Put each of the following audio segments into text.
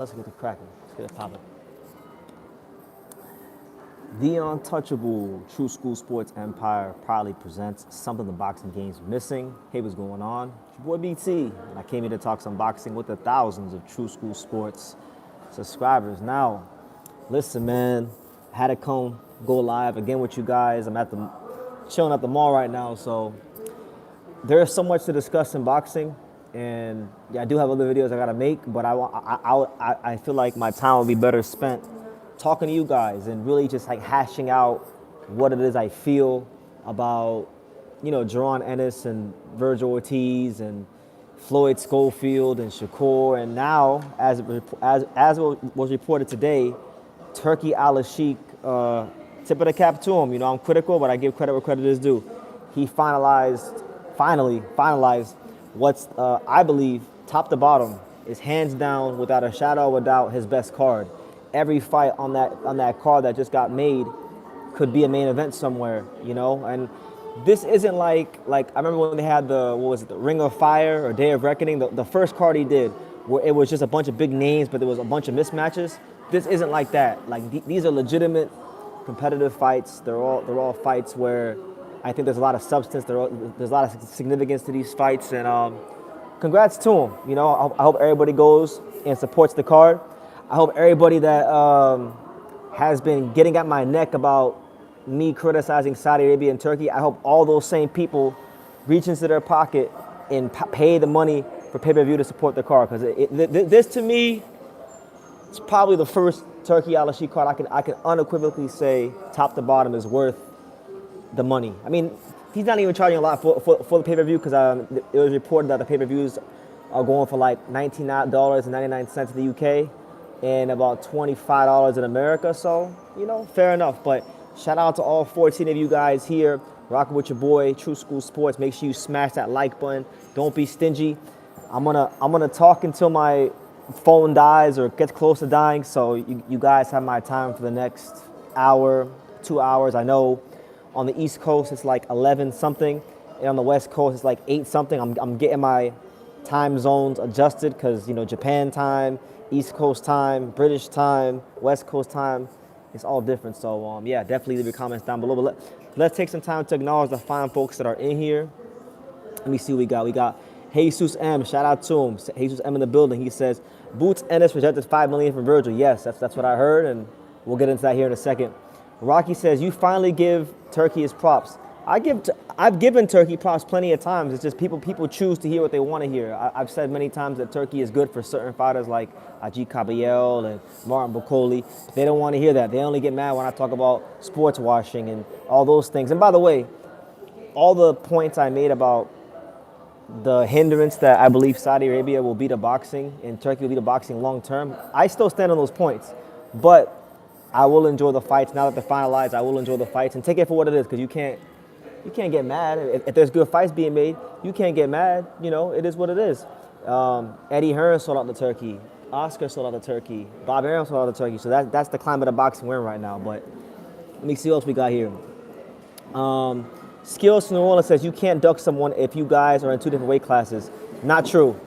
Let's get it cracking. Let's get it popping. The Untouchable True School Sports Empire proudly presents something the boxing game's missing. Hey, what's going on? It's your boy BT, and I came here to talk some boxing with the thousands of True School Sports subscribers. Now, listen, man, had to go live again with you guys. I'm chilling at the mall right now, so there's so much to discuss in boxing, and yeah, I do have other videos I gotta make, but I feel like my time would be better spent talking to you guys and really just like hashing out what it is I feel about, Jaron Ennis and Vergil Ortiz and Floyd Schofield and Shakur, and now as was reported today, Turki Alalshikh, tip of the cap to him. I'm critical, but I give credit where credit is due. He finally finalized what's, I believe, top to bottom, is hands down, without a shadow of a doubt, his best card. Every fight on that card that just got made could be a main event somewhere, And this isn't like I remember when they had the Ring of Fire or Day of Reckoning, the first card he did, where it was just a bunch of big names, but there was a bunch of mismatches. This isn't like that. Like these are legitimate competitive fights. They're all fights where I think there's a lot of substance. There's a lot of significance to these fights, and congrats to him. I hope everybody goes and supports the card. I hope everybody that has been getting at my neck about me criticizing Saudi Arabia and Turkey, I hope all those same people reach into their pocket and pay the money for pay-per-view to support the card. Because this, to me, it's probably the first Turki Alalshikh card I can unequivocally say, top to bottom, is worth the money. I mean, he's not even charging a lot for the pay-per-view, because it was reported that the pay-per-views are going for like $19.99 in the UK and about $25 in America. So, fair enough. But shout out to all 14 of you guys here rocking with your boy, True School Sports. Make sure you smash that like button. Don't be stingy. I'm gonna talk until my phone dies or gets close to dying. So you guys have my time for the next hour, 2 hours. I know on the East Coast it's like 11 something, and on the West Coast it's like 8 something. I'm getting my time zones adjusted because Japan time, East Coast time, British time, West Coast time, it's all different. So yeah, definitely leave your comments down below. But let's take some time to acknowledge the fine folks that are in here. Let me see what we got. We got Jesus M. Shout out to him. Jesus M in the building. He says, Boots Ennis rejected $5 million from Vergil. Yes, that's what I heard, and we'll get into that here in a second. Rocky says, you finally give Turkey his props. I've given Turkey props plenty of times. It's just people choose to hear what they want to hear. I've said many times that Turkey is good for certain fighters like Aji Kabayel and Martin Bokoli. They don't want to hear that. They only get mad when I talk about sports washing and all those things. And by the way, all the points I made about the hindrance that I believe Saudi Arabia will be to boxing and Turkey will be to boxing long term, I still stand on those points. But I will enjoy the fights. Now that they're finalized, I will enjoy the fights and take it for what it is, because you can't get mad. If there's good fights being made, you can't get mad. It is what it is. Eddie Hearn sold out to Turkey. Oscar sold out to Turkey. Bob Arum sold out to Turkey. So that's the climate of boxing we're in right now. But let me see what else we got here. Skills from New Orleans says you can't duck someone if you guys are in 2 different weight classes. Not true.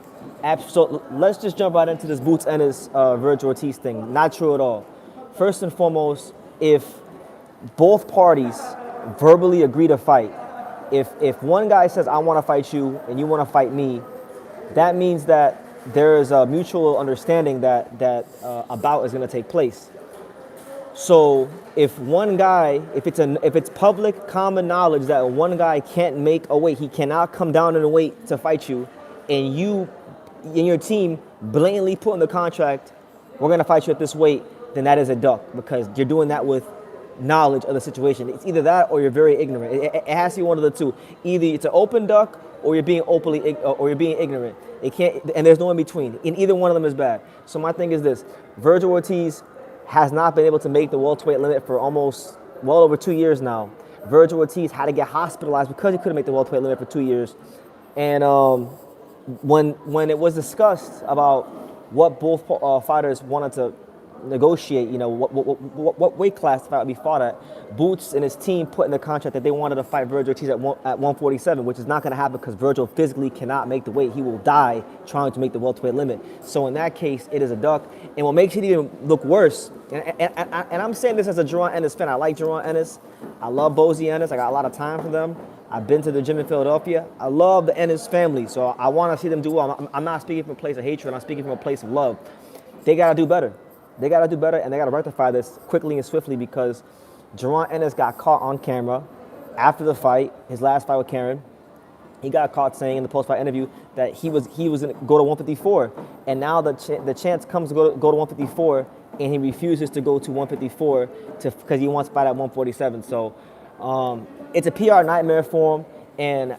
So let's just jump right into this Boots Ennis Vergil Ortiz thing. Not true at all. First and foremost, if both parties verbally agree to fight, if one guy says, I want to fight you and you want to fight me, that means that there is a mutual understanding that a bout is going to take place. So if it's public common knowledge that one guy can't make a weight, he cannot come down in a weight to fight you, and you and your team blatantly put in the contract, we're going to fight you at this weight, then that is a duck, because you're doing that with knowledge of the situation. It's either that or you're very ignorant. It has to be one of the two. Either it's an open duck or you're being ignorant. It can't, and there's no in between. And either one of them is bad. So my thing is this: Vergil Ortiz has not been able to make the welterweight limit for almost well over 2 years now. Vergil Ortiz had to get hospitalized because he couldn't make the welterweight limit for 2 years. And when it was discussed about what both fighters wanted to negotiate, what weight class the fight would be fought at. Boots and his team put in the contract that they wanted to fight Vergil Ortiz at 147, which is not going to happen because Vergil physically cannot make the weight. He will die trying to make the welterweight limit. So in that case, it is a duck. And what makes it even look worse, and I'm saying this as a Jaron Ennis fan. I like Jaron Ennis. I love Bozy Ennis. I got a lot of time for them. I've been to the gym in Philadelphia. I love the Ennis family, so I want to see them do well. I'm not speaking from a place of hatred. I'm speaking from a place of love. They got to do better. They got to do better, and they got to rectify this quickly and swiftly because Jaron Ennis got caught on camera after the fight, his last fight with Karen. He got caught saying in the post-fight interview that he was going to go to 154, and now the chance comes to go to 154, and he refuses to go to 154 because he wants to fight at 147. So it's a PR nightmare for him, and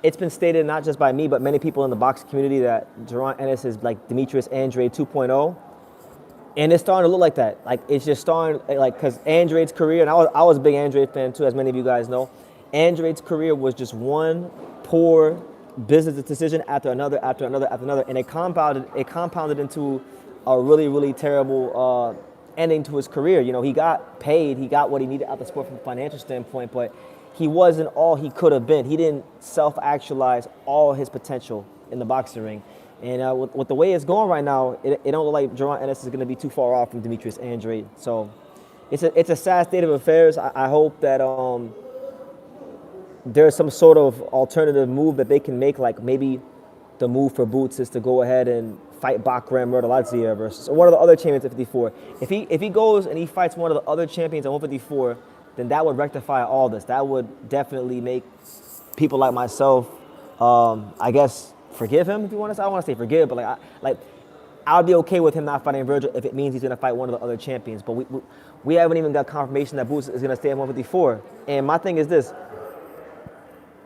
it's been stated not just by me but many people in the boxing community that Jaron Ennis is like Demetrius Andrade 2.0. And it's starting to look like that. Like, it's just starting, like, because Andrade's career, and I was a big Andrade fan too, as many of you guys know. Andrade's career was just one poor business decision after another, and it compounded into a really, really terrible ending to his career. He got paid, he got what he needed out of the sport from a financial standpoint, but he wasn't all he could have been. He didn't self-actualize all his potential in the boxing ring. And with the way it's going right now, it don't look like Jaron Ennis is going to be too far off from Demetrius Andrade. So it's a sad state of affairs. I hope that there's some sort of alternative move that they can make, like maybe the move for Boots is to go ahead and fight Bakram Murtaladze versus one of the other champions at 54. If he goes and he fights one of the other champions at 154, then that would rectify all this. That would definitely make people like myself, I guess, forgive him, if you want to say. I don't want to say forgive, but I'll be okay with him not fighting Vergil if it means he's going to fight one of the other champions. But we haven't even got confirmation that Boots is going to stay at 154. And my thing is this: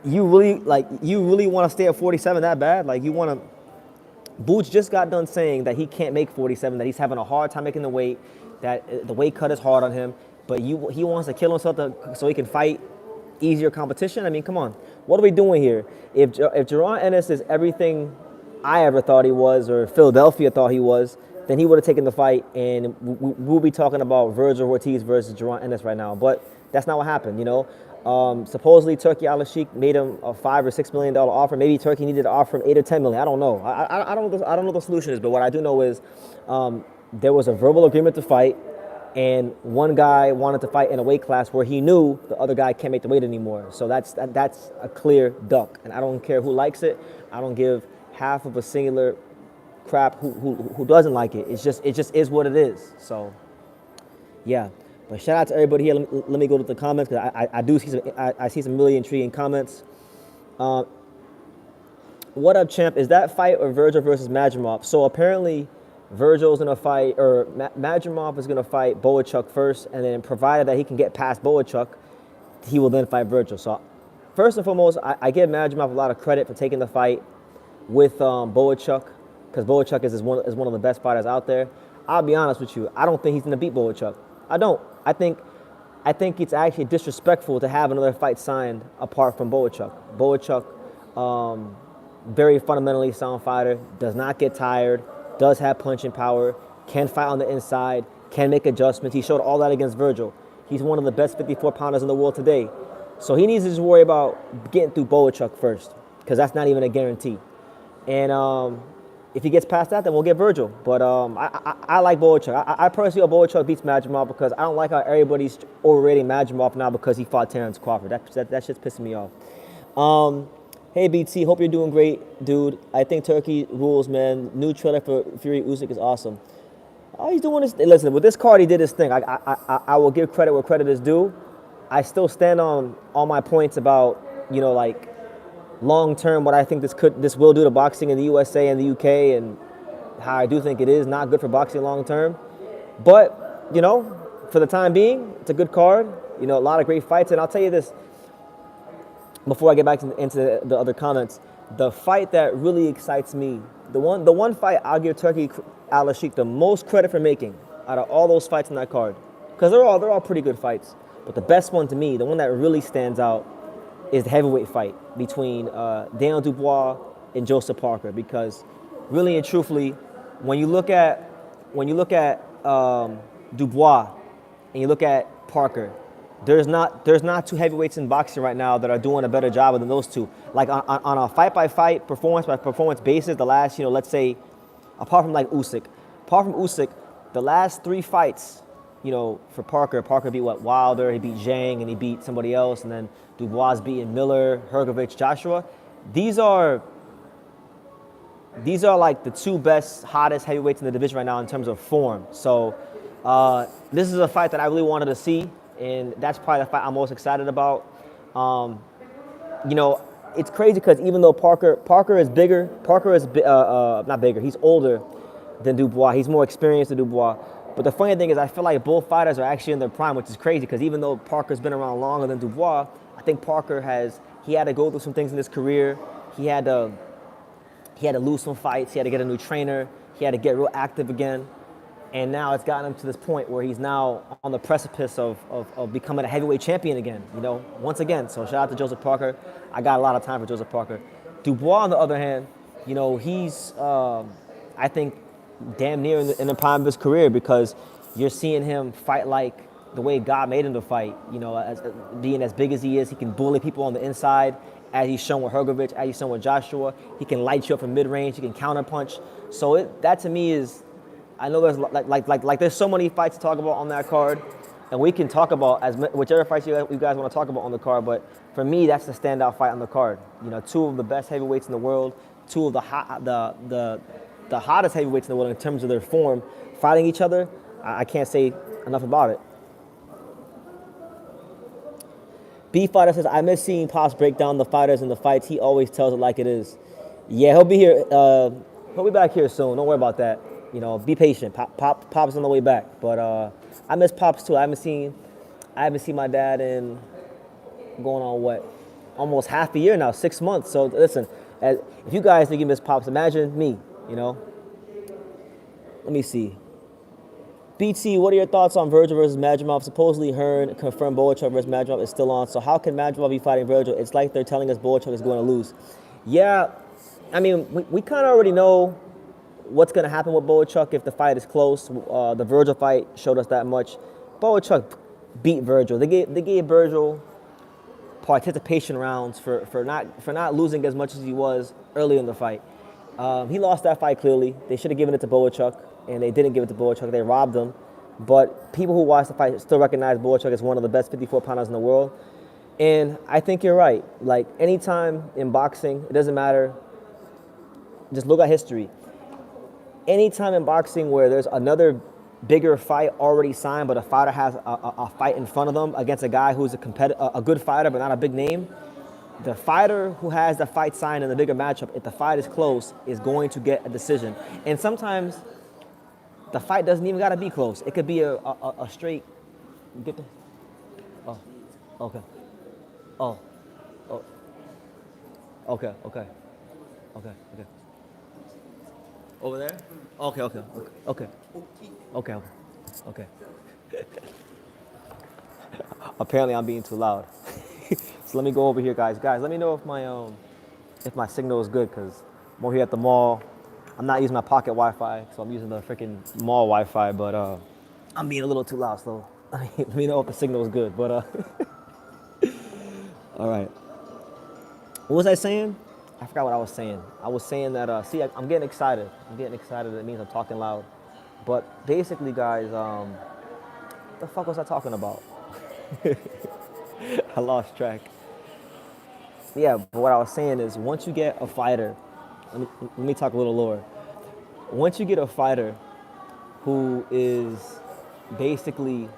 you really want to stay at 47 that bad? Like, you want to? Boots just got done saying that he can't make 47, that he's having a hard time making the weight, that the weight cut is hard on him. But he wants to kill himself so he can fight easier competition. I mean, come on. What are we doing here? If Jaron Ennis is everything I ever thought he was, or Philadelphia thought he was, then he would have taken the fight, and we'll be talking about Vergil Ortiz versus Jaron Ennis right now. But that's not what happened, Supposedly Turki Alalshikh made him a $5 or $6 million offer. Maybe Turki needed to offer him $8 or $10 million. I don't know. I don't know what the solution is. But what I do know is there was a verbal agreement to fight. And one guy wanted to fight in a weight class where he knew the other guy can't make the weight anymore. So that's a clear duck. And I don't care who likes it. I don't give half of a singular crap who doesn't like it. It just is what it is. So, yeah. But shout out to everybody here. Let me go to the comments because I see some really intriguing comments. What up, champ? Is that fight or Vergil versus Madrimov? So apparently, Vergil's going to fight, or Madrimov is going to fight Boachuk first, and then provided that he can get past Boachuk, he will then fight Vergil. So first and foremost, I give Madrimov a lot of credit for taking the fight with Boachuk, because Boachuk is one of the best fighters out there. I'll be honest with you, I don't think he's going to beat Boachuk. I don't. I think it's actually disrespectful to have another fight signed apart from Boachuk. Boachuk, very fundamentally sound fighter, does not get tired, does have punching power, can fight on the inside, can make adjustments. He showed all that against Vergil. He's one of the best 54-pounders in the world today. So he needs to just worry about getting through Boachuk first, because that's not even a guarantee. And if he gets past that, then we'll get Vergil. But I like Boachuk. I personally hope Boachuk beats Madrimov because I don't like how everybody's overrating Madrimov now because he fought Terrence Crawford. That shit's pissing me off. Hey, BT, hope you're doing great, dude. I think Turkey rules, man. New trailer for Fury Usyk is awesome. Oh, he's doing this. Listen, with this card, he did his thing. I will give credit where credit is due. I still stand on all my points about, long term, what I think this will do to boxing in the USA and the UK, and how I do think it is not good for boxing long term. But, for the time being, it's a good card. A lot of great fights. And I'll tell you this, before I get back into the other comments, the fight that really excites me, the one fight I'll give Turki Alalshikh the most credit for making out of all those fights in that card, because they're all pretty good fights. But the best one to me, the one that really stands out, is the heavyweight fight between Daniel Dubois and Joseph Parker. Because really and truthfully, when you look at Dubois and you look at Parker, there's not two heavyweights in boxing right now that are doing a better job than those two. Like on a fight by fight, performance by performance basis, the last, let's say, apart from like Usyk, the last 3 fights, for Parker beat Wilder, he beat Zhang, and he beat somebody else, and then Dubois beating Miller, Hrgovic, Joshua. These are like the 2 best, hottest heavyweights in the division right now in terms of form. So this is a fight that I really wanted to see, and that's probably the fight I'm most excited about. It's crazy because even though Parker is bigger, not bigger, he's older than Dubois. He's more experienced than Dubois. But the funny thing is I feel like both fighters are actually in their prime, which is crazy because even though Parker's been around longer than Dubois, I think Parker he had to go through some things in his career. He had to lose some fights. He had to get a new trainer. He had to get real active again. And now it's gotten him to this point where he's now on the precipice of becoming a heavyweight champion again, once again. So shout out to Joseph Parker. I got a lot of time for Joseph Parker. Dubois, on the other hand, he's, I think, damn near in the prime of his career because you're seeing him fight like the way God made him to fight. Being as big as he is, he can bully people on the inside, as he's shown with Hrgovic, as he's shown with Joshua. He can light you up from mid-range. He can counterpunch. So that to me is, I know there's like there's so many fights to talk about on that card, and we can talk about whichever fights you guys want to talk about on the card. But for me, that's the standout fight on the card. 2 of the best heavyweights in the world, 2 of the hottest heavyweights in the world in terms of their form, fighting each other. I can't say enough about it. B Fighter says, I miss seeing Pops break down the fighters in the fights. He always tells it like it is. Yeah, he'll be here. He'll be back here soon. Don't worry about that. Be patient. Pop's on the way back. But I miss Pops too. I haven't seen my dad in going on almost half a year now, 6 months. So listen, if you guys think you miss Pops, imagine me. Let me see. BT, what are your thoughts on Vergil versus Madrimov? Supposedly Hearn confirmed Boachuk versus Madrimov is still on. So how can Madrimov be fighting Vergil? It's like they're telling us Boachuk is going to lose. Yeah, I mean, we kind of already know what's going to happen with Boachuk if the fight is close. The Vergil fight showed us that much. Boachuk beat Vergil. They gave Vergil participation rounds for not losing as much as he was early in the fight. He lost that fight clearly. They should have given it to Boachuk, and they didn't give it to Boachuk. They robbed him. But people who watch the fight still recognize Boachuk as one of the best 54-pounders in the world. And I think you're right. Like, anytime in boxing, it doesn't matter. Just look at history. Anytime in boxing where there's another bigger fight already signed, but a fighter has a fight in front of them against a guy who's a good fighter but not a big name, the fighter who has the fight signed in the bigger matchup, if the fight is close, is going to get a decision. And sometimes the fight doesn't even got to be close. It could be a straight. Get the. Oh, okay. Oh, okay. Over there? Okay. Apparently I'm being too loud. So let me go over here, guys. Guys, let me know if my signal is good, because I'm over here at the mall. I'm not using my pocket Wi-Fi, so I'm using the freaking mall Wi-Fi, but I'm being a little too loud, so let me know if the signal is good, but all right. What was I saying? I forgot what I was saying. I was saying that, see, I'm getting excited. It means I'm talking loud. But basically, guys, what the fuck was I talking about? I lost track. Yeah, but what I was saying is, once you get a fighter, let me talk a little lower. Once you get a fighter who is basically,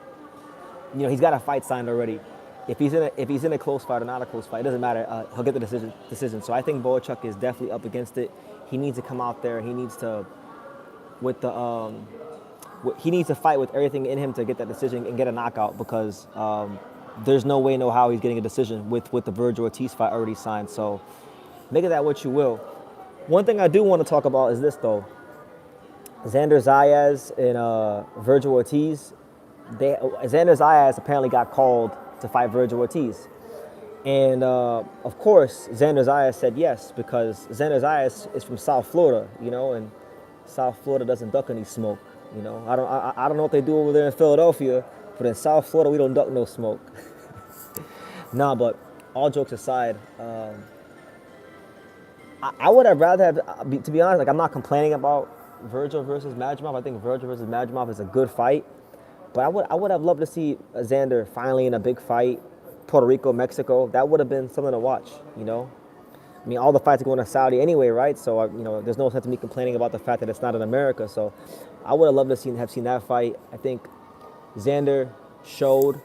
he's got a fight signed already. If he's in a close fight or not a close fight, it doesn't matter. He'll get the decision. So I think Boachuk is definitely up against it. He needs to come out there. He needs to, he needs to fight with everything in him to get that decision and get a knockout, because there's no way, no how he's getting a decision with the Vergil Ortiz fight already signed. So make of that what you will. One thing I do want to talk about is this, though. Xander Zayas and Vergil Ortiz. Xander Zayas apparently got called to fight Vergil Ortiz. And of course, Xander Zayas said yes, because Xander Zayas is from South Florida, and South Florida doesn't duck any smoke. You know, I don't know what they do over there in Philadelphia, but in South Florida we don't duck no smoke. Nah, but all jokes aside, I would have rather have, to be honest, like I'm not complaining about Vergil versus Madrimov. I think Vergil versus Madrimov is a good fight, but I would have loved to see Xander finally in a big fight, Puerto Rico, Mexico. That would have been something to watch, you know. I mean, all the fights are going to Saudi anyway, right? So, you know, there's no sense in me complaining about the fact that it's not in America. So, I would have loved to have seen that fight. I think Xander showed,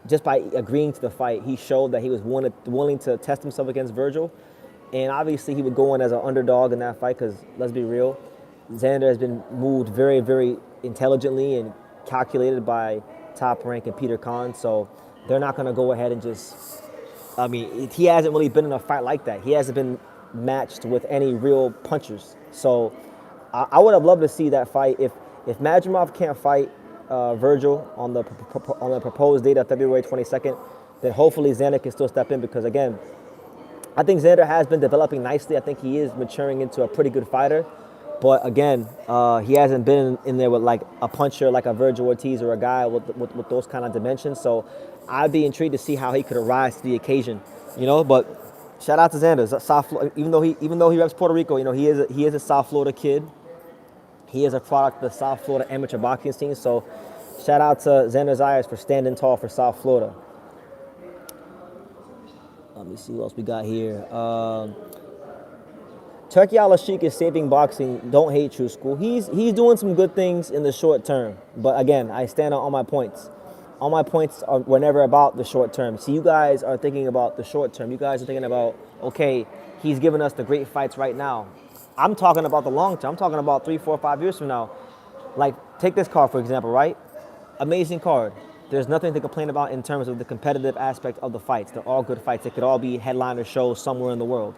just by agreeing to the fight, he showed that he was willing to test himself against Vergil. And obviously, he would go in as an underdog in that fight because, let's be real, Xander has been moved very, very intelligently and calculated by Top Rank and Peter Kahn. So, they're not going to go ahead and just, I mean, he hasn't really been in a fight like that. He hasn't been matched with any real punchers. So I would have loved to see that fight. If Madrimov can't fight Vergil on the proposed date of February 22nd, then hopefully Xander can still step in because, again, I think Xander has been developing nicely. I think he is maturing into a pretty good fighter. But again, he hasn't been in there with like a puncher like a Vergil Ortiz or a guy with those kind of dimensions. So I'd be intrigued to see how he could rise to the occasion, you know. But shout out to Xander, South, even though he reps Puerto Rico, you know, he is a South Florida kid. He is a product of the South Florida amateur boxing scene. So shout out to Xander Zayas for standing tall for South Florida. Let me see what else we got here. Turki Alalshikh is saving boxing. Don't hate True School. He's doing some good things in the short term. But again, I stand on all my points. All my points were never about the short term. See, you guys are thinking about the short term. You guys are thinking about, okay, he's giving us the great fights right now. I'm talking about the long term. I'm talking about 3, 4, 5 years from now. Like, take this card, for example, right? Amazing card. There's nothing to complain about in terms of the competitive aspect of the fights. They're all good fights. They could all be headliner shows somewhere in the world.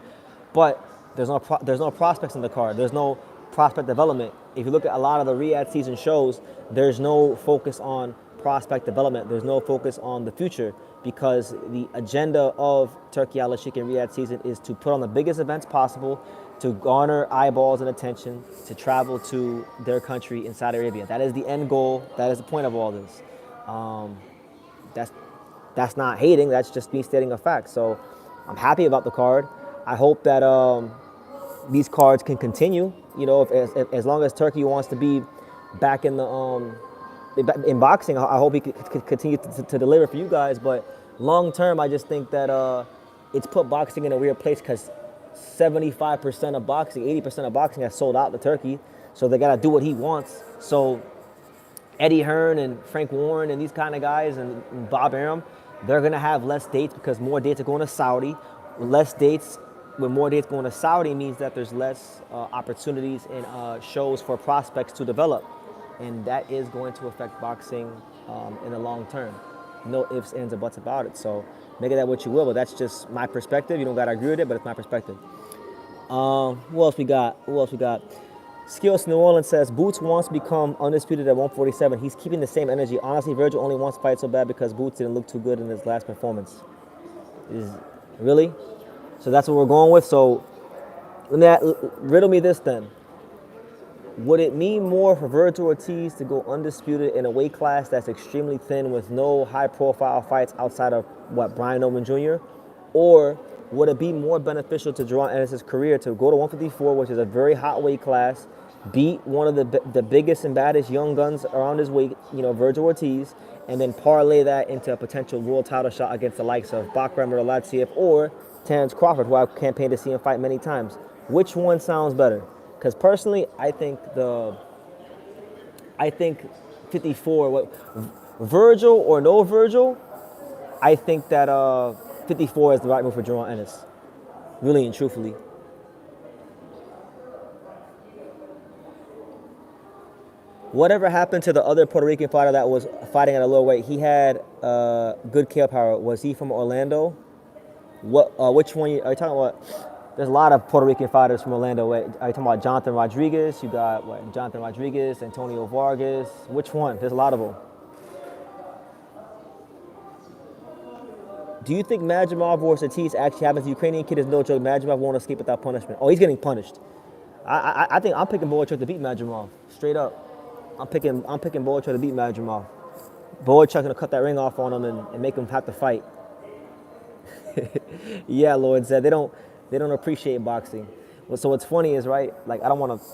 But there's no prospects in the card. There's no prospect development. If you look at a lot of the Riyadh season shows, there's no focus on prospect development. There's no focus on the future because the agenda of Turki Alalshikh in Riyadh season is to put on the biggest events possible, to garner eyeballs and attention, to travel to their country in Saudi Arabia. That is the end goal. That is the point of all this. That's not hating. That's just me stating a fact. So I'm happy about the card. I hope that these cards can continue. You know, if as long as Turki wants to be back in the in boxing, I hope he could continue to deliver for you guys. But long term, I just think that it's put boxing in a weird place because 75% of boxing, 80% of boxing has sold out to Turki. So they got to do what he wants. So Eddie Hearn and Frank Warren and these kind of guys and Bob Arum, they're going to have less dates because more dates are going to Saudi. Less dates, when more dates going to Saudi means that there's less opportunities and shows for prospects to develop. And that is going to affect boxing in the long term. No ifs, ands, or buts about it. So make of that what you will, but that's just my perspective. You don't got to agree with it, but it's my perspective. Who else we got? Skills New Orleans says, Boots wants to become undisputed at 147. He's keeping the same energy. Honestly, Vergil only wants to fight so bad because Boots didn't look too good in his last performance. Really? So that's what we're going with. So riddle me this then. Would it mean more for Vergil Ortiz to go undisputed in a weight class that's extremely thin with no high-profile fights outside of, Brian Owen Jr.? Or would it be more beneficial to Jaron Ennis' career to go to 154, which is a very hot weight class, beat one of the biggest and baddest young guns around his weight, Vergil Ortiz, and then parlay that into a potential world title shot against the likes of Bakram Muralatsiev or Terrence Crawford, who I've campaigned to see him fight many times? Which one sounds better? Because personally, I think 54, Vergil or no Vergil, I think that 54 is the right move for Jaron Ennis. Really and truthfully. Whatever happened to the other Puerto Rican fighter that was fighting at a low weight? He had good KO power. Was he from Orlando? Which one are you talking about? There's a lot of Puerto Rican fighters from Orlando. Are you talking about Jonathan Rodriguez? You got Jonathan Rodriguez, Antonio Vargas. Which one? There's a lot of them. Do you think Madrimov versus Ortiz actually happens? The Ukrainian kid is no joke. Madrimov won't escape without punishment. Oh, he's getting punished. I think I'm picking Boychuk to beat Madrimov. Straight up. I'm picking Boychuk to beat Madrimov. Boychuk gonna cut that ring off on him and make him have to fight. Yeah, Lord said they don't appreciate boxing. Well, so what's funny is, right, like I don't want to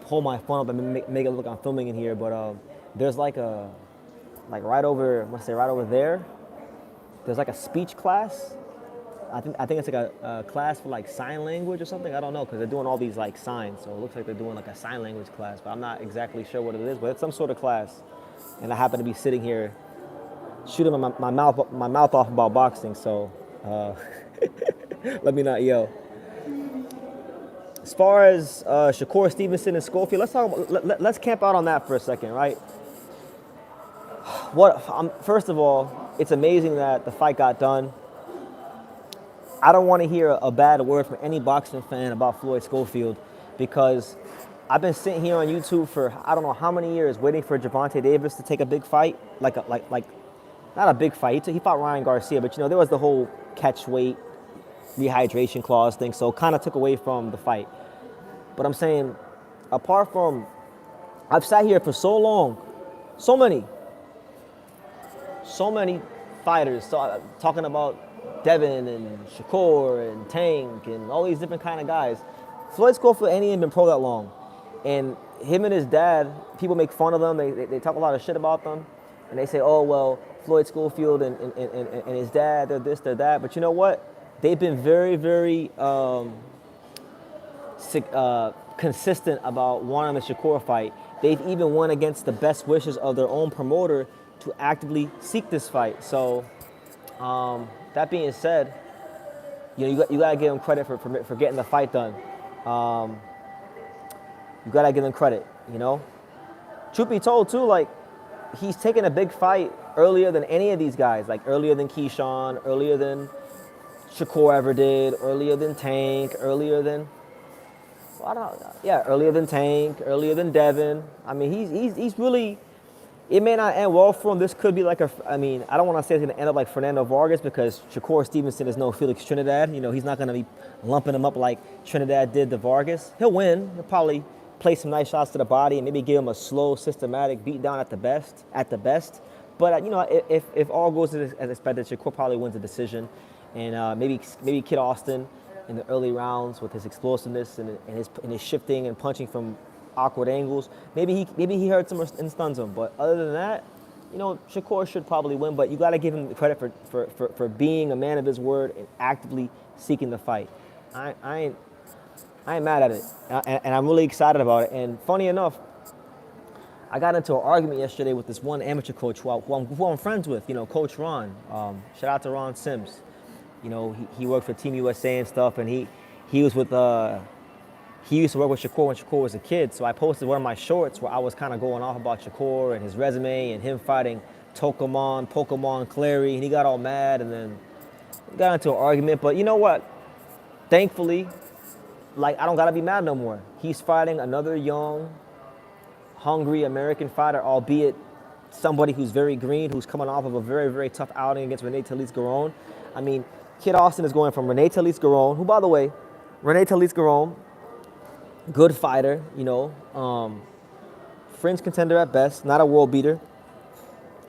hold my phone up and make it look like I'm filming in here, but there's like right over, I'm gonna say right over there, there's like a speech class. I think it's like a class for like sign language or something. I don't know, because they're doing all these like signs, so it looks like they're doing like a sign language class, but I'm not exactly sure what it is, but it's some sort of class. And I happen to be sitting here shooting my mouth off about boxing, so let me not yell. As far as Shakur Stevenson and Schofield, let's camp out on that for a second, right? First of all, it's amazing that the fight got done. I don't want to hear a bad word from any boxing fan about Floyd Schofield, because I've been sitting here on YouTube for I don't know how many years waiting for Gervonta Davis to take a big fight, like not a big fight. He fought Ryan Garcia, but there was the whole catch weight rehydration clause thing, so kind of took away from the fight. But I'm saying, apart from, I've sat here for so long, so many fighters, talking about Devin and Shakur and Tank and all these different kind of guys. Floyd Schofield ain't even been pro that long. And him and his dad, people make fun of them. They talk a lot of shit about them. And they say, oh, well, Floyd Schofield and his dad, they're this, they're that. But you know what? They've been very, very consistent about wanting the Shakur fight. They've even went against the best wishes of their own promoter to actively seek this fight. So that being said, you got to give them credit for getting the fight done. You got to give them credit, Truth be told, too, like, he's taken a big fight earlier than any of these guys, like earlier than Keyshawn, earlier than Shakur ever did, earlier than Tank, earlier than Tank, earlier than Devin. I mean, he's really, it may not end well for him. This could be like I don't want to say it's going to end up like Fernando Vargas, because Shakur Stevenson is no Felix Trinidad. He's not going to be lumping him up like Trinidad did to Vargas. He'll win. He'll probably play some nice shots to the body and maybe give him a slow, systematic beatdown at the best. But, if all goes as expected, Shakur probably wins the decision. And maybe Kid Austin in the early rounds with his explosiveness and his shifting and punching from awkward angles. Maybe he hurts him and stuns him. But other than that, Shakur should probably win. But you got to give him the credit for being a man of his word and actively seeking the fight. I ain't mad at it, and I'm really excited about it. And funny enough, I got into an argument yesterday with this one amateur coach who I'm friends with. Coach Ron. Shout out to Ron Sims. He worked for Team USA and stuff, and he was with he used to work with Shakur when Shakur was a kid. So I posted one of my shorts where I was kind of going off about Shakur and his resume and him fighting Pokemon Clary, and he got all mad, and then we got into an argument. But you know what? Thankfully, like, I don't gotta be mad no more. He's fighting another young, hungry American fighter, albeit somebody who's very green, who's coming off of a very, very tough outing against Rene Talise-Garon. I mean, Kid Austin is going from Rene Talise-Garon, who, by the way, Rene Talise-Garon, good fighter, fringe contender at best, not a world beater,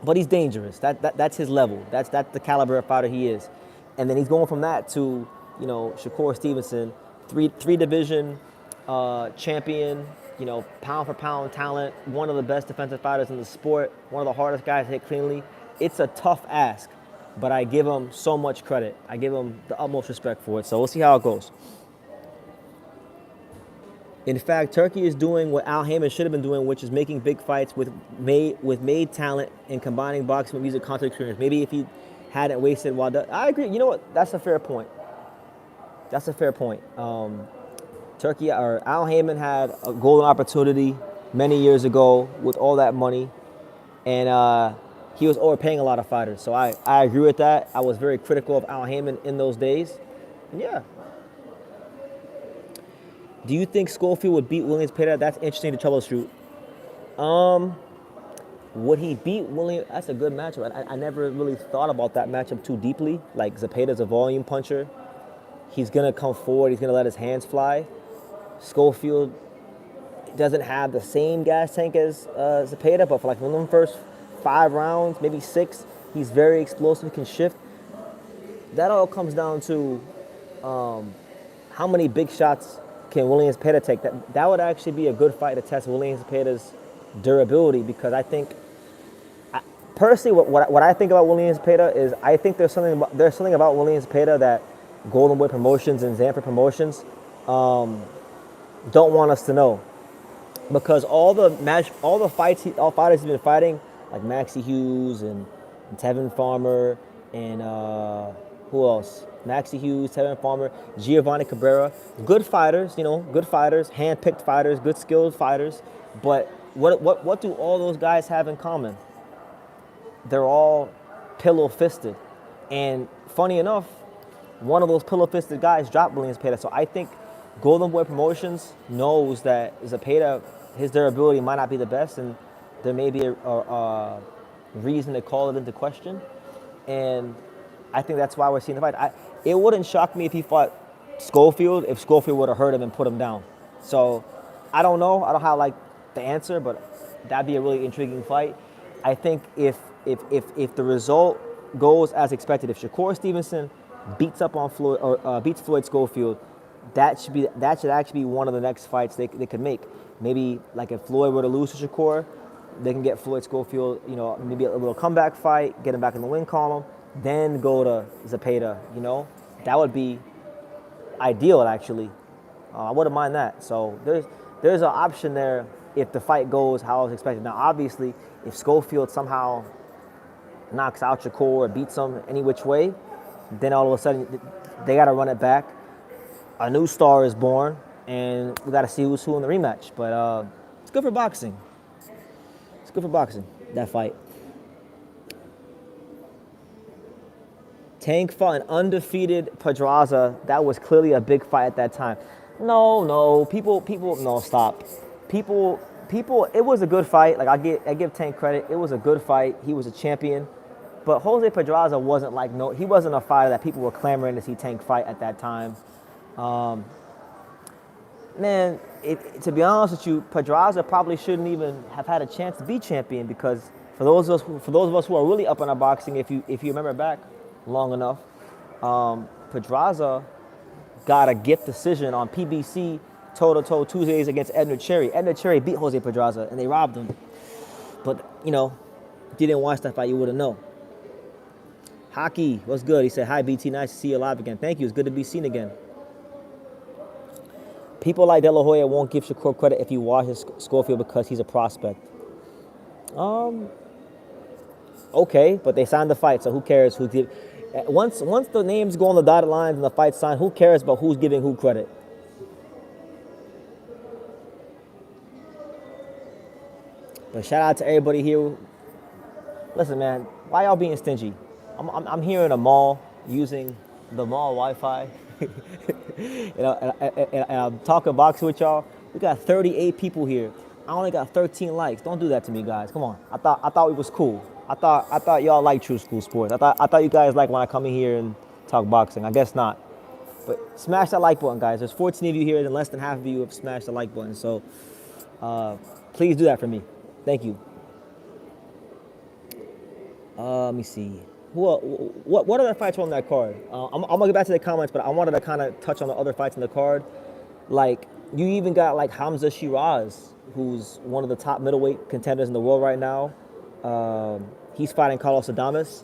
but he's dangerous. That's his level. That's the caliber of fighter he is. And then he's going from that to, Shakur Stevenson, three division champion, pound for pound talent, one of the best defensive fighters in the sport, one of the hardest guys to hit cleanly. It's a tough ask, but I give him so much credit. I give him the utmost respect for it. So we'll see how it goes. In fact, Turkey is doing what Al Haymon should have been doing, which is making big fights with made talent and combining boxing with music content experience. Maybe if he hadn't wasted I agree. You know what? That's a fair point. Turkey or Al Haymon had a golden opportunity many years ago with all that money, and he was overpaying a lot of fighters. So I agree with that. I was very critical of Al Haymon in those days. And yeah. Do you think Schofield would beat Williams Pereira? That's interesting to troubleshoot. Would he beat Williams? That's a good matchup. I never really thought about that matchup too deeply. Like, Zepeda's a volume puncher. He's going to come forward. He's going to let his hands fly. Schofield, doesn't have the same gas tank as Zepeda, but for like one of them first 5 rounds, maybe 6, he's very explosive, can shift. That all comes down to how many big shots can William Zepeda take. That would actually be a good fight to test William Zepeda's durability, because I think, personally, what I think about William Zepeda is I think there's something about William Zepeda that Golden Boy Promotions and Zanford Promotions don't want us to know, because all the fighters he's been fighting, like Maxie Hughes and Tevin Farmer and who else? Maxie Hughes, Tevin Farmer, Giovanni Cabrera, good fighters, hand-picked fighters, good skilled fighters. But what do all those guys have in common? They're all pillow-fisted, and funny enough, one of those pillow-fisted guys dropped William Zepeda. So I think Golden Boy Promotions knows that Zepeda, his durability might not be the best, and there may be a reason to call it into question. And I think that's why we're seeing the fight. It wouldn't shock me if he fought Schofield, if Schofield would have hurt him and put him down. So I don't know. I don't have the answer, but that'd be a really intriguing fight. I think if the result goes as expected, if Shakur Stevenson beats up on Floyd or beats Floyd Schofield, that should actually be one of the next fights they could make. Maybe like if Floyd were to lose to Shakur, they can get Floyd Schofield, maybe a little comeback fight, get him back in the win column, then go to Zepeda. That would be ideal, actually. I wouldn't mind that. So there's an option there if the fight goes how I was expected. Now, obviously, if Schofield somehow knocks out Shakur or beats him any which way, then all of a sudden they got to run it back. A new star is born, and we got to see who's who in the rematch. But it's good for boxing. It's good for boxing, that fight. Tank fought an undefeated Pedraza. That was clearly a big fight at that time. No, people, no, stop. People, it was a good fight. Like, I give Tank credit. It was a good fight. He was a champion. But Jose Pedraza wasn't he wasn't a fighter that people were clamoring to see Tank fight at that time. Man, to be honest with you, Pedraza probably shouldn't even have had a chance to be champion, because for those of us who are really up on our boxing, if you remember back long enough, Pedraza got a gift decision on PBC toe-to-toe Tuesdays against Edner Cherry. Edner Cherry beat Jose Pedraza, and they robbed him. But, if you didn't watch that fight, you wouldn't know. Hockey, what's good? He said, hi, BT, nice to see you live again. Thank you, it's good to be seen again. People like De La Hoya won't give Shakur credit if he watches Schofield because he's a prospect. Okay, but they signed the fight, so who cares who did. Once the names go on the dotted lines and the fight's signed, who cares about who's giving who credit? But shout out to everybody here. Listen, man, why y'all being stingy? I'm here in a mall using the mall Wi-Fi. and I'm talking boxing with y'all. We got 38 people here. I only got 13 likes. Don't do that to me, guys. Come on. I thought it was cool. I thought y'all like True School Sports. I thought you guys like when I come in here and talk boxing. I guess not. But smash that like button, guys. There's 14 of you here, and less than half of you have smashed the like button. So please do that for me. Thank you. Let me see. What other fights were on that card? I'm gonna get back to the comments, but I wanted to kind of touch on the other fights in the card. Like, you even got like Hamza Shiraz, who's one of the top middleweight contenders in the world right now. He's fighting Carlos Adames.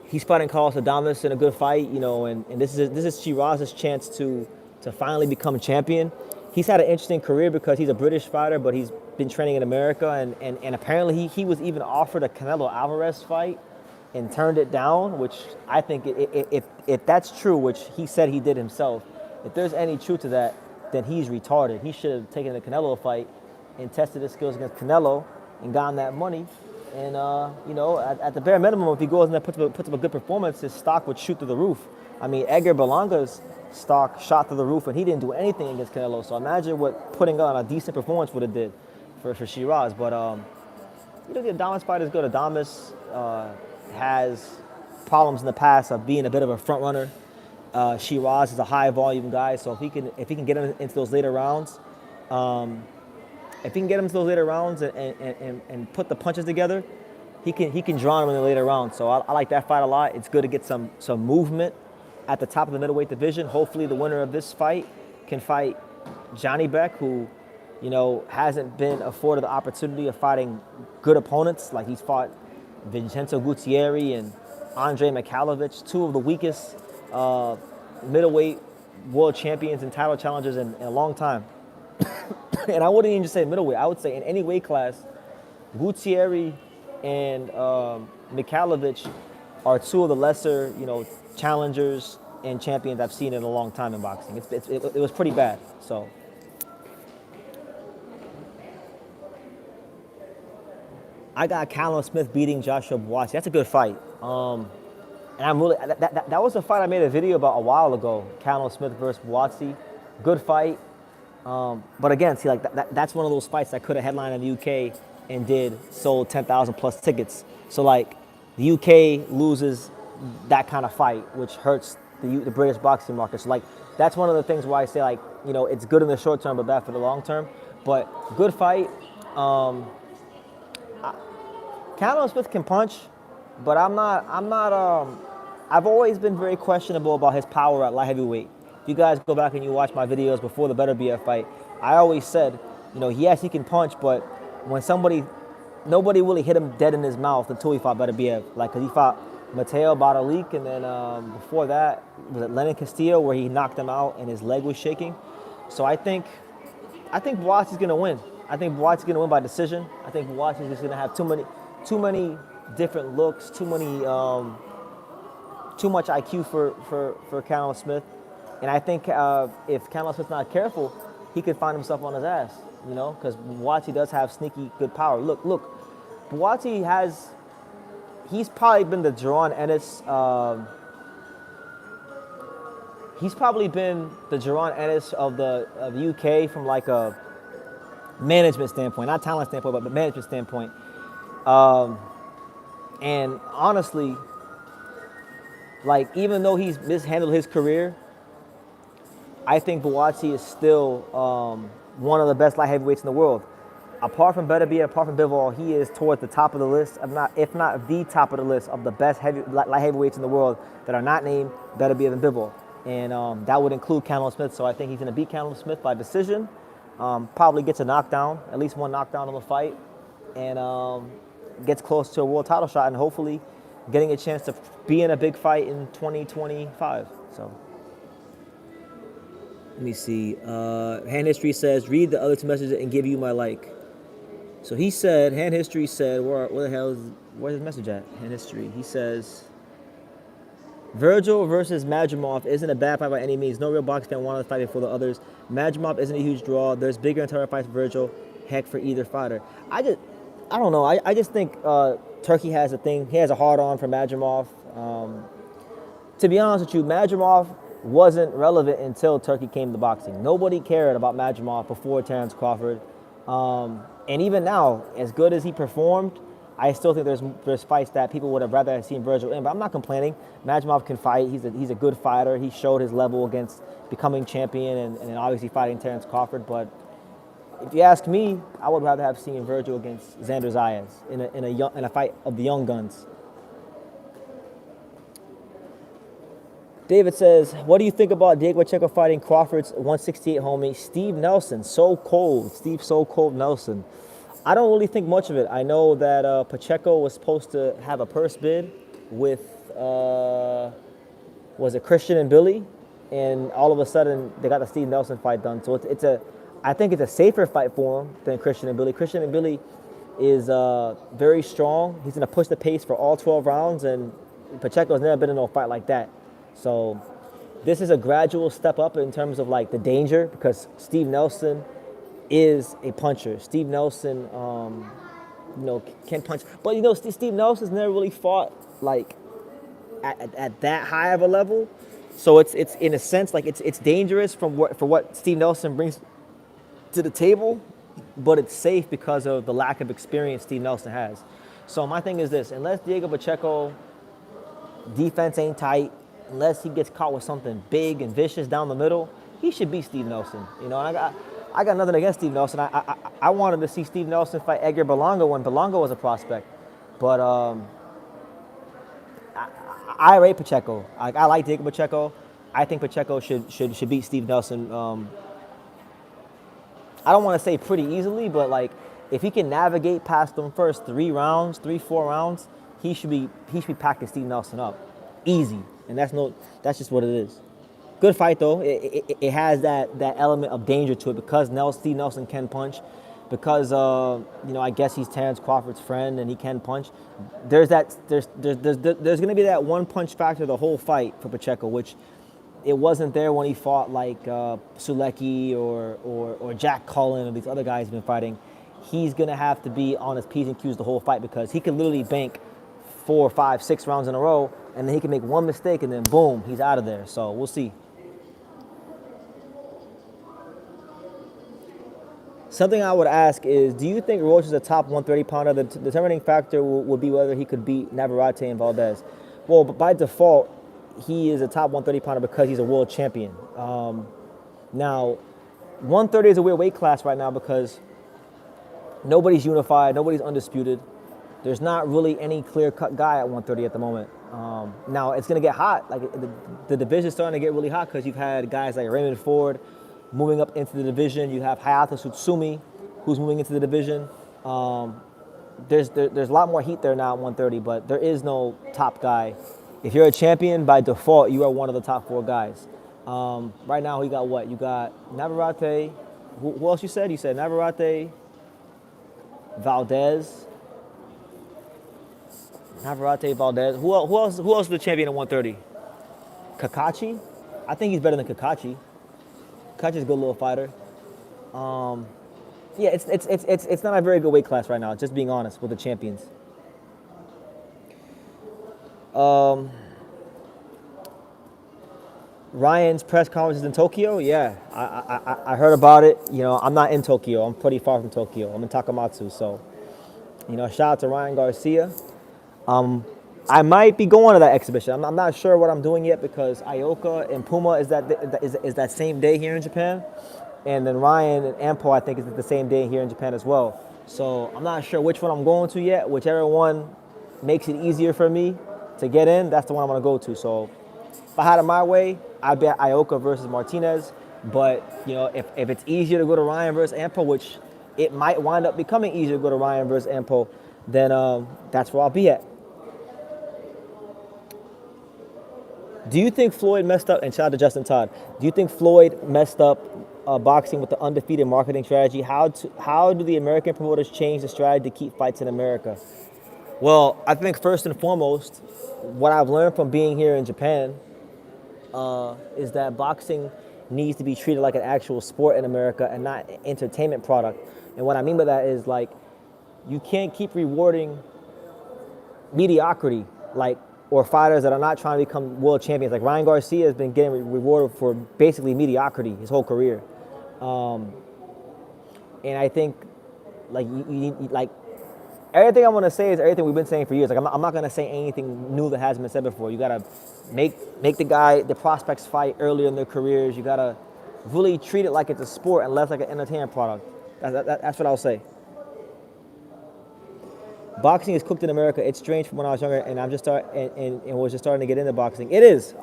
He's fighting Carlos Adames in a good fight, and this is Shiraz's chance to finally become champion. He's had an interesting career because he's a British fighter, but he's been training in America, and apparently he was even offered a Canelo Alvarez fight and turned it down, which I think if that's true, which he said he did himself, if there's any truth to that, then he's retarded. He should have taken the Canelo fight and tested his skills against Canelo and gotten that money. And, at the bare minimum, if he goes in there and puts up a good performance, his stock would shoot through the roof. I mean, Edgar Berlanga's stock shot through the roof, and he didn't do anything against Canelo. So imagine what putting on a decent performance would have did for Shiraz. But, the Adames fight is good. Adames has problems in the past of being a bit of a front runner. Shiraz is a high volume guy, so if he can get him into those later rounds, if he can get him to those later rounds and put the punches together, he can draw him in the later rounds. So I like that fight a lot. It's good to get some movement at the top of the middleweight division. Hopefully, the winner of this fight can fight Johnny Beck, who, hasn't been afforded the opportunity of fighting good opponents. Like, he's fought Vincenzo Gutierrez and Andre Mikhailovich, two of the weakest middleweight world champions and title challengers in a long time. And I wouldn't even just say middleweight. I would say in any weight class, Gutierrez and Mikhailovich are two of the lesser, challengers and champions I've seen in a long time in boxing. It was pretty bad. So. I got Callum Smith beating Joshua Buatsi. That's a good fight. And I'm really that was a fight I made a video about a while ago. Callum Smith versus Buatsi, good fight. But again, see, like that's one of those fights that could have headlined in the UK and sold 10,000 plus tickets. So like the UK loses that kind of fight, which hurts the British boxing market. So like that's one of the things why I say, like, it's good in the short term but bad for the long term. But good fight. Callum Smith can punch, but I've always been very questionable about his power at light heavyweight. If you guys go back and you watch my videos before the Better BF fight, I always said, yes, he can punch, but when nobody really hit him dead in his mouth until he fought Better BF. Like, cause he fought Mateo Badalik, and then before that, was it Lenin Castillo, where he knocked him out and his leg was shaking. So I think Buatsi's gonna win. I think Buatsi's gonna win by decision. I think Buatsi's just gonna have too many different looks, too much IQ for Callum Smith. And I think if Callum Smith's not careful, he could find himself on his ass, because Buatsi does have sneaky good power. Look, Buatsi he's probably been the Jaron Ennis, of the UK from like a management standpoint, not talent standpoint, but management standpoint. And honestly, like, even though he's mishandled his career, I think Buatsi is still one of the best light heavyweights in the world. Apart from Beterbiev, apart from Bivol, he is towards the top of the list, if not the top of the list of the best light heavyweights in the world that are not named Beterbiev and Bivol. And that would include Callum Smith, so I think he's going to beat Callum Smith by decision. Probably gets a knockdown, at least one knockdown on the fight, and gets close to a world title shot, and hopefully getting a chance to be in a big fight in 2025. So. Let me see. Hand History says, read the other two messages and give you my like. So he said, Hand History said, where's his message at? Hand History. He says, Vergil versus Madrimov isn't a bad fight by any means. No real boxing fan wanted to fight before the others. Madrimov isn't a huge draw. There's bigger and tougher fights for Vergil. Heck, for either fighter. I don't know. I just think Turki has a thing. He has a hard-on for Madrimov. To be honest with you, Madrimov wasn't relevant until Turki came to boxing. Nobody cared about Madrimov before Terence Crawford. And even now, as good as he performed, I still think there's fights that people would have rather have seen Vergil in, but I'm not complaining. Madrimov can fight. He's a good fighter. He showed his level against becoming champion and obviously fighting Terence Crawford. But if you ask me, I would rather have seen Vergil against Xander Zayas in a fight of the young guns. David says, what do you think about Diego Pacheco fighting Crawford's 168 homie, Steve Nelson? So cold. Steve So Cold Nelson. I don't really think much of it. I know that Pacheco was supposed to have a purse bid with, was it Christian and Billy? And all of a sudden, they got the Steve Nelson fight done. So I think it's a safer fight for him than Christian and Billy. Christian and Billy is very strong. He's going to push the pace for all 12 rounds, and Pacheco's never been in a fight like that. So this is a gradual step up in terms of like the danger, because Steve Nelson is a puncher. Steve Nelson, can punch. But Steve Nelson's never really fought like at that high of a level. So it's in a sense like it's dangerous for what Steve Nelson brings to the table, but it's safe because of the lack of experience Steve Nelson has. So my thing is this: unless Diego Pacheco defense ain't tight, unless he gets caught with something big and vicious down the middle, he should beat Steve Nelson. You know, and I got nothing against Steve Nelson. I wanted to see Steve Nelson fight Edgar Berlanga when Berlanga was a prospect, but I rate Pacheco. I like Diego Pacheco. I think Pacheco should beat Steve Nelson. I don't want to say pretty easily, but like if he can navigate past them first 4 rounds, he should be packing Steve Nelson up easy, and that's just what it is. Good fight though. It has that element of danger to it because Steve Nelson can punch, because I guess he's Terrence Crawford's friend and he can punch. There's going to be that one punch factor the whole fight for Pacheco, which it wasn't there when he fought like Sulecki or Jack Cullen or these other guys he's been fighting. He's going to have to be on his P's and Q's the whole fight because he can literally bank 4, 5, 6 rounds in a row, and then he can make one mistake and then boom, he's out of there. So we'll see. Something I would ask is, do you think Roach is a top 130 pounder? The determining factor would be whether he could beat Navarrete and Valdez. Well, by default, he is a top 130 pounder because he's a world champion. Now, 130 is a weird weight class right now because nobody's unified, nobody's undisputed. There's not really any clear-cut guy at 130 at the moment. Now, it's going to get hot. Like the division's starting to get really hot because you've had guys like Raymond Ford moving up into the division. You have Hayato Tsutsumi, who's moving into the division. There's a lot more heat there now at 130, but there is no top guy. If you're a champion, by default, you are one of the top 4 guys. Right now, you got what? You got Navarrete. Who else you said? You said Navarrete, Valdez. Navarrete, Valdez. Who else is the champion at 130? Kakachi? I think he's better than Kakachi. Kakachi's a good little fighter. Yeah, it's not a very good weight class right now, just being honest, with the champions. Ryan's press conferences in Tokyo, yeah, I heard about it. You know, I'm not in Tokyo. I'm pretty far from Tokyo. I'm in Takamatsu, so, shout out to Ryan Garcia. I might be going to that exhibition. I'm not sure what I'm doing yet because Ioka and Puma is that same day here in Japan, and then Ryan and Ampo I think is the same day here in Japan as well. So I'm not sure which one I'm going to yet. Whichever one makes it easier for me to get in, that's the one I'm going to go to. So if I had it my way, I'd bet Ioka versus Martinez. But if it's easier to go to Ryan versus Ampo, which it might wind up becoming easier to go to Ryan versus Ampo, then that's where I'll be at. Do you think Floyd messed up, and shout out to Justin Todd, do you think Floyd messed up boxing with the undefeated marketing strategy? How do the American promoters change the strategy to keep fights in America? Well, I think first and foremost, what I've learned from being here in Japan is that boxing needs to be treated like an actual sport in America and not an entertainment product. And what I mean by that is, like, you can't keep rewarding mediocrity, or fighters that are not trying to become world champions. Like Ryan Garcia has been getting rewarded for basically mediocrity his whole career. And I think, everything I'm going to say is everything we've been saying for years. Like, I'm not going to say anything new that hasn't been said before. You got to make the prospects fight earlier in their careers. You got to really treat it like it's a sport and less like an entertainment product. That's what I'll say. Boxing is cooked in America. It's strange from when I was younger, and was just starting to get into boxing. It is.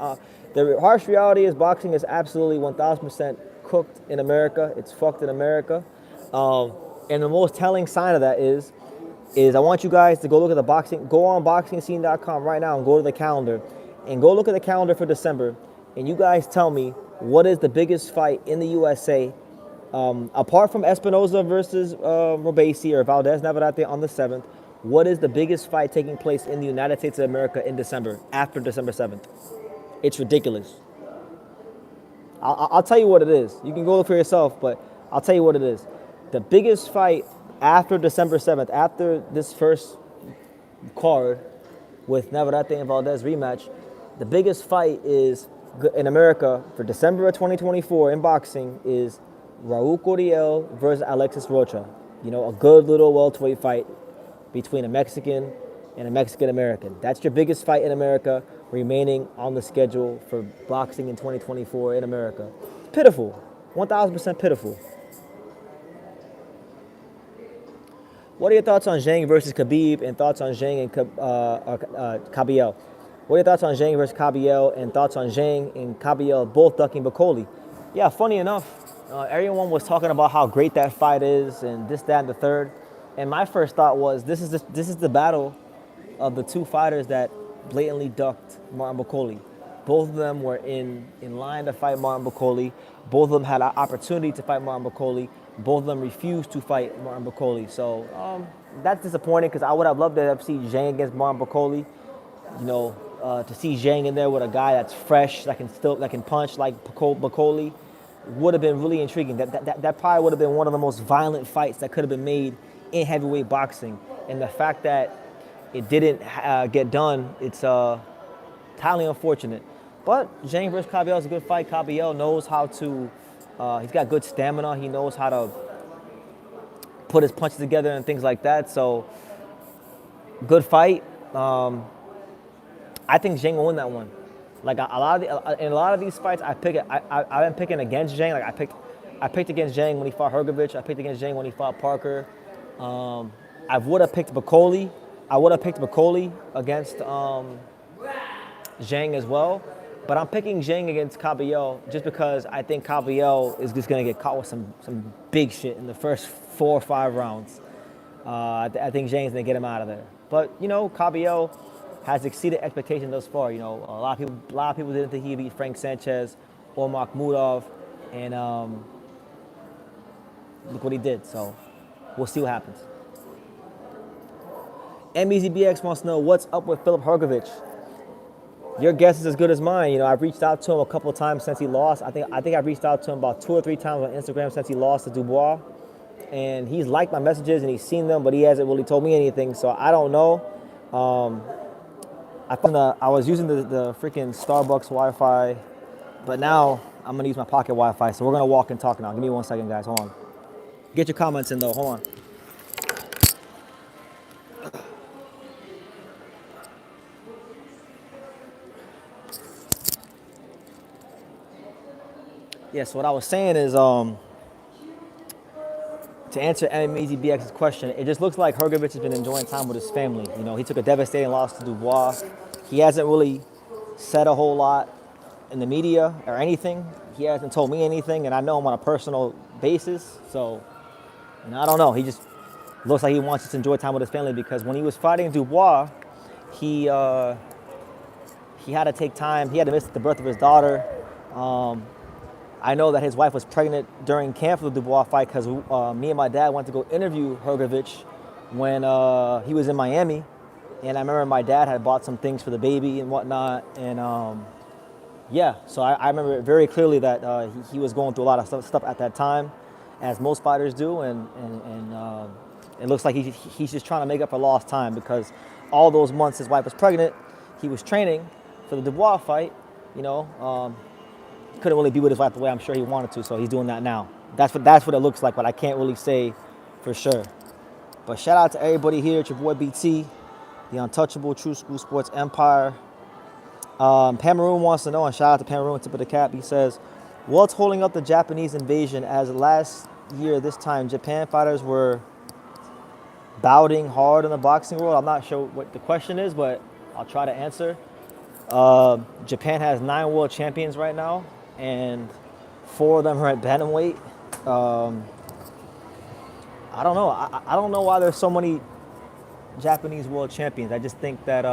The harsh reality is boxing is absolutely 1,000% cooked in America. It's fucked in America. And the most telling sign of that is I want you guys to go look at the boxing. Go on boxingscene.com right now and go to the calendar, and go look at the calendar for December. And you guys tell me what is the biggest fight in the USA, apart from Espinoza versus Robesi or Valdez Navarrete on the 7th. What is the biggest fight taking place in the United States of America in December, after December 7th? It's ridiculous. I'll tell you what it is. You can go look for yourself, but I'll tell you what it is. The biggest fight after December 7th, after this first card with Navarrete and Valdez rematch, the biggest fight is in America for December of 2024 in boxing is Raul Coriel versus Alexis Rocha. A good little welterweight fight between a Mexican and a Mexican-American. That's your biggest fight in America. remaining on the schedule for boxing in 2024 in America. Pitiful, 1,000% pitiful. What are your thoughts on Zhang versus Khabib and thoughts on Zhang and Kabiel? What are your thoughts on Zhang versus Kabiel and thoughts on Zhang and Kabiel both ducking Bakoli? Yeah, funny enough, everyone was talking about how great that fight is and this, that, and the third. And my first thought was this is the battle of the two fighters that blatantly ducked Martin Bakoli. Both of them were in line to fight Martin Bakoli. Both of them had an opportunity to fight Martin Bakoli. Both of them refused to fight Martin Bakoli. So that's disappointing because I would have loved to have seen Zhang against Martin Bakoli. You know, to see Zhang in there with a guy that's fresh, that can punch like Bakoli, would have been really intriguing. That probably would have been one of the most violent fights that could have been made in heavyweight boxing. And the fact that it didn't get done, it's highly unfortunate. But Zhang versus Kabiel is a good fight. Kabiel knows how to, he's got good stamina. He knows how to put his punches together and things like that. So, good fight. I think Zhang will win that one. Like in a lot of these fights, I've been picking against Zhang. Like I picked against Zhang when he fought Hrgovic. I picked against Zhang when he fought Parker. I would have picked Bakoli. I would have picked Bakoli against Zhang as well. But I'm picking Zhang against Kabiel just because I think Kabiel is just going to get caught with some big shit in the first 4 or 5 rounds. I think Zhang's going to get him out of there. But, you know, Kabiel has exceeded expectations thus far. You know, a lot of people didn't think he'd beat Frank Sanchez or Makhmudov. And look what he did. So we'll see what happens. MEZBX wants to know what's up with Filip Hrgovic. Your guess is as good as mine. You know, I've reached out to him a couple of times since he lost. I think I've reached out to him about 2 or 3 times on Instagram since he lost to Dubois. And he's liked my messages and he's seen them, but he hasn't really told me anything. So I don't know. I was using the freaking Starbucks Wi-Fi, but now I'm going to use my pocket Wi-Fi. So we're going to walk and talk now. Give me 1 second, guys. Hold on. Get your comments in, though. Hold on. Yes, what I was saying is, to answer MEZBX's question, it just looks like Hrgovic has been enjoying time with his family. You know, he took a devastating loss to Dubois. He hasn't really said a whole lot in the media or anything. He hasn't told me anything, and I know him on a personal basis. So, you know, I don't know. He just looks like he wants to enjoy time with his family because when he was fighting Dubois, he had to take time. He had to miss the birth of his daughter. I know that his wife was pregnant during camp for the Dubois fight because me and my dad went to go interview Hrgovic when he was in Miami. And I remember my dad had bought some things for the baby and whatnot. And yeah, so I remember very clearly that he was going through a lot of stuff at that time, as most fighters do. And it looks like he's just trying to make up for lost time because all those months his wife was pregnant, he was training for the Dubois fight, you know. Couldn't really be with his wife the way I'm sure he wanted to, so he's doing that now. That's what it looks like, but I can't really say for sure. But shout out to everybody here. It's your boy BT, the untouchable True School Sports Empire. Pamaroon wants to know, and shout out to Pamaroon, tip of the cap. He says, what's holding up the Japanese invasion as last year this time Japan fighters were bouting hard in the boxing world? I'm not sure what the question is, but I'll try to answer. Japan has 9 world champions right now, and 4 of them are at bantamweight. I don't know. I don't know why there's so many Japanese world champions. I just think that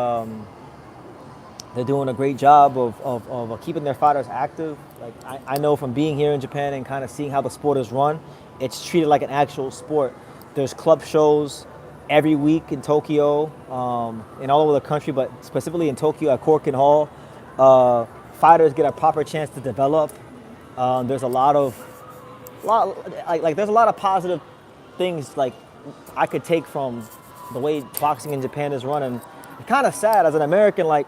they're doing a great job of keeping their fighters active. Like I know from being here in Japan and kind of seeing how the sport is run, it's treated like an actual sport. There's club shows every week in Tokyo and all over the country, but specifically in Tokyo at Corkin Hall. Fighters get a proper chance to develop. There's a lot of positive things like I could take from the way boxing in Japan is run. And it's kind of sad as an American, like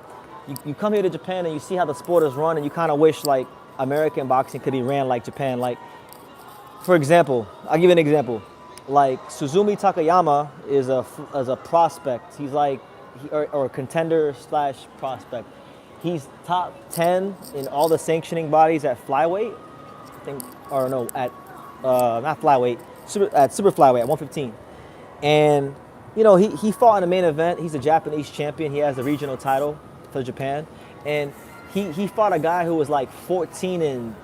you come here to Japan and you see how the sport is run, and you kind of wish like American boxing could be ran like Japan. Like, for example, I'll give you an example. Like Suzumi Takayama is a prospect. He's like or a contender / prospect. He's top 10 in all the sanctioning bodies at flyweight. I think, or no, at not flyweight, at super flyweight at 115. And he fought in the main event. He's a Japanese champion. He has the regional title for Japan, and he fought a guy who was like 14-8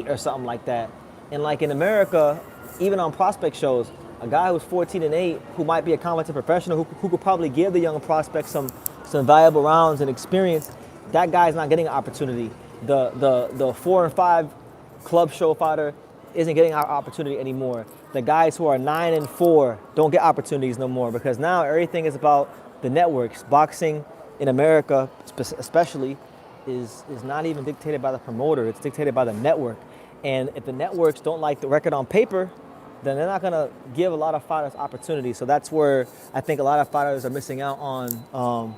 or something like that. And like in America, even on prospect shows, a guy who's 14-8 who might be a competent professional who could probably give the young prospect some valuable rounds and experience, that guy's not getting an opportunity. The 4 and 5 club show fighter isn't getting our opportunity anymore. The guys who are 9 and 4 don't get opportunities no more, because now everything is about the networks. Boxing in America, especially, is not even dictated by the promoter. It's dictated by the network. And if the networks don't like the record on paper, then they're not going to give a lot of fighters opportunities. So that's where I think a lot of fighters are missing out on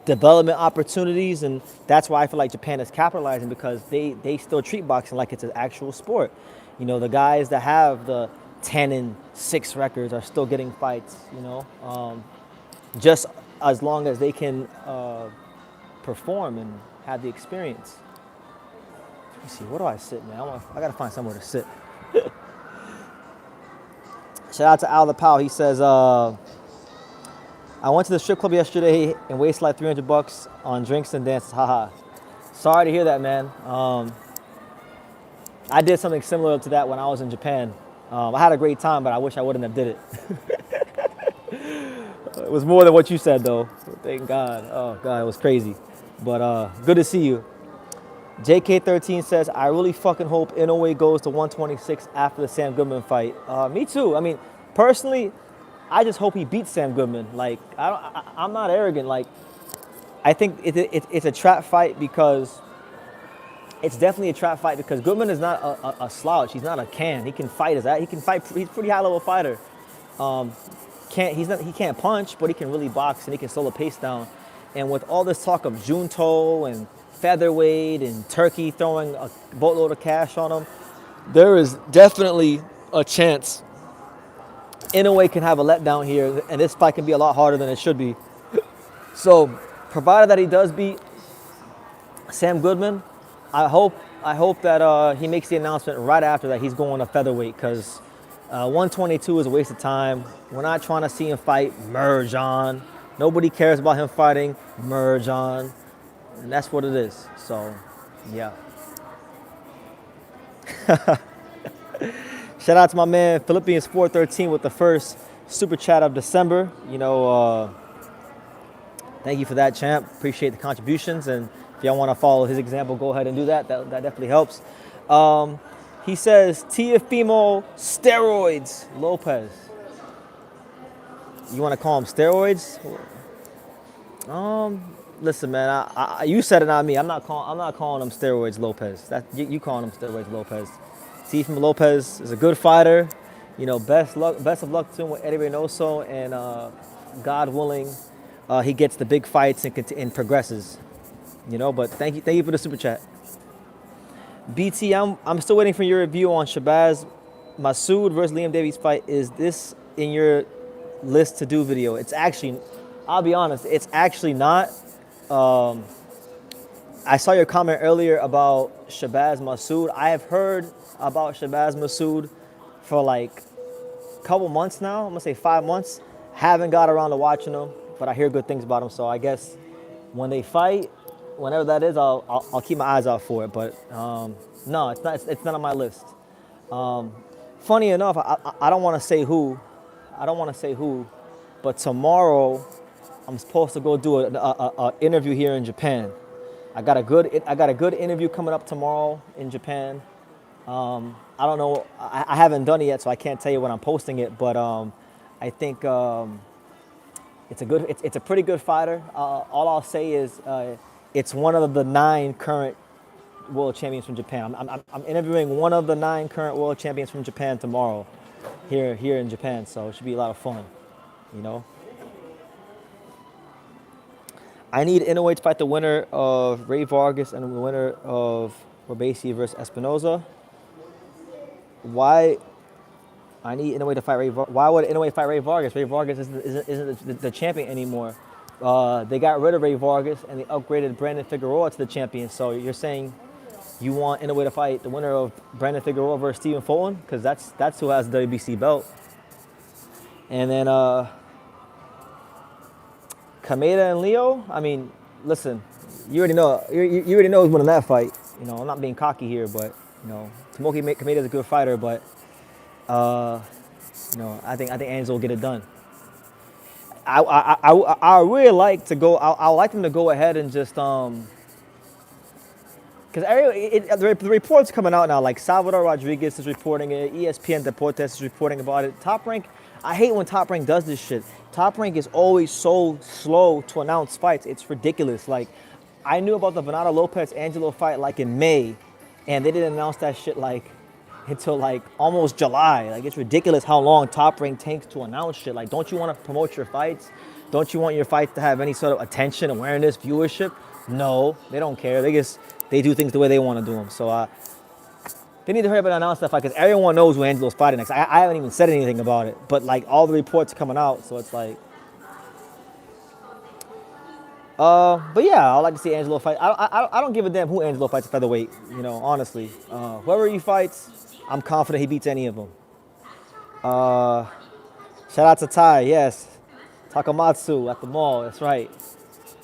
development opportunities, and that's why I feel like Japan is capitalizing, because they still treat boxing like it's an actual sport. The guys that have the 10-6 records are still getting fights, just as long as they can perform and have the experience. Let me see, where do I sit, man? I got to find somewhere to sit. Shout out to Al the Pal. He says, I went to the strip club yesterday and wasted like $300 on drinks and dances. Haha. Sorry to hear that, man. I did something similar to that when I was in Japan. I had a great time, but I wish I wouldn't have did it. It was more than what you said, though. Thank God. Oh, God, it was crazy. But good to see you. JK13 says, I really fucking hope Inoue goes to 126 after the Sam Goodman fight. Me too. I mean, personally, I just hope he beats Sam Goodman. Like, I'm not arrogant. Like, I think it's a trap fight because it's definitely a trap fight because Goodman is not a slouch. He's not a can. He can fight his ass. He can fight. He's a pretty high level fighter. He can't punch, but he can really box and he can slow the pace down. And with all this talk of Junto and featherweight and Turkey throwing a boatload of cash on him, there is definitely a chance Inoue can have a letdown here, and this fight can be a lot harder than it should be. So, provided that he does beat Sam Goodman, I hope that he makes the announcement right after that he's going to featherweight, because 122 is a waste of time. We're not trying to see him fight Merjan. Nobody cares about him fighting Merjan. And that's what it is. So, yeah. Shout out to my man Philippians 413 with the first super chat of December. Thank you for that, champ. Appreciate the contributions. And if y'all want to follow his example, go ahead and do that. That definitely helps. He says, Teofimo steroids, Lopez. You want to call him steroids? Listen, man. You said it, not me. I'm not calling him steroids, Lopez. You calling him steroids, Lopez. Teofimo Lopez is a good fighter. Best of luck to him with Eddie Reynoso, and God willing, he gets the big fights and progresses. But thank you for the super chat. BT, I'm still waiting for your review on Shabazz Massoud versus Liam Davies fight. Is this in your list to do video? It's actually, I'll be honest, it's actually not. I saw your comment earlier about Shabazz Massoud. I have heard about Shabazz Massoud for like a couple months now. I'm gonna say 5 months. Haven't got around to watching him, but I hear good things about him. So I guess when they fight, whenever that is, I'll keep my eyes out for it. But no, it's not on my list. Funny enough, I don't want to say who. But tomorrow I'm supposed to go do a interview here in Japan. I got a good interview coming up tomorrow in Japan. I don't know. I haven't done it yet, so I can't tell you when I'm posting it. But I think it's a pretty good fighter. All I'll say is it's one of the 9 current world champions from Japan. I'm interviewing one of the 9 current world champions from Japan tomorrow, here in Japan. So it should be a lot of fun, I need Inoue to fight the winner of Ray Vargas and the winner of Robesi versus Espinoza. Why? I need Inoue to fight Ray Vargas. Why would Inoue fight Ray Vargas? Ray Vargas isn't the champion anymore. They got rid of Ray Vargas and they upgraded Brandon Figueroa to the champion. So you're saying you want Inoue to fight the winner of Brandon Figueroa versus Stephen Fulton? Because that's who has the WBC belt. And then Kameda and Leo. I mean, listen, you already know. You already know who's winning that fight. You know, I'm not being cocky here, but you know, Tomoki Kameda is a good fighter, but you know, I think Angelo will get it done. I really like to go. I would like them to go ahead and just because the reports coming out now, like Salvador Rodriguez is reporting it, ESPN Deportes is reporting about it. Top Rank, I hate when Top Rank does this shit. Top Rank is always so slow to announce fights. It's ridiculous. Like, I knew about the Venado Lopez Angelo fight like in May, and they didn't announce that shit like until like almost July. Like, it's ridiculous how long Top Rank takes to announce shit. Like, don't you want to promote your fights? Don't you want your fights to have any sort of attention, awareness, viewership? No, they don't care. They do things the way they want to do them. So they need to hurry up and announce that fight because everyone knows who Angelo's fighting next. I haven't even said anything about it, but like all the reports coming out, so it's like. But yeah, I'd like to see Angelo fight. I don't give a damn who Angelo fights at featherweight. You know, honestly, whoever he fights, I'm confident he beats any of them. Shout out to Ty, yes, Takamatsu at the mall. That's right,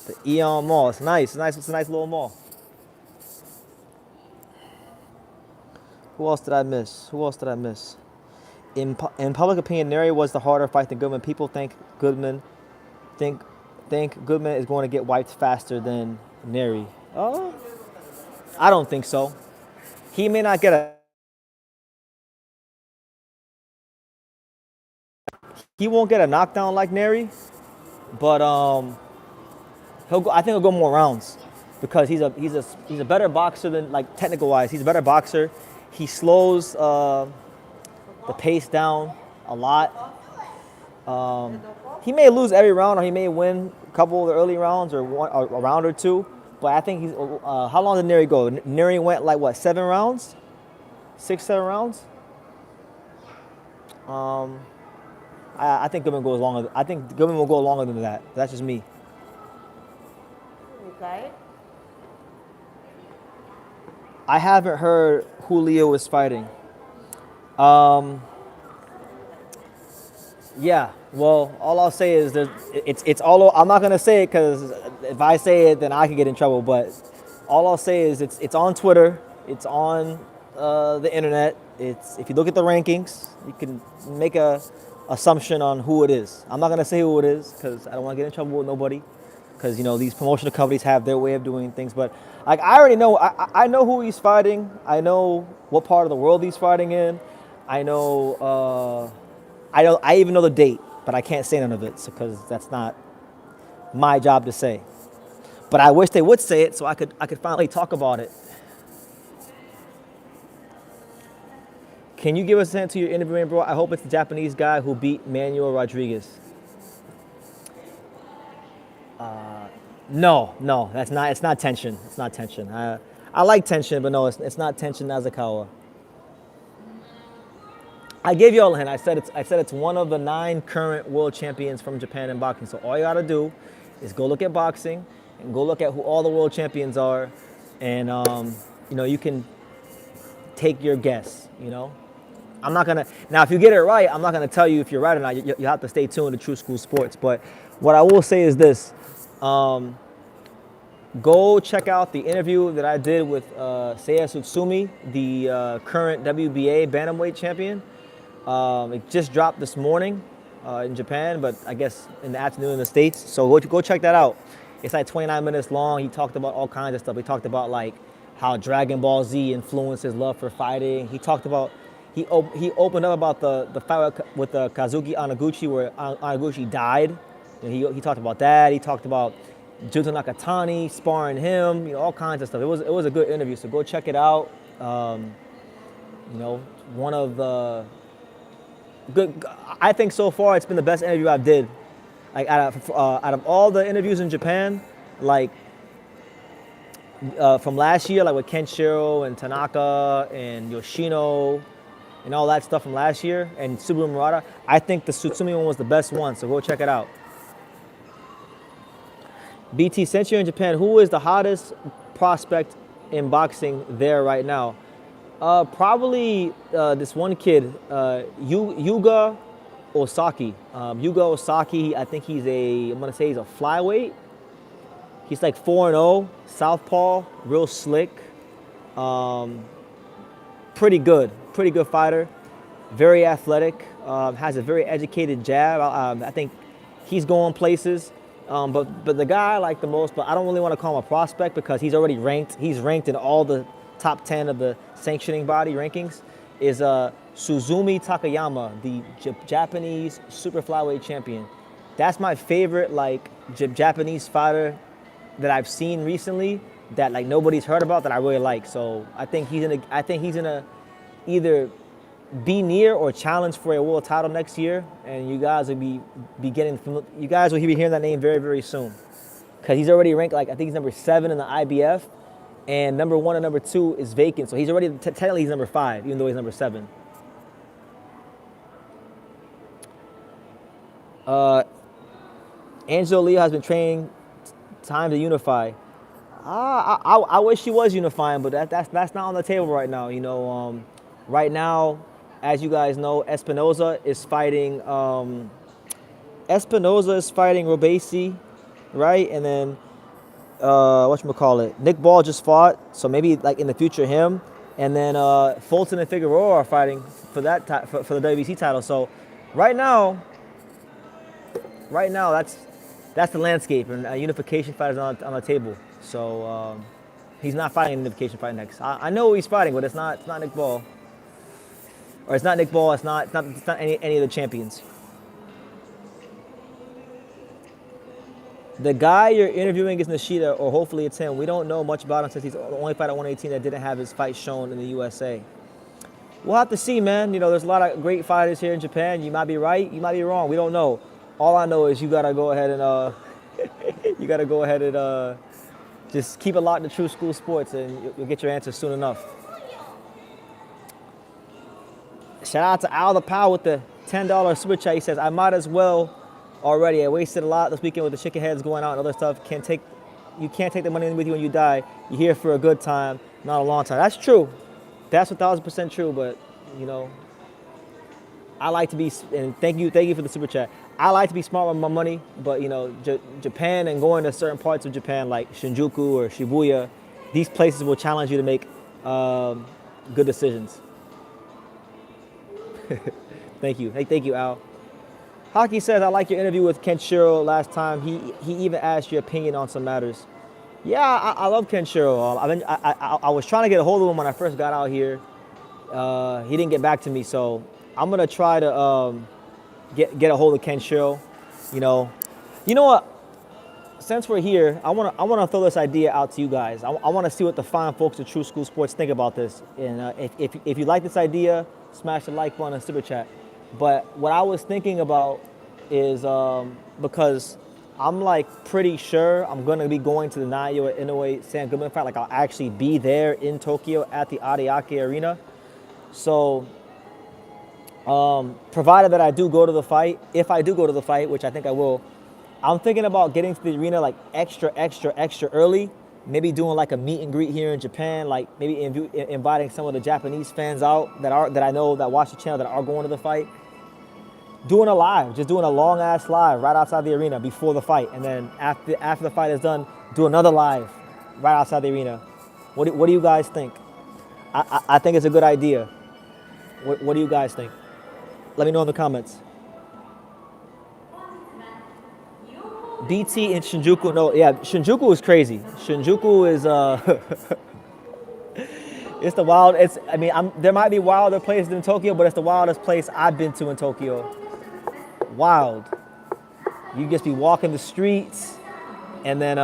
the Eon Mall. It's nice. It's a nice little mall. Who else did I miss? In public opinion, Neri was the harder fight than Goodman. People think Goodman is going to get wiped faster than Neri. I don't think so. He may not get he won't get a knockdown like Neri, but I think he'll go more rounds because he's a better boxer than, like, technical wise. He's a better boxer. He slows the pace down a lot. He may lose every round, or he may win a couple of the early rounds, or a round or two. But I think he's. How long did Neri go? Neri went like what, 7 rounds, 6, 7 rounds. I think Goodman goes longer. I think Goodman will go longer than that. That's just me. Okay. I haven't heard who Leo is fighting. Yeah, well, all I'll say is it's all. I'm not gonna say it because if I say it, then I could get in trouble. But all I'll say is it's on Twitter, it's on the internet. It's, if you look at the rankings, you can make a assumption on who it is. I'm not gonna say who it is because I don't want to get in trouble with nobody. Because, you know, these promotional companies have their way of doing things. But, like, I already know. I know who he's fighting. I know what part of the world he's fighting in. I know. I even know the date, but I can't say none of it because that's not my job to say. But I wish they would say it so I could finally talk about it. Can you give us a hint to your interviewing, bro? I hope it's the Japanese guy who beat Manuel Rodriguez. No, that's not. It's not Tenshin. It's not Tenshin. I like Tenshin, but no, it's not Tenshin Nasukawa. I gave you all a hint. I said it's one of the 9 current world champions from Japan in boxing. So all you gotta do is go look at boxing and go look at who all the world champions are, and you know, you can take your guess. You know, I'm not gonna. Now, if you get it right, I'm not gonna tell you if you're right or not. You have to stay tuned to True School Sports. But what I will say is this. Go check out the interview that I did with Seiya Tsutsumi, the current WBA bantamweight champion. It just dropped this morning in Japan, but I guess in the afternoon in the States. So go check that out. It's like 29 minutes long. He talked about all kinds of stuff. He talked about like how Dragon Ball Z influenced his love for fighting. He talked about he opened up about the fight with Kazuki Anaguchi where Anaguchi died. And he talked about that. He talked about Junto Nakatani sparring him. You know, all kinds of stuff. It was a good interview. So go check it out. You know, one of the good. I think so far it's been the best interview I've did. Like out of all the interviews in Japan, like from last year, like with Kenshiro and Tanaka and Yoshino and all that stuff from last year, and Subaru Murata, I think the Tsutsumi one was the best one. So go check it out. BT, since you're in Japan, who is the hottest prospect in boxing there right now? Probably this one kid, Yuga Osaki. Yuga Osaki, I think I'm going to say he's a flyweight. He's like 4-0, southpaw, real slick. Pretty good fighter. Very athletic, has a very educated jab. I think he's going places. But the guy I like the most, but I don't really want to call him a prospect because he's already ranked. He's ranked in all the top 10 of the sanctioning body rankings. Is Suzumi Takayama, the Japanese super flyweight champion. That's my favorite Japanese fighter that I've seen recently that like nobody's heard about that I really like. So I think he's gonna either be near or challenge for a world title next year, and you guys will be hearing that name very, very soon, because he's already ranked I think he's number 7 in the IBF, and number 1 and number 2 is vacant, so he's already technically he's number 5, even though he's number 7. Angelo Leo has been training. Time to unify. I wish he was unifying, but that's not on the table right now. Right now, as you guys know, Espinoza is fighting Robesi, right? And then Nick Ball just fought, so maybe like in the future him, and then Fulton and Figueroa are fighting for the WBC title. So right now that's the landscape, and a unification fight is on the table. So he's not fighting a unification fight next. I know who he's fighting, but it's not Nick Ball. Or it's not Nick Ball, it's not any of the champions. The guy you're interviewing is Nishida, or hopefully it's him. We don't know much about him since he's the only fighter at 118 that didn't have his fight shown in the USA. We'll have to see, man. There's a lot of great fighters here in Japan. You might be right, you might be wrong. We don't know. All I know is you gotta go ahead and just keep it locked to True School Sports, and you'll get your answers soon enough. Shout out to Al the Pal with the $10 super chat. He says, I might as well already. I wasted a lot this weekend with the chicken heads going out and other stuff. You can't take the money with you when you die. You're here for a good time, not a long time. That's true. That's 1,000% true. But I like to be, and thank you for the super chat. I like to be smart with my money, but Japan and going to certain parts of Japan like Shinjuku or Shibuya, these places will challenge you to make good decisions. Thank you. Hey, thank you, Al. Hockey says, I like your interview with Kenshiro last time. He even asked your opinion on some matters. Yeah, I love Kenshiro. I was trying to get a hold of him when I first got out here. He didn't get back to me, so I'm gonna try to get a hold of Kenshiro. You know what? Since we're here, I wanna throw this idea out to you guys. I wanna see what the fine folks at True School Sports think about this. And if you like this idea, smash the like button and super chat. But what I was thinking about is because I'm pretty sure I'm gonna be going to the Naoya Inoue Sam Goodman fight. I'll actually be there in Tokyo at the Ariake Arena. So provided that I do go to the fight, if I do go to the fight, which I think I will, I'm thinking about getting to the arena extra early. Maybe doing a meet and greet here in Japan, maybe inviting some of the Japanese fans out that I know that watch the channel that are going to the fight. Doing a long ass live right outside the arena before the fight, and then after the fight is done, do another live right outside the arena. What do you guys think? I think it's a good idea. What do you guys think? Let me know in the comments. BT in Shinjuku, no, yeah, Shinjuku is crazy. Shinjuku is, it's the wild, there might be wilder places in Tokyo, but it's the wildest place I've been to in Tokyo. Wild. You just be walking the streets, and then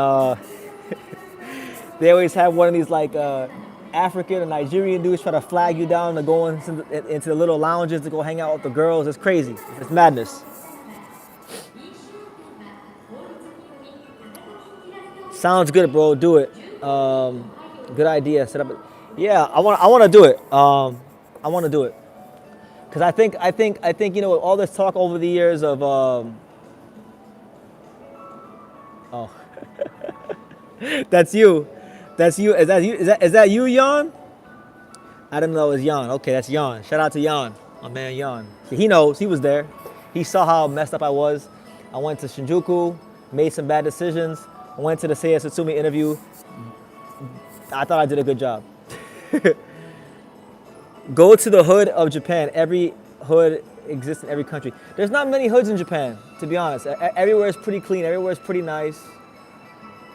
they always have one of these African or Nigerian dudes try to flag you down to go into the little lounges to go hang out with the girls. It's crazy. It's madness. Sounds good, bro. Do it. Good idea. Set up. Yeah, I want to do it. I want to do it because I think with all this talk over the years of That's you. That's you. Is that you? Is that you, Jan? I didn't know it was Jan. Okay, that's Jan. Shout out to Jan, my man Jan. He knows. He was there. He saw how messed up I was. I went to Shinjuku, made some bad decisions. I went to the Seiya Satsumi interview. I thought I did a good job. Go to the hood of Japan. Every hood exists in every country. There's not many hoods in Japan, to be honest. Everywhere is pretty clean. Everywhere is pretty nice.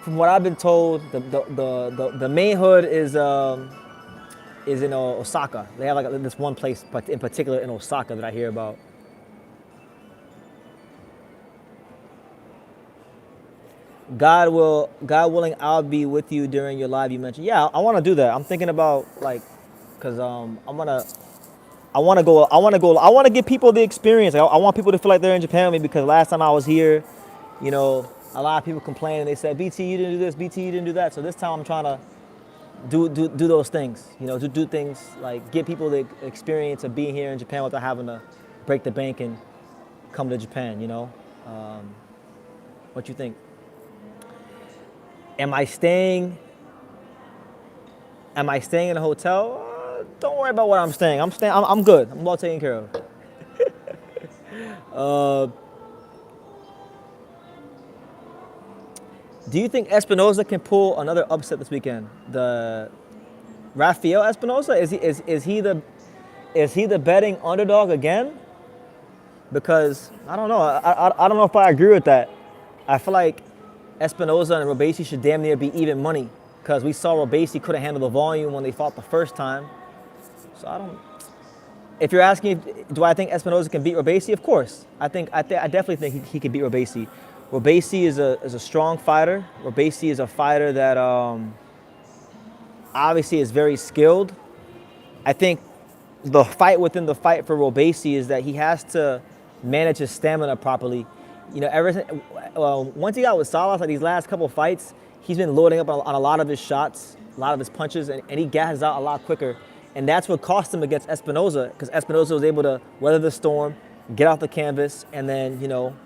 From what I've been told, the main hood is in Osaka. They have like this one place, but in particular in Osaka that I hear about. God willing, I'll be with you during your live. You mentioned, yeah, I want to do that. I'm thinking about like, cause I want to give people the experience. I want people to feel like they're in Japan with me because last time I was here, you know, a lot of people complained and they said, BT, you didn't do this, BT, you didn't do that. So this time I'm trying to do those things, you know, to do things like give people the experience of being here in Japan without having to break the bank and come to Japan, you know. What you think? Am I staying in a hotel? Don't worry about what I'm staying. I'm good. I'm well taken care of. Do you think Espinoza can pull another upset this weekend? The Rafael Espinoza, is he the betting underdog again? Because I don't know. I don't know if I agree with that. I feel like Espinoza and Robeisy should damn near be even money because we saw Robeisy couldn't handle the volume when they fought the first time. So I don't. If you're asking, do I think Espinoza can beat Robeisy? Of course. I definitely think he can beat Robeisy. Robeisy is a strong fighter. Robeisy is a fighter that obviously is very skilled. I think the fight within the fight for Robeisy is that he has to manage his stamina properly. You know, once he got with Salas, like these last couple fights, he's been loading up on a lot of his shots, a lot of his punches, and he gasses out a lot quicker. And that's what cost him against Espinoza, because Espinoza was able to weather the storm, get off the canvas, and then, you know,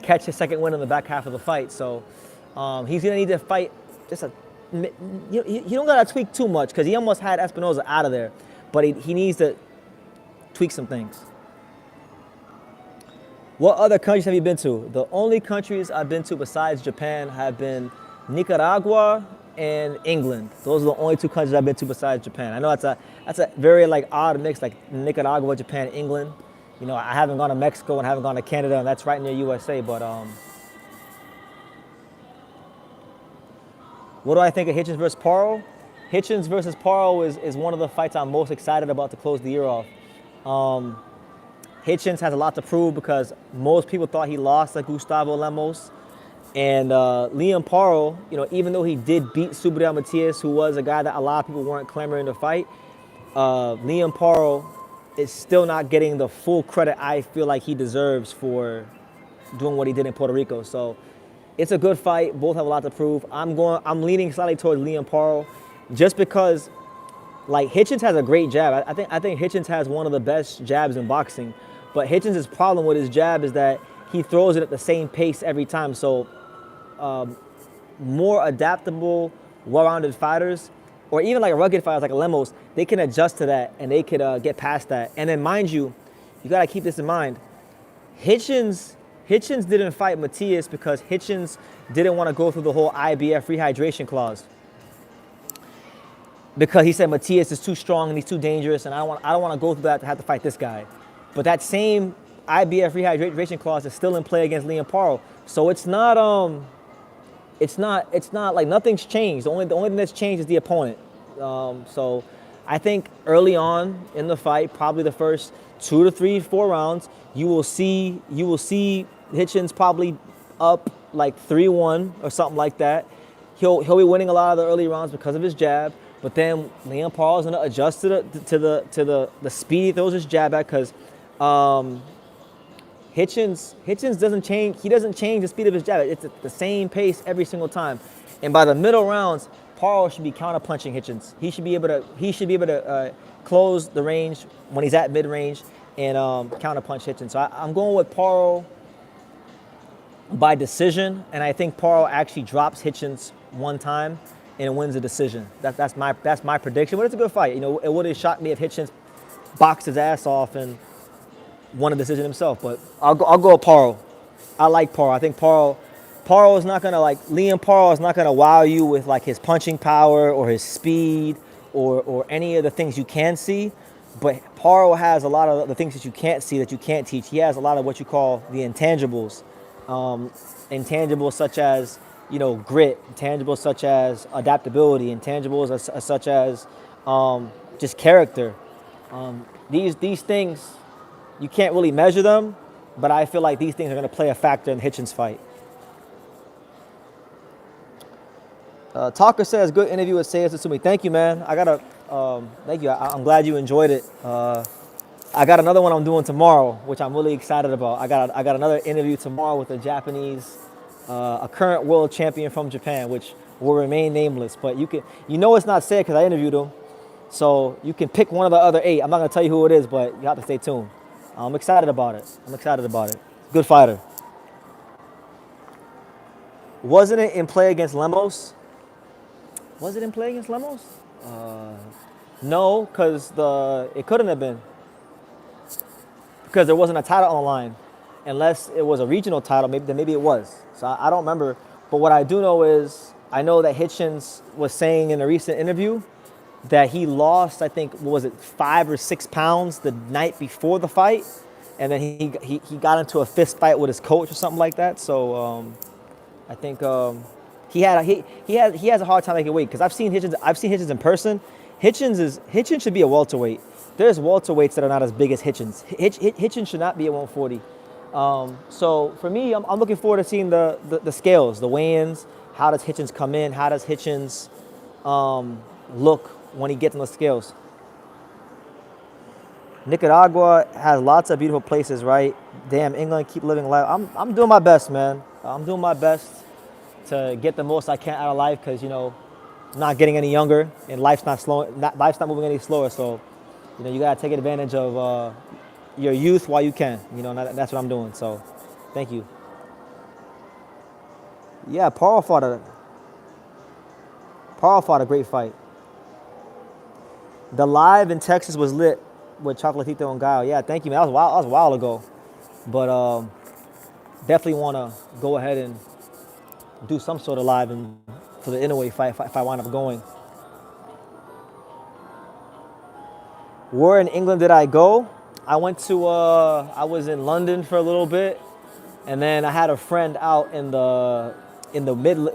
catch his second win in the back half of the fight. So he's going to need to fight just you don't got to tweak too much because he almost had Espinoza out of there. But he needs to tweak some things. What other countries have you been to? The only countries I've been to besides Japan have been Nicaragua and England. Those are the only two countries I've been to besides Japan. I know that's a very like odd mix, like Nicaragua, Japan, England. You know, I haven't gone to Mexico and haven't gone to Canada, and that's right near USA. But what do I think of Hitchens versus Paro? Hitchens versus Paro is one of the fights I'm most excited about to close the year off. Hitchens has a lot to prove because most people thought he lost to Gustavo Lemos. And Liam Paro, you know, even though he did beat Subriel Matias, who was a guy that a lot of people weren't clamoring to fight, Liam Paro is still not getting the full credit I feel like he deserves for doing what he did in Puerto Rico. So it's a good fight. Both have a lot to prove. I'm leaning slightly towards Liam Paro just because, like, Hitchens has a great jab. I think Hitchens has one of the best jabs in boxing. But Hitchens' problem with his jab is that he throws it at the same pace every time. So more adaptable, well-rounded fighters, or even like rugged fighters like a Lemos, they can adjust to that and they could get past that. And then mind you got to keep this in mind. Hitchens didn't fight Matias because Hitchens didn't want to go through the whole IBF rehydration clause. Because he said Matias is too strong and he's too dangerous and I don't want to go through that to have to fight this guy. But that same IBF rehydration clause is still in play against Liam Paro. So it's not like nothing's changed. The only thing that's changed is the opponent. So I think early on in the fight, probably the first 2 to 3, 4 rounds, you will see Hitchens probably up like 3-1 or something like that. He'll be winning a lot of the early rounds because of his jab. But then Liam Paro is going to adjust to the speed he throws his jab at because Hitchens doesn't change. He doesn't change the speed of his jab. It's at the same pace every single time. And by the middle rounds, Paro should be counterpunching Hitchens. He should be able to close the range when he's at mid-range and counterpunch Hitchens. So I'm going with Paro by decision, and I think Paro actually drops Hitchens one time and wins a decision. That's my prediction. But it's a good fight. You know, it would have shocked me if Hitchens boxed his ass off and won a decision himself. But I'll go with Paro. I like Paro. I think Paro is not gonna like Liam Paro is not gonna wow you with like his punching power or his speed or any of the things you can see. But Paro has a lot of the things that you can't see, that you can't teach. He has a lot of what you call the intangibles. Intangibles such as, you know, grit, intangibles such as adaptability, intangibles such as just character. These things, you can't really measure them, but I feel like these things are going to play a factor in the Hitchens fight. Talker says, good interview with Seiya Tatsumi. Thank you, man. Thank you. I'm glad you enjoyed it. I got another one I'm doing tomorrow, which I'm really excited about. I got another interview tomorrow with a Japanese, a current world champion from Japan, which will remain nameless. But you know it's not said because I interviewed him. So you can pick one of the other 8. I'm not going to tell you who it is, but you have to stay tuned. I'm excited about it. Good fighter. Wasn't it in play against Lemos? Was it in play against Lemos? No, because it couldn't have been. Because there wasn't a title on the line. Unless it was a regional title, maybe it was. So I don't remember. But what I do know is, I know that Hitchens was saying in a recent interview that he lost, I think, 5 or 6 pounds the night before the fight. And then he got into a fist fight with his coach or something like that. So I think he has a hard time making weight because I've seen Hitchens in person. Hitchens should be a welterweight. There's welterweights that are not as big as Hitchens. Hitchens should not be at 140. So for me, I'm looking forward to seeing the scales, the weigh-ins. How does Hitchens come in? How does Hitchens look when he gets on the scales? Nicaragua has lots of beautiful places, right? Damn, England, keep living life. I'm doing my best, man. I'm doing my best to get the most I can out of life because, you know, I'm not getting any younger and life's not moving any slower. So, you know, you got to take advantage of your youth while you can. You know, and that's what I'm doing. So, thank you. Yeah, Paro fought a great fight. The live in Texas was lit with Chocolatito and Guile. Yeah, thank you, man. That was a while ago. But definitely want to go ahead and do some sort of live for the Inoue fight if I wind up going. Where in England did I go? I was in London for a little bit, and then I had a friend out in the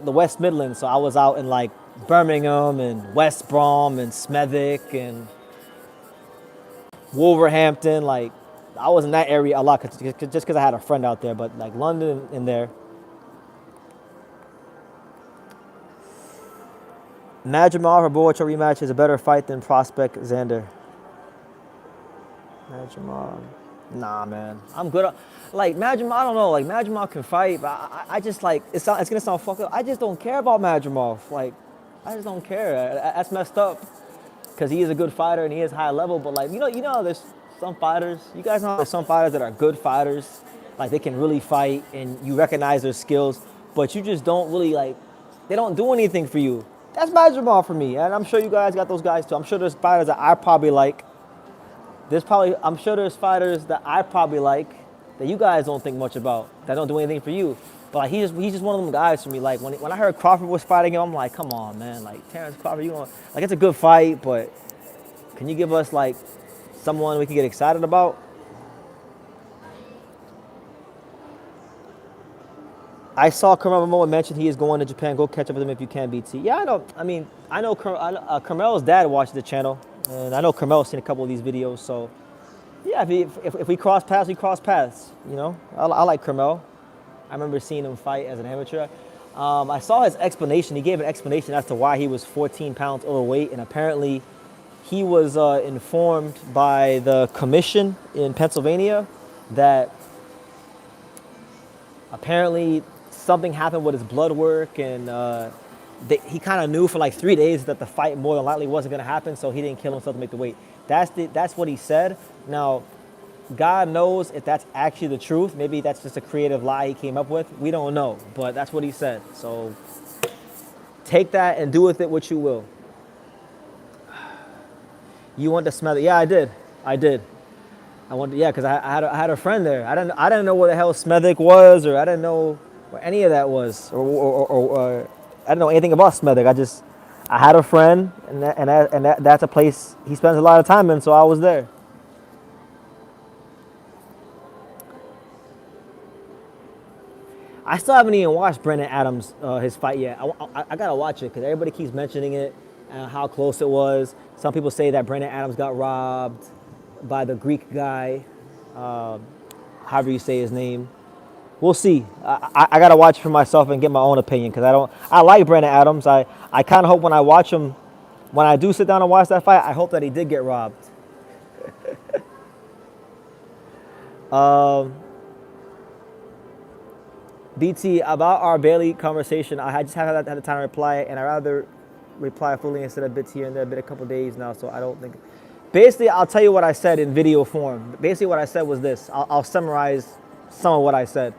West Midlands, so I was out in like Birmingham and West Brom and Smethwick and Wolverhampton. Like, I was in that area a lot just because I had a friend out there, but like London in there. Madrimov or Boacho rematch is a better fight than Prospect Xander. Madrimov. Nah, man. I'm good. Like, Madrimov, I don't know. Like, Madrimov can fight, but I just, like, it's going to sound fucked up. I just don't care about Madrimov. Like, I just don't care. That's messed up because he is a good fighter and he is high level. But, like, you know, there's some fighters. You guys know there's some fighters that are good fighters. Like, they can really fight and you recognize their skills. But you just don't really, like, they don't do anything for you. That's Madrimov for me. And I'm sure you guys got those guys, too. I'm sure there's fighters that I probably like. I'm sure there's fighters that I probably like that you guys don't think much about, that don't do anything for you. But like he's just one of them guys for me. Like when I heard Crawford was fighting him, I'm like, come on, man. Like Terrence Crawford, like it's a good fight, but can you give us like someone we can get excited about? I saw Carmelo mention he is going to Japan. Go catch up with him if you can, BT. Yeah, I know. I mean, I know Carmelo's dad watches the channel. And I know Carmelo's seen a couple of these videos, so yeah, if we cross paths, we cross paths. You know, I like Carmelo. I remember seeing him fight as an amateur. I saw his explanation. He gave an explanation as to why he was 14 pounds overweight, and apparently he was informed by the commission in Pennsylvania that apparently something happened with his blood work, and he kind of knew for like 3 days that the fight more than likely wasn't going to happen, so he didn't kill himself to make the weight. That's what he said. Now, God knows if that's actually the truth. Maybe that's just a creative lie he came up with. We don't know, but that's what he said. So Take that and do with it what you will. You want to smell it? Yeah, I did. Yeah, because I had a friend there. I didn't know what the hell Smethwick was, or I didn't know what any of that was, or I didn't know anything about Smethwick. I had a friend, and that's a place he spends a lot of time in, so I was there. I still haven't even watched Brandon Adams his fight yet. I gotta watch it because everybody keeps mentioning it and how close it was. Some people say that Brandon Adams got robbed by the Greek guy, however you say his name. We'll see. I gotta watch it for myself and get my own opinion because I like Brandon Adams. I kind of hope when I watch him, when I do sit down and watch that fight, I hope that he did get robbed. BT, about our Bailey conversation, I just haven't had the time to reply, and I'd rather reply fully instead of bits here and there. Been a couple days now, so I don't think. Basically, I'll tell you what I said in video form. Basically, what I said was this. I'll summarize some of what I said.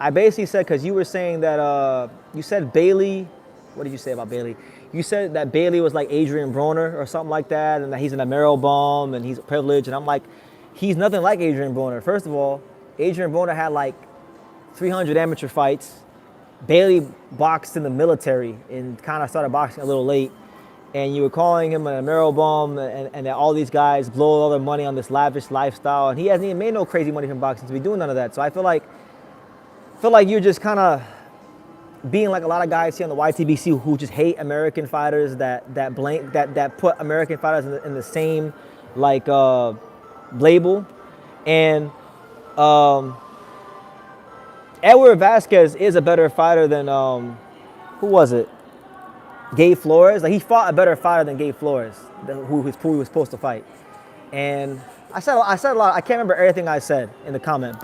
I basically said, because you were saying that, you said Bailey, what did you say about Bailey? You said that Bailey was like Adrian Broner or something like that, and that he's an Amero bum and he's privileged, and I'm like, he's nothing like Adrian Broner. First of all, Adrian Broner had like 300 amateur fights. Bailey boxed in the military and kind of started boxing a little late. And you were calling him an Amero bum and that all these guys blow all their money on this lavish lifestyle. And he hasn't even made no crazy money from boxing to be doing none of that. So I feel like you're just kind of being like a lot of guys here on the YTBC who just hate American fighters that put American fighters in the same like label. And Edward Vasquez is a better fighter than who was it? Gabe Flores. Like, he fought a better fighter than Gabe Flores, who he was supposed to fight. And I said a lot. I can't remember everything I said in the comment.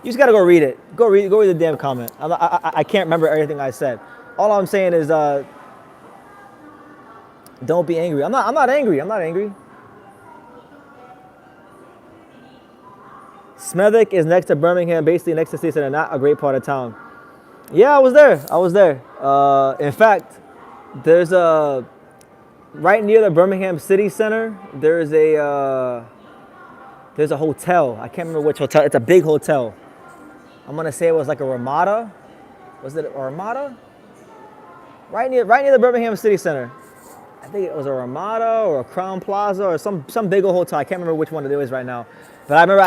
You just gotta go read it. Go read the damn comment. I can't remember everything I said. All I'm saying is don't be angry. I'm not angry. Smethwick is next to Birmingham, basically next to State Center, not a great part of town. Yeah, I was there. In fact, there's right near the Birmingham City Center, there's a hotel. I can't remember which hotel. It's a big hotel. I'm gonna say it was like a Ramada. Was it a Ramada? Right near the Birmingham City Center. I think it was a Ramada or a Crown Plaza or some big old hotel. I can't remember which one it is right now. But I remember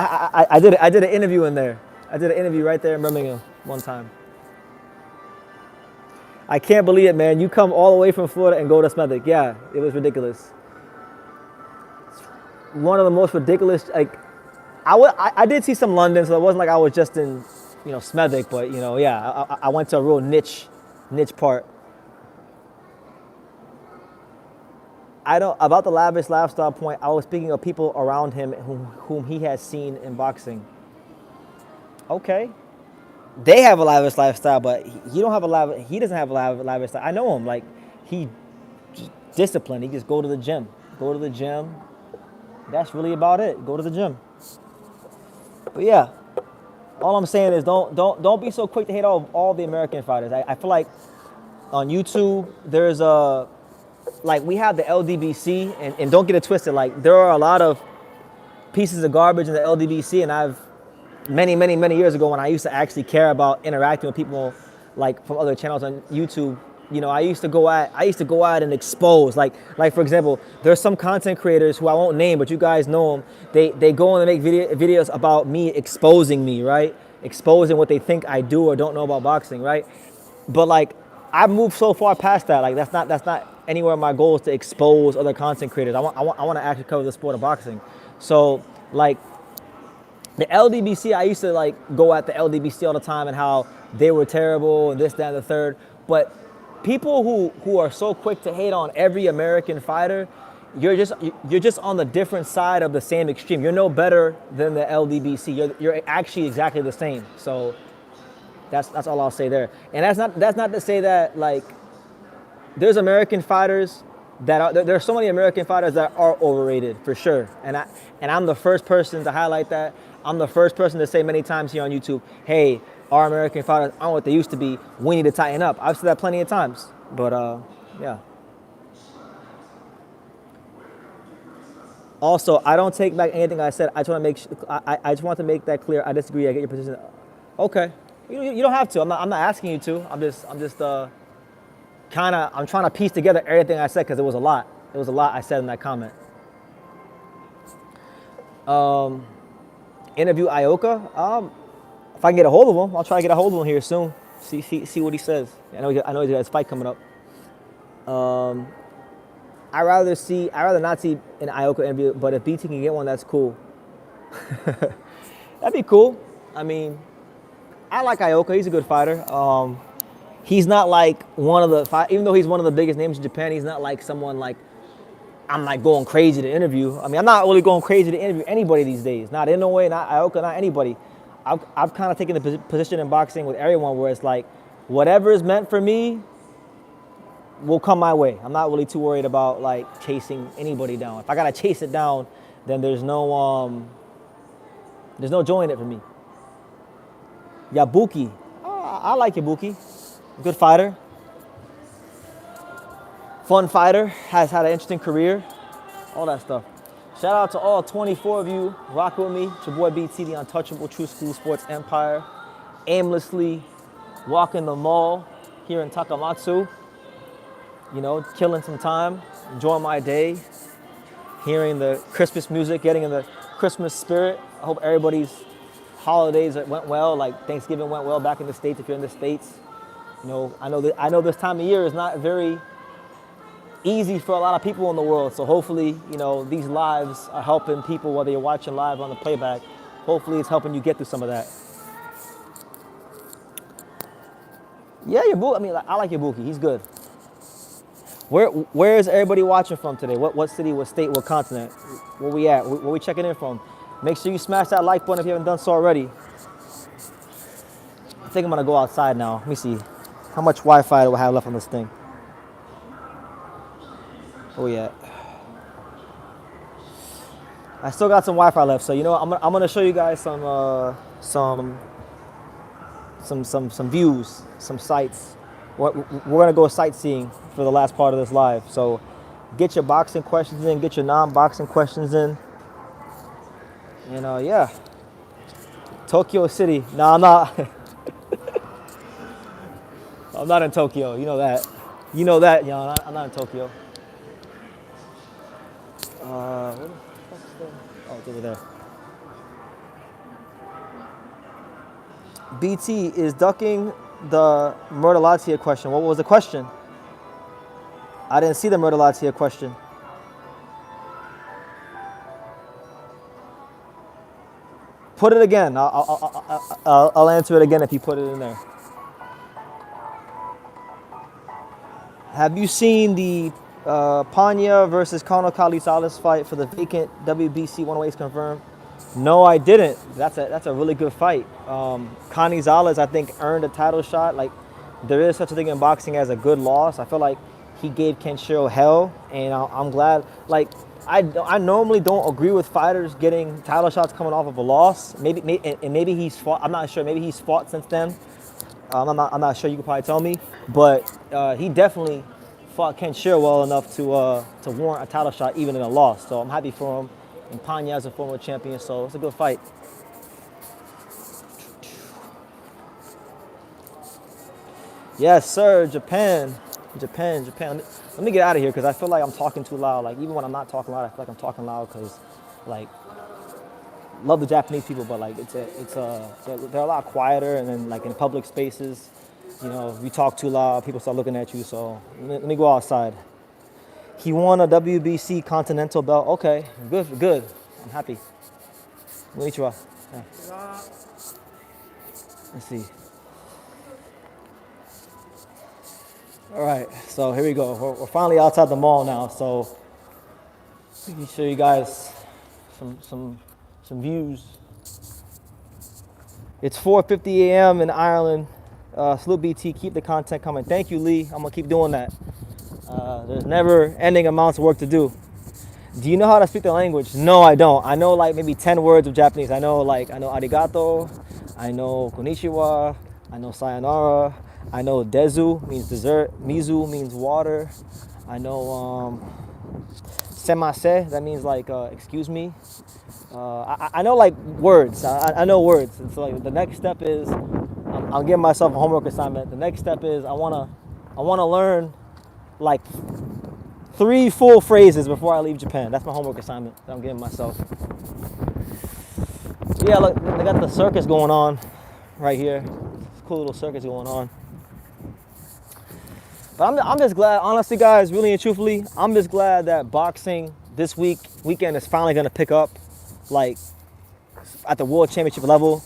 I did an interview in there. I did an interview right there in Birmingham one time. I can't believe it, man. You come all the way from Florida and go to Smethwick. Yeah, it was ridiculous. One of the most ridiculous. Like, I did see some London, so it wasn't like I was just in, Smethwick. But yeah, I went to a real niche part. About the lavish lifestyle point, I was speaking of people around him whom he has seen in boxing. Okay. They have a lavish lifestyle, but he doesn't have a lavish lifestyle. I know him. Like, he just disciplined. He just go to the gym. That's really about it. Go to the gym. But yeah, all I'm saying is don't be so quick to hate all the American fighters. I feel like on YouTube there's we have the LDBC, and don't get it twisted. Like, there are a lot of pieces of garbage in the LDBC, and I've many years ago, when I used to actually care about interacting with people like from other channels on YouTube, I used to go out and expose. Like for example, there's some content creators who I won't name, but you guys know them. They go and make videos about me exposing me, right? Exposing what they think I do or don't know about boxing, right? But like, I've moved so far past that. Like, that's not anywhere my goal is to expose other content creators. I want to actually cover the sport of boxing. So like, the LDBC, I used to like go at the LDBC all the time and how they were terrible and this, that, and the third. But people who are so quick to hate on every American fighter, you're just on the different side of the same extreme. You're no better than the LDBC. You're actually exactly the same. So that's all I'll say there. And that's not to say that, like, there's American fighters there's so many American fighters that are overrated, for sure. And I'm the first person to highlight that. I'm the first person to say many times here on YouTube, hey, our American fighters aren't what they used to be. We need to tighten up. I've said that plenty of times. But Yeah. Also, I don't take back anything I said. I just want to I just want to make that clear. I disagree. I get your position. Okay. You don't have to. I'm not asking you to. I'm just I'm trying to piece together everything I said because it was a lot. It was a lot I said in that comment. Interview Ioka. If I can get a hold of him, I'll try to get a hold of him here soon. See what he says. I know he has a fight coming up. I'd rather not see an Ioka interview, but if BT can get one, that's cool. That'd be cool. I mean, I like Ioka. He's a good fighter. He's not like even though he's one of the biggest names in Japan, he's not like someone like I'm like going crazy to interview. I mean, I'm not really going crazy to interview anybody these days. Not Inoue, not Ioka, not anybody. I've kind of taken the position in boxing with everyone where it's like, whatever is meant for me will come my way. I'm not really too worried about like chasing anybody down. If I gotta chase it down, then there's no joy in it for me. Yabuki, I like Yabuki. Good fighter. Fun fighter, has had an interesting career, all that stuff. Shout out to all 24 of you rocking with me. It's your boy BT, the untouchable True School Sports Empire. Aimlessly walking the mall here in Takamatsu. You know, killing some time, enjoying my day, hearing the Christmas music, getting in the Christmas spirit. I hope everybody's holidays went well, like Thanksgiving went well back in the States if you're in the States. You know, I know this time of year is not very easy for a lot of people in the world. So hopefully, you know, these lives are helping people, whether you're watching live or on the playback. Hopefully it's helping you get through some of that. Yeah, Yabuki, I mean, I like Yabuki. He's good. Where is everybody watching from today? What city, what state, what continent? Where we at? Where we checking in from? Make sure you smash that like button if you haven't done so already. I think I'm gonna go outside now. Let me see. How much Wi-Fi do I have left on this thing? Oh yeah. I still got some Wi-Fi left, so you know what? I'm gonna show you guys some views, some sights. We're gonna go sightseeing for the last part of this live. So get your boxing questions in, get your non-boxing questions in. And yeah. Tokyo City. No, I'm not. I'm not in Tokyo. You know that. You know that, you know, I'm not in Tokyo. Where the fuck's the... Oh, it's over there. BT is ducking the Murder question. What was the question? I didn't see the Murder question. Put it again. I'll answer it again if you put it in there. Have you seen the Panya versus Conor Kalisales fight for the vacant WBC 108s confirmed? No, I didn't. That's a really good fight. Canizales, I think, earned a title shot. Like, there is such a thing in boxing as a good loss. I feel like he gave Kenshiro hell, and I'm glad. Like, I normally don't agree with fighters getting title shots coming off of a loss. Maybe he's fought. I'm not sure. Maybe he's fought since then. I'm not sure. You could probably tell me, but he definitely fought Kenshiro well enough to warrant a title shot even in a loss. So I'm happy for him. And Panya is a former champion, so it's a good fight. Yes, sir. Japan. Let me get out of here because I feel like I'm talking too loud. Like, even when I'm not talking loud, I feel like I'm talking loud because, like, love the Japanese people, but like they're a lot quieter, and then like in public spaces, you know, if you talk too loud, people start looking at you. So let me go outside. He won a WBC Continental belt. Okay, good. I'm happy. Konnichiwa. Yeah. Let's see. All right, so here we go. We're finally outside the mall now, so let me show you guys some views. It's 4:50 a.m. in Ireland. Salute BT, keep the content coming. Thank you, Lee. I'm gonna keep doing that. There's never ending amounts of work to do. Do you know how to speak the language? No, I don't. I know like maybe 10 words of Japanese. I know arigato, I know konnichiwa, I know sayonara, I know Dezu means dessert. Mizu means water. I know Semase, that means like excuse me. I know like words. I know words. And so like the next step is I'm giving myself a homework assignment. The next step is I wanna learn like 3 full phrases before I leave Japan. That's my homework assignment that I'm giving myself. Yeah, look, they got the circus going on right here. Cool little circus going on. But I'm just glad, honestly, guys, really and truthfully, I'm just glad that boxing this weekend is finally gonna pick up, like at the world championship level.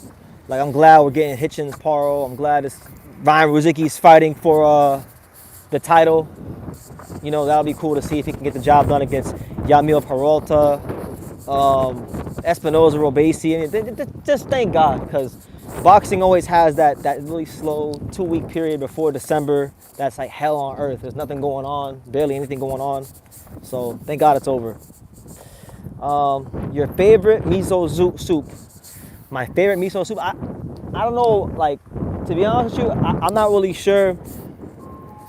Like I'm glad we're getting Hitchens, Paro. I'm glad it's Ryan Ruzicki's fighting for the title. You know, that'll be cool to see if he can get the job done against Yamil Peralta, Espinoza Robesi. Just thank God, because boxing always has that really slow 2-week period before December that's like hell on earth. There's nothing going on, barely anything going on. So thank God it's over. Your favorite miso soup? My favorite miso soup? I don't know, like, to be honest with you, I'm not really sure.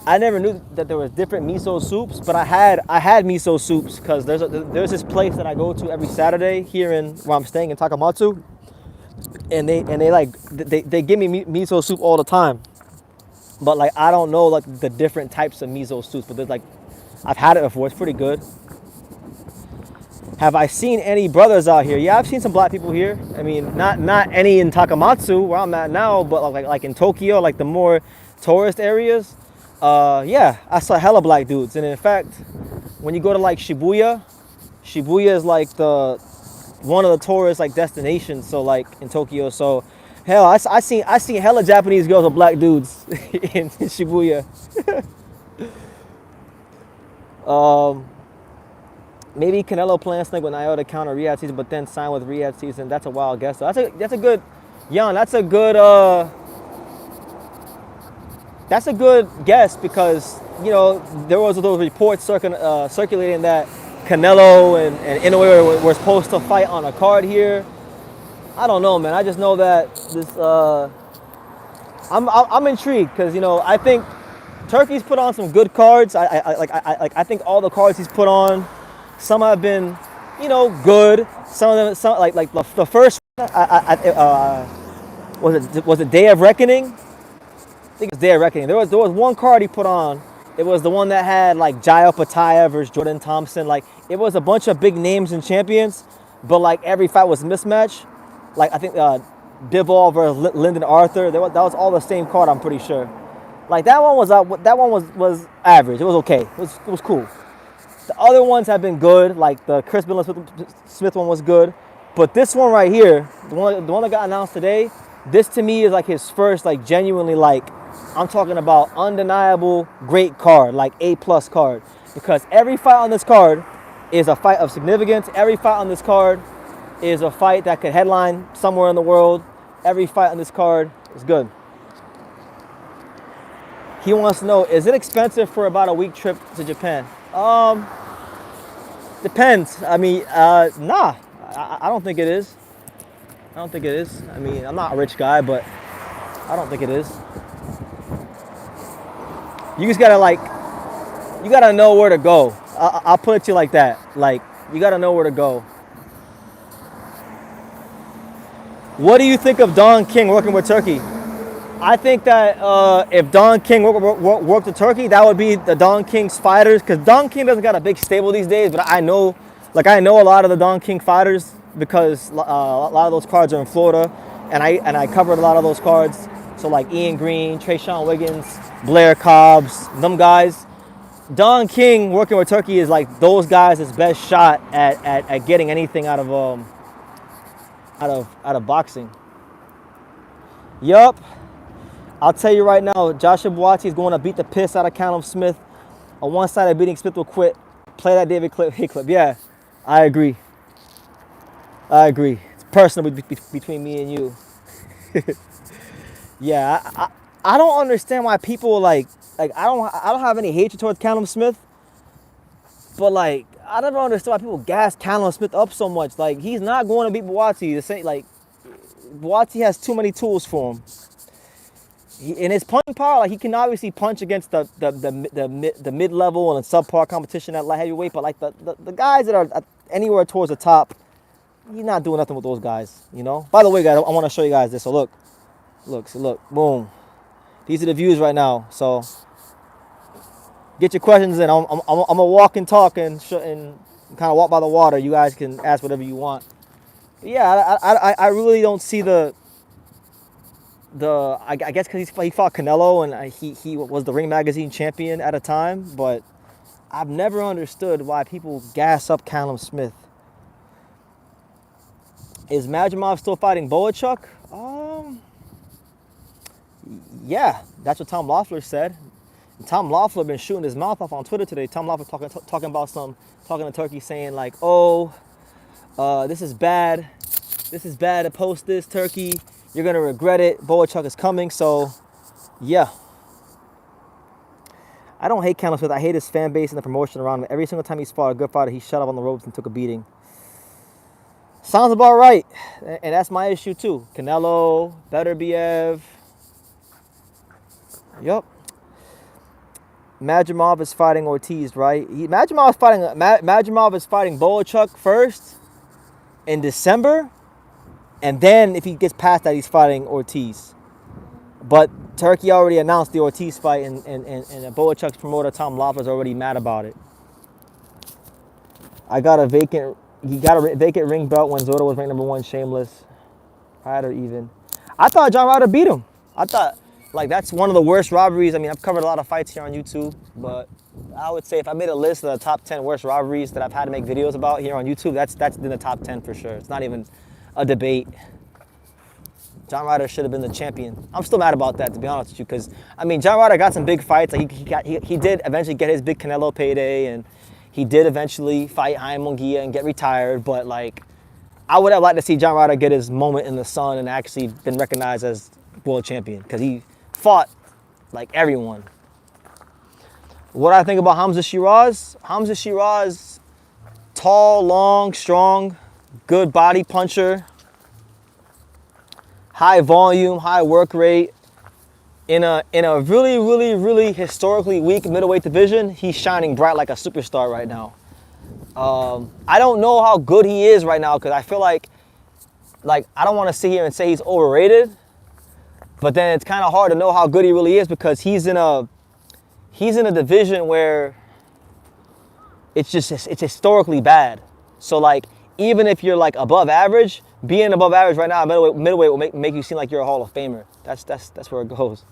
I never knew that there was different miso soups, but I had miso soups because there's this place that I go to every Saturday here where I'm staying in Takamatsu, and they give me miso soup all the time. But like I don't know like the different types of miso soups, but there's like I've had it before. It's pretty good. Have I seen any brothers out here? Yeah, I've seen some black people here. I mean, not any in Takamatsu where I'm at now, but like in Tokyo, like the more tourist areas. Yeah, I saw hella black dudes, and in fact, when you go to like Shibuya is like one of the tourist like destinations. So like in Tokyo, so hell, I seen hella Japanese girls with black dudes in Shibuya. Maybe Canelo playing snake with Naoya to counter Riyadh season, but then sign with Riyadh season. That's a wild guess. So that's a good, Jan. That's a good guess because you know there was those reports circulating that Canelo and Inoue were supposed to fight on a card here. I don't know, man. I just know that this. I'm intrigued because you know I think Turki's put on some good cards. I think all the cards he's put on, some have been, you know, good. Some of them, like the first. Was it Day of Reckoning? I think it's Day of Reckoning. There was one card he put on. It was the one that had like Jaya Pataya versus Jordan Thompson. Like it was a bunch of big names and champions, but like every fight was mismatch. Like I think Bivol versus Lyndon Arthur. That was all the same card. I'm pretty sure. Like that one was average. It was okay. It was cool. The other ones have been good. Like the Chris Smith one was good, but this one right here, the one that got announced today, this to me is like his first like genuinely like. I'm talking about undeniable great card, like A+ card. Because every fight on this card is a fight of significance. Every fight on this card is a fight that could headline somewhere in the world. Every fight on this card is good. He wants to know, is it expensive for about a week trip to Japan? Depends. I mean, nah, I don't think it is. I don't think it is. I mean, I'm not a rich guy, but I don't think it is. You just you gotta know where to go. I'll put it to you like that. Like, you gotta know where to go. What do you think of Don King working with Turkey? I think that if Don King worked with Turkey, that would be the Don King's fighters. Because Don King doesn't got a big stable these days, but I know a lot of the Don King fighters because a lot of those cards are in Florida, and I covered a lot of those cards. So like Ian Green, Trayshawn Wiggins, Blair Cobbs, them guys. Don King working with Turkey is like those guys' best shot at getting anything out of boxing. Yup. I'll tell you right now, Joshua Buatsi is going to beat the piss out of Callum Smith. On one side of beating Smith will quit. Play that David Haye clip. Yeah, I agree. It's personal between me and you. Yeah, I don't understand why people like I don't have any hatred towards Callum Smith, but like I don't understand why people gas Callum Smith up so much. Like he's not going to beat Buatsi. The same, like Buatsi has too many tools for him. In his punching power, like he can obviously punch against the mid level and subpar competition at light heavyweight, but like the guys that are anywhere towards the top, he's not doing nothing with those guys, you know. By the way, guys, I want to show you guys this. So look, boom. These are the views right now. So get your questions in. I'm gonna walk and talk and kind of walk by the water. You guys can ask whatever you want. But yeah, I really don't see I guess because he fought Canelo and he was the Ring Magazine champion at a time, but I've never understood why people gas up Callum Smith. Is Majimov still fighting Boachuk? Yeah, that's what Tom Loeffler said. And Tom Loeffler been shooting his mouth off on Twitter today. Tom Loeffler talking to Turkey, saying like, this is bad. This is bad to post this, Turkey. You're going to regret it. Boachuk is coming. So, yeah. I don't hate Callum Smith. I hate his fan base and the promotion around him. Every single time he's fought a good fighter, he shut up on the ropes and took a beating. Sounds about right. And that's my issue, too. Canelo, Beterbiev. Yep. Majimov is fighting Ortiz, right? Majimov is fighting Boachuk first in December. And then if he gets past that, he's fighting Ortiz. But Turkey already announced the Ortiz fight, and Boachuk's promoter, Tom Loeffler's already mad about it. He got a vacant ring belt when Zotto was ranked #1 shameless. Ryder even. I thought John Ryder beat him. I thought, like, that's one of the worst robberies. I mean, I've covered a lot of fights here on YouTube, but I would say if I made a list of the top 10 worst robberies that I've had to make videos about here on YouTube, that's in the top 10 for sure. It's not even a debate. John Ryder should have been the champion. I'm still mad about that, to be honest with you, because I mean, John Ryder got some big fights. Like he did eventually get his big Canelo payday, and he did eventually fight Jaime Munguia and get retired. But like, I would have liked to see John Ryder get his moment in the sun and actually been recognized as world champion, because he fought like everyone. What I think about Hamza Shiraz? Hamza Shiraz, tall, long, strong, good body puncher, high volume, high work rate. In a really, really, really historically weak middleweight division, he's shining bright like a superstar right now. I don't know how good he is right now, because I feel like I don't want to sit here and say he's overrated, but then it's kind of hard to know how good he really is, because he's in a division where it's historically bad. So like, even if you're like above average, being above average right now, middleweight will make you seem like you're a Hall of Famer. That's where it goes.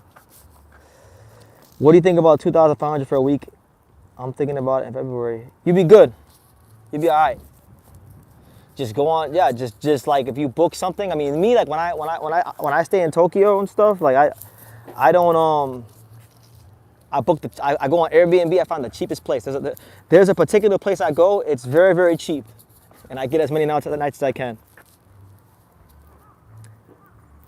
What do you think about 2,500 for a week? I'm thinking about it in February. You'd be good. You'd be all right. Just go on. Yeah, just like if you book something. I mean, me, like when I stay in Tokyo and stuff, like I don't I go on Airbnb. I find the cheapest place. There's a particular place I go. It's very, very cheap, and I get as many nights as I can.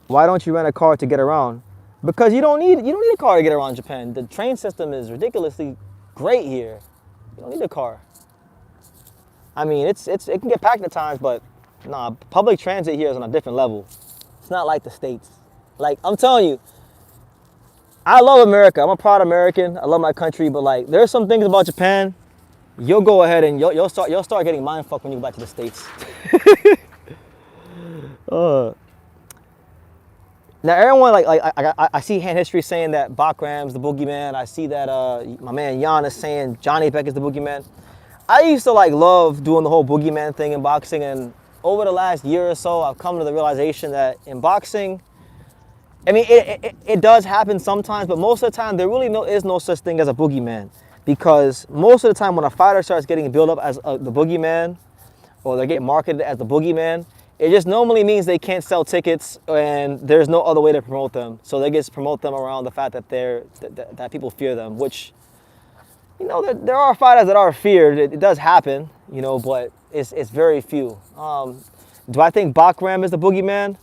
Why don't you rent a car to get around? Because you don't need a car to get around Japan. The train system is ridiculously great here. You don't need a car. I mean, it can get packed at times, but nah, public transit here is on a different level. It's not like the States. Like, I'm telling you, I love America. I'm a proud American. I love my country, but like, there's some things about Japan. You'll go ahead and you'll start getting mind fucked when you go back to the States. Now everyone I see hand history saying that Bakram's the boogeyman. I see that my man Jan is saying Johnny Beck is the boogeyman. I used to like love doing the whole boogeyman thing in boxing, and over the last year or so, I've come to the realization that in boxing, I mean, it does happen sometimes, but most of the time there really is no such thing as a boogeyman, because most of the time when a fighter starts getting built up as the boogeyman, or they get marketed as the boogeyman, it just normally means they can't sell tickets and there's no other way to promote them. So they just promote them around the fact that that people fear them, which, you know, there are fighters that are feared. It does happen, you know, but it's very few. Do I think Bakram is the boogeyman?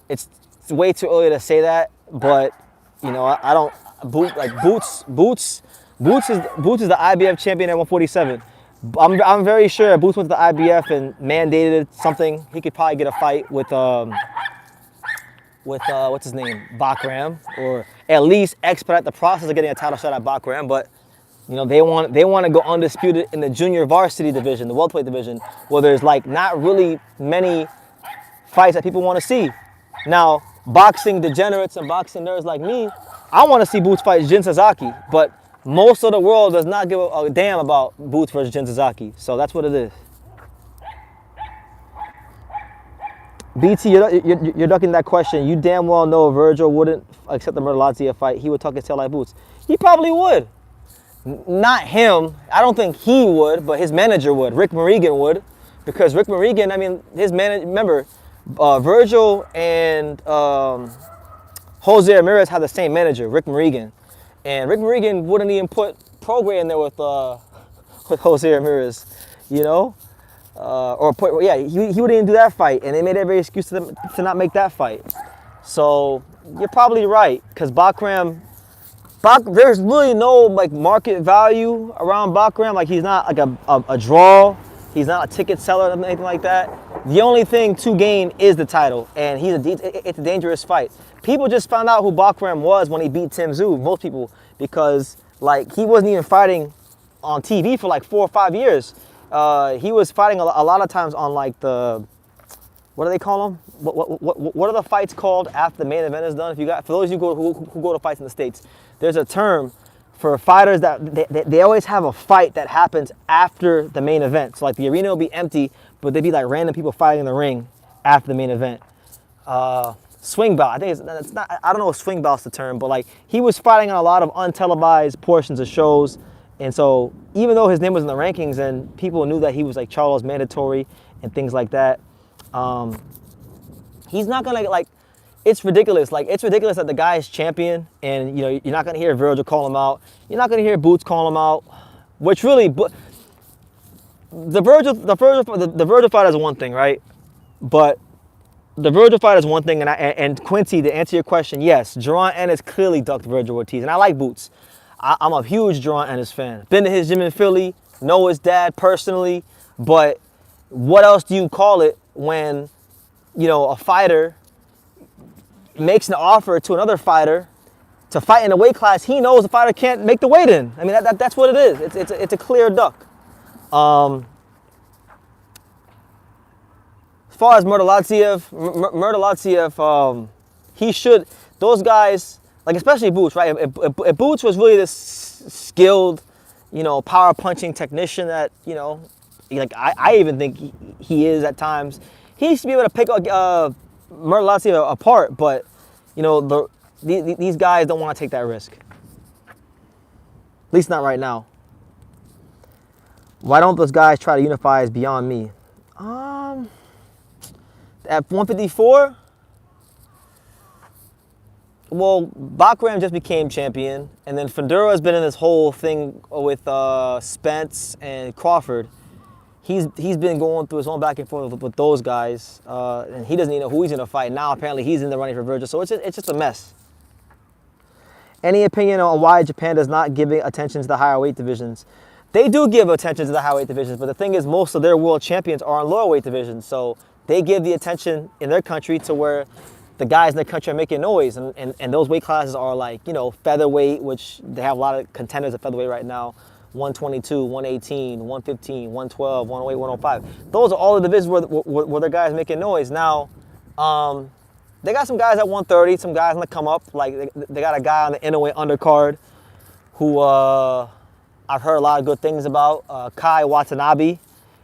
It's way too early to say that, but you know, I don't. Boots is the IBF champion at 147. I'm very sure Boots went to the IBF and mandated something. He could probably get a fight with with what's his name, Bakram, or at least expedite the process of getting a title shot at Bakram. But they want to go undisputed in the junior varsity division, the welterweight division, where there's like not really many fights that people want to see. Now, boxing degenerates and boxing nerds like me, I want to see Boots fight Jin Sasaki, but most of the world does not give a damn about Boots versus Jin Sasaki. So that's what it is. BT, you're ducking that question. You damn well know Vergil wouldn't accept the Murtalaziev fight. He would tuck his tail like Boots. He probably would. Not him. I don't think he would, but his manager would. Rick Marigan would. Because Rick Marigan, I mean, his manager, remember, Vergil and Jose Ramirez had the same manager, Rick Marigan. And Rick Marigan wouldn't even put Prograis in there with Jose Ramirez, he wouldn't even do that fight, and they made every excuse to not make that fight. So you're probably right, because there's really no like market value around Bakram. Like he's not like a draw, he's not a ticket seller or anything like that. The only thing to gain is the title, and it's a dangerous fight. People just found out who Bakram was when he beat Tim Tszyu, most people, because like he wasn't even fighting on TV for like 4 or 5 years. He was fighting a lot of times on like what do they call them? What are the fights called after the main event is done? For those of you who go to fights in the States, there's a term for fighters that they always have a fight that happens after the main event. So like the arena will be empty, but there'd be like random people fighting in the ring after the main event. Swing bout, I think it's not. I don't know if swing bout's the term, but like he was fighting on a lot of untelevised portions of shows. And so even though his name was in the rankings and people knew that he was like Charles mandatory and things like that, he's not gonna like, it's ridiculous. Like it's ridiculous that the guy is champion and you're not gonna hear Vergil call him out. You're not gonna hear Boots call him out, which really, the Vergil fight is one thing, right? But the Vergil fight is one thing, and Quincy, to answer your question, yes, Jaron Ennis clearly ducked Vergil Ortiz, and I like Boots. I'm a huge Jaron Ennis fan. Been to his gym in Philly, know his dad personally, but what else do you call it when, a fighter makes an offer to another fighter to fight in a weight class he knows the fighter can't make the weight in? I mean, that's what it is. It's a clear duck. As far as Murtalaziev, he should, those guys, like especially Boots, right? If Boots was really this skilled, power punching technician that, like I even think he is at times, he used to be able to pick Murtalaziev apart, but, these guys don't want to take that risk. At least not right now. Why don't those guys try to unify is beyond me. At 154, well, Bakram just became champion, and then Fundura's been in this whole thing with Spence and Crawford. He's been going through his own back and forth with those guys, and he doesn't even know who he's going to fight. Now apparently he's in the running for Vergil, so it's just a mess. Any opinion on why Japan does not give attention to the higher weight divisions? They do give attention to the higher weight divisions, but the thing is most of their world champions are in lower weight divisions, so they give the attention in their country to where the guys in their country are making noise. And those weight classes are like, featherweight, which they have a lot of contenders at featherweight right now. 122, 118, 115, 112, 108, 105. Those are all the divisions where their guys making noise. Now, they got some guys at 130, some guys on the come up. Like they got a guy on the Inoue undercard who I've heard a lot of good things about, Kai Watanabe.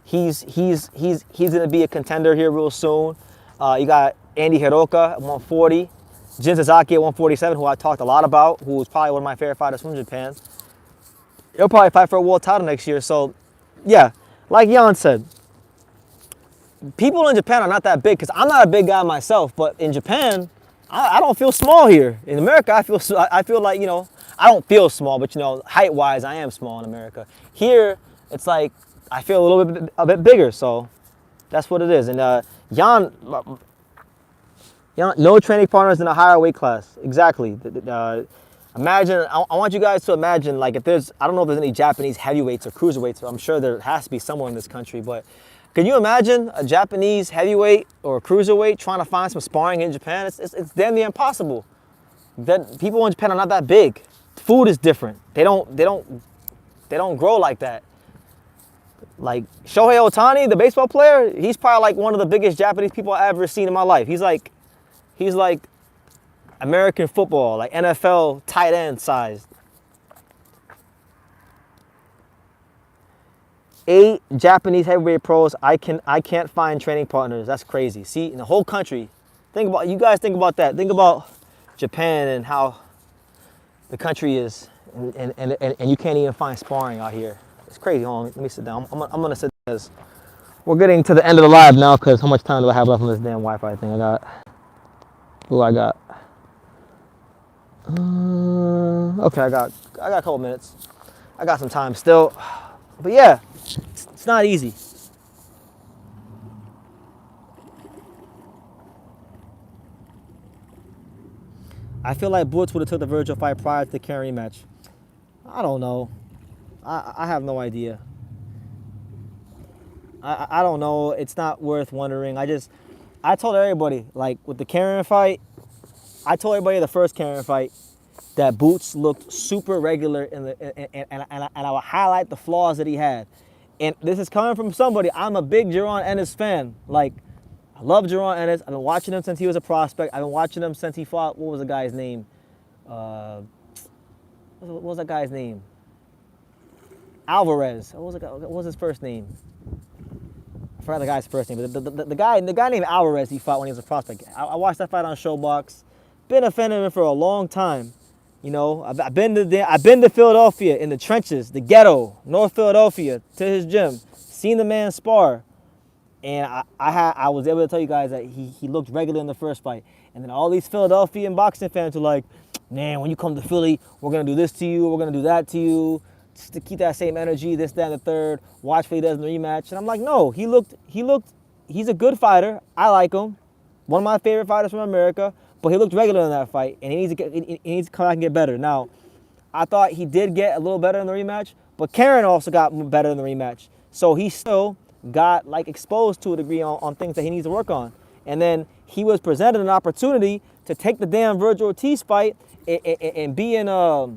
He's gonna be a contender here real soon. You got Andy Hiroka at 140, Jin Sasaki at 147, who I talked a lot about, who was probably one of my favorite fighters from Japan. He'll probably fight for a world title next year. So, yeah, like Jan said, people in Japan are not that big, because I'm not a big guy myself, but in Japan, I don't feel small here. In America, I feel like, I don't feel small, but height-wise, I am small in America. Here, it's like I feel a bit bigger, so that's what it is. And Jan, no training partners in a higher weight class. Exactly. Imagine, I want you guys to imagine, like, if there's, I don't know if there's any Japanese heavyweights or cruiserweights, I'm sure there has to be somewhere in this country, but Can you imagine a Japanese heavyweight or cruiserweight trying to find some sparring in Japan? It's damn near impossible. That people in Japan are not that big. Food is different. They don't grow like that. Like Shohei Ohtani, the baseball player, he's probably like one of the biggest Japanese people I've ever seen in my life. He's like American football, like NFL tight end sized. 8 Japanese heavyweight pros. I can't find training partners. That's crazy. See, in the whole country, you guys think about that. Think about Japan and how the country is, and you can't even find sparring out here. It's crazy. Hold on, let me sit down. I'm gonna sit down. We're getting to the end of the live now, because how much time do I have left on this damn Wi-Fi thing? I got. Okay, I got a couple minutes. I got some time still, but yeah, it's not easy. I feel like Butch would have took the Vergil fight prior to the Karen rematch. I don't know. I have no idea. I don't know. It's not worth wondering. I told everybody, like with the Karen fight, I told everybody the first Karen fight that Boots looked super regular and I would highlight the flaws that he had. And this is coming from somebody. I'm a big Jaron Ennis fan. Like, I love Jaron Ennis. I've been watching him since he was a prospect. I've been watching him since he fought, what was the guy's name? What was that guy's name? Alvarez. What was his first name? I forgot the guy's first name. But the guy named Alvarez he fought when he was a prospect. I watched that fight on Showbox. Been a fan of him for a long time. You know, I've been to Philadelphia in the trenches, the ghetto, North Philadelphia, to his gym, seen the man spar, and I was able to tell you guys that he looked regular in the first fight. And then all these Philadelphian boxing fans are like, man, when you come to Philly, we're gonna do this to you, we're gonna do that to you, just to keep that same energy, this, that, and the third. Watch what he does in the rematch. And I'm like, no, he's a good fighter. I like him. One of my favorite fighters from America. But he looked regular in that fight, and he needs to come back and get better. Now, I thought he did get a little better in the rematch, but Karen also got better in the rematch. So he still got like exposed to a degree on things that he needs to work on. And then he was presented an opportunity to take the damn Vergil Ortiz fight and be in a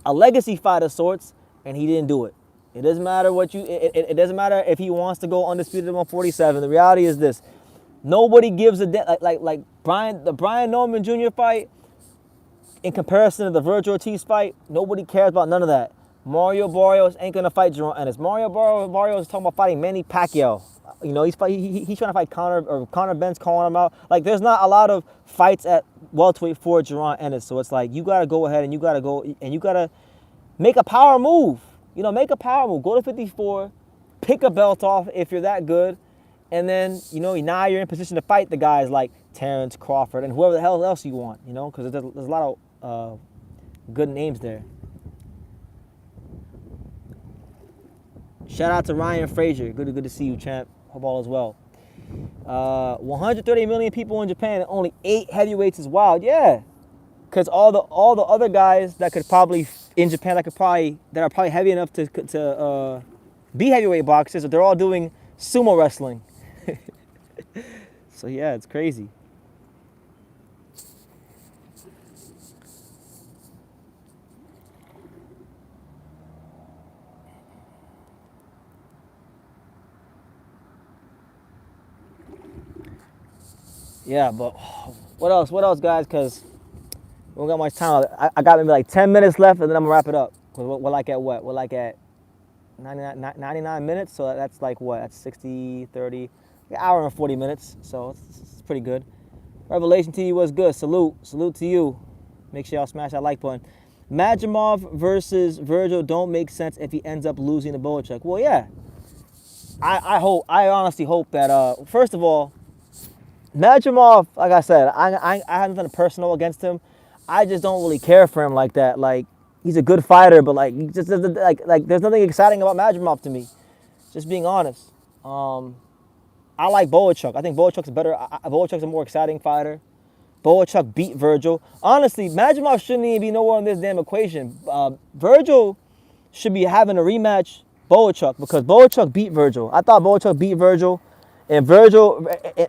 legacy fight of sorts, and he didn't do it. It doesn't matter it doesn't matter if he wants to go undisputed at 147. The reality is this. Nobody gives a like the Brian Norman Jr. fight in comparison to the Vergil Ortiz fight. Nobody cares about none of that. Mario Barrios ain't gonna fight Jaron Ennis. Mario Barrios is talking about fighting Manny Pacquiao. You know, he's trying to fight Conor Ben's calling him out. Like, there's not a lot of fights at welterweight for Jaron Ennis. So it's like, you gotta go ahead and you gotta make a power move. You know, make a power move. Go to 54, pick a belt off if you're that good. And then, you know, now you're in position to fight the guys like Terrence Crawford and whoever the hell else you want, you know, because there's a lot of good names there. Shout out to Ryan Frazier. Good to see you, champ. Hope all is well. 130 million people in Japan and only 8 heavyweights is wild. Yeah, because all the other guys that could probably in Japan that are probably heavy enough to be heavyweight boxers, they're all doing sumo wrestling. So yeah, it's crazy. Yeah, but what else, guys? Because we don't got much time. I got maybe like 10 minutes left, and then I'm gonna wrap it up. Cause we're like at what? We're like at 99 minutes. So that's like what? That's 60, 30. An hour and 40 minutes, so it's pretty good. Revelation TV was good. Salute to you. Make sure y'all smash that like button. Madrimov versus Vergil don't make sense if he ends up losing to Bohachuk. Well, yeah. I honestly hope that, first of all, Madrimov, like I said, I haven't done personal against him. I just don't really care for him like that. Like, he's a good fighter, but like, just like there's nothing exciting about Madrimov to me. Just being honest. I like Bohachuk. I think Bohachuk's better. Bohachuk's a more exciting fighter. Bohachuk beat Vergil. Honestly, Madrimov shouldn't even be nowhere in this damn equation. Vergil should be having a rematch Boachuk, because Boachuk beat Vergil. I thought Boachuk beat Vergil,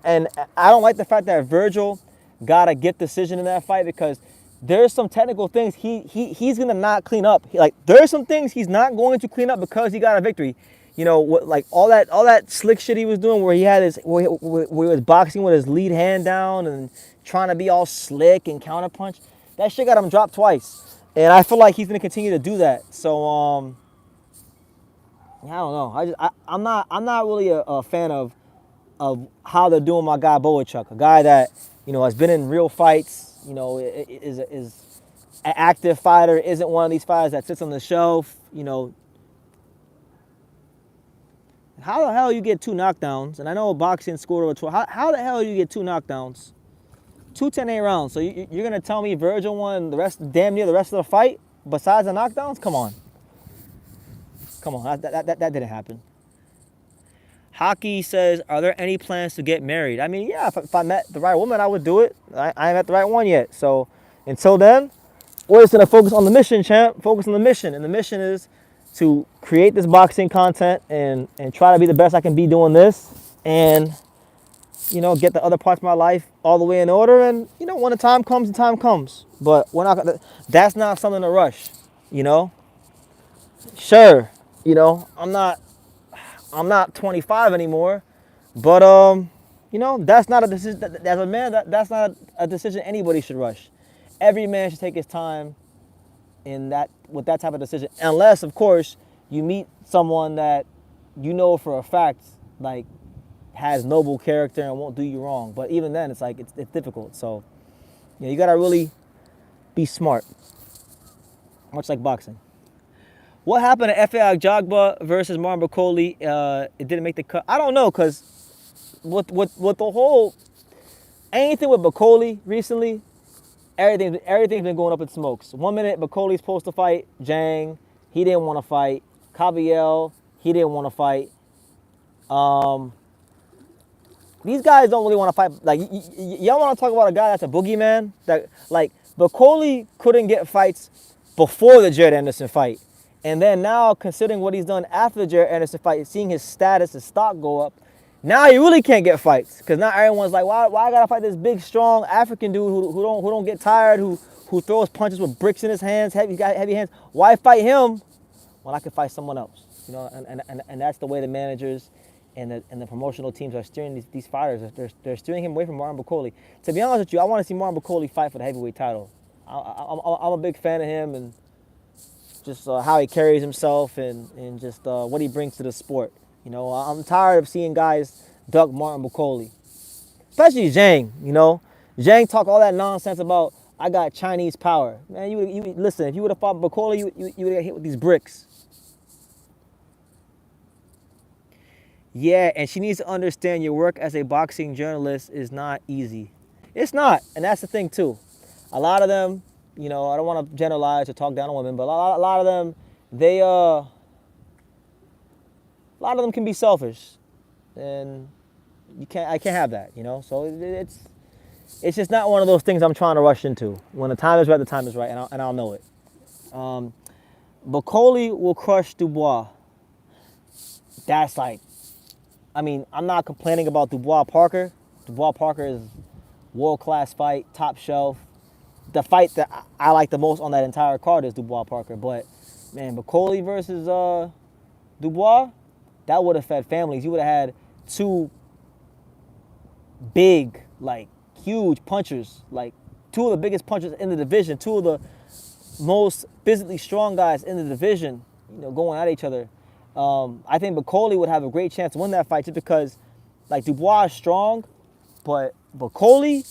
and I don't like the fact that Vergil got a get decision in that fight, because there's some technical things he's gonna not clean up. There's some things he's not going to clean up because he got a victory. You know, like all that slick shit he was doing, where he was boxing with his lead hand down and trying to be all slick and counterpunch. That shit got him dropped twice, and I feel like he's gonna continue to do that. So I don't know. I'm not really a fan of how they're doing my guy Boachuk, a guy that, you know, has been in real fights. You know, is an active fighter. Isn't one of these fighters that sits on the shelf. You know, how the hell you get 2 knockdowns? And I know boxing scored over 12. How the hell you get 2 knockdowns? 2 10-8 rounds. So you're gonna tell me Vergil won damn near the rest of the fight besides the knockdowns? Come on. That didn't happen. Hockey says, are there any plans to get married? I mean, yeah, if I met the right woman, I would do it. I ain't met the right one yet. So until then, we're just going to focus on the mission, champ. Focus on the mission. And the mission is to create this boxing content and try to be the best I can be doing this. And, you know, get the other parts of my life all the way in order. And, you know, when the time comes, the time comes. But that's not something to rush, you know? Sure, you know, I'm not 25 anymore, but you know, that's not a decision. As a man, that's not a decision anybody should rush. Every man should take his time with that type of decision, unless, of course, you meet someone that you know for a fact like has noble character and won't do you wrong. But even then, it's like it's difficult. So, you know, you gotta really be smart, much like boxing. What happened to Efe Ajagba versus Martin Bakole? It didn't make the cut. I don't know, because with the whole anything with Bakole recently, everything's been going up in smokes. 1 minute Bakole's supposed to fight Jang, he didn't want to fight. Kabiel, he didn't want to fight. These guys don't really want to fight. Like y'all want to talk about a guy that's a boogeyman? That like Bakole couldn't get fights before the Jaron Ennis fight. And then now, considering what he's done after the Jaron Ennis fight, seeing his status, his stock go up, now he really can't get fights. Because now everyone's like, why I gotta fight this big, strong African dude who don't get tired, who throws punches with bricks in his hands, heavy hands. Why fight him when I can fight someone else? You know, and that's the way the managers and the promotional teams are steering these fighters. They're steering him away from Martin Bakole. To be honest with you, I want to see Martin Bakole fight for the heavyweight title. I'm a big fan of him, and just how he carries himself and just what he brings to the sport. You know, I'm tired of seeing guys duck Martin Bakole, especially Zhang. You know, Zhang talk all that nonsense about I got Chinese power. Man, you listen. If you would have fought Bakole, you would have hit with these bricks. Yeah, and she needs to understand your work as a boxing journalist is not easy. It's not, and that's the thing too. A lot of them, you know, I don't want to generalize or talk down on women, but a lot of them, a lot of them can be selfish, and I can't have that, you know. So it's just not one of those things I'm trying to rush into. When the time is right, the time is right, and I'll know it. Bakole will crush Dubois. That's like, I mean, I'm not complaining about Dubois Parker. Dubois Parker is world-class fight, top shelf. The fight that I like the most on that entire card is Dubois Parker. But, man, Bakole versus Dubois, that would have fed families. You would have had 2 big, like, huge punchers. Like, 2 of the biggest punchers in the division. 2 of the most physically strong guys in the division, you know, going at each other. I think Bakole would have a great chance to win that fight just because, like, Dubois is strong, but Bakole,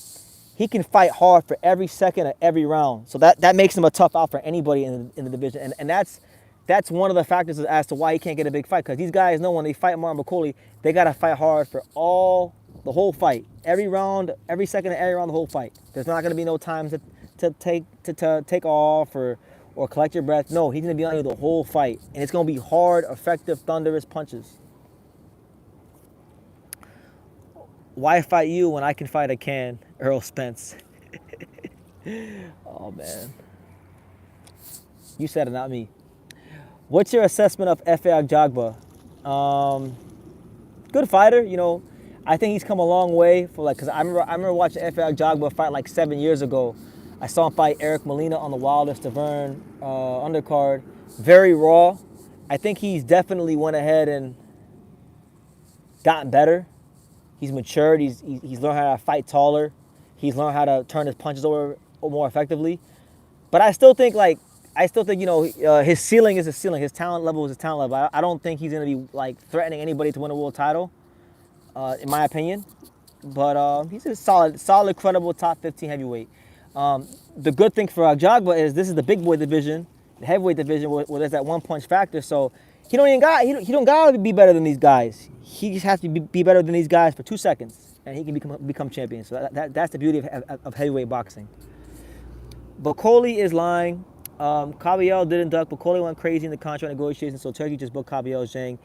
he can fight hard for every second of every round. So that makes him a tough out for anybody in the division. And that's one of the factors as to why he can't get a big fight. Because these guys know when they fight Martin Bakole, they got to fight hard for the whole fight. Every round, every second of every round, the whole fight. There's not going to be no time to take off or collect your breath. No, he's going to be on you the whole fight. And it's going to be hard, effective, thunderous punches. Why fight you when I can fight a can? Earl Spence. Oh, man. You said it, not me. What's your assessment of Efe Ajagba? Good fighter, you know. I think he's come a long way for like, cause I remember watching Efe Ajagba fight like 7 years ago. I saw him fight Eric Molina on the Wilder Stavern undercard. Very raw. I think he's definitely went ahead and gotten better. He's matured. He's learned how to fight taller. He's learned how to turn his punches over more effectively. But I still think you know his ceiling is his ceiling. His talent level is his talent level. I don't think he's gonna be like threatening anybody to win a world title, in my opinion. But he's a solid, credible top 15 heavyweight. The good thing for Ajagba is this is the big boy division, the heavyweight division, where there's that one punch factor. So he don't gotta be better than these guys. He just has to be better than these guys for 2 seconds, and he can become champion. So that's the beauty of heavyweight boxing. Bakoli is lying. Kabiel didn't duck. Bakoli went crazy in the contract negotiations, so Turkey just booked Kabiel Zhang.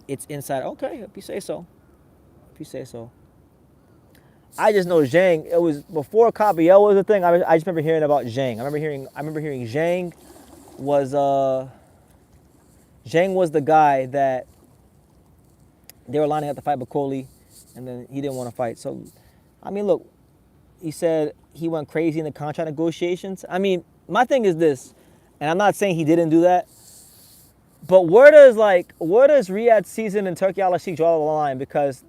It's inside. Okay, if you say so. If you say so. I just know Zhang. It was before Kabiel was a thing. I just remember hearing about Zhang. I remember hearing Zhang was the guy that they were lining up to fight Bakoli, and then he didn't want to fight. So, I mean, look, he said he went crazy in the contract negotiations. I mean, my thing is this, and I'm not saying he didn't do that, but where does Riyadh season and Turki Alalshikh draw the line? Because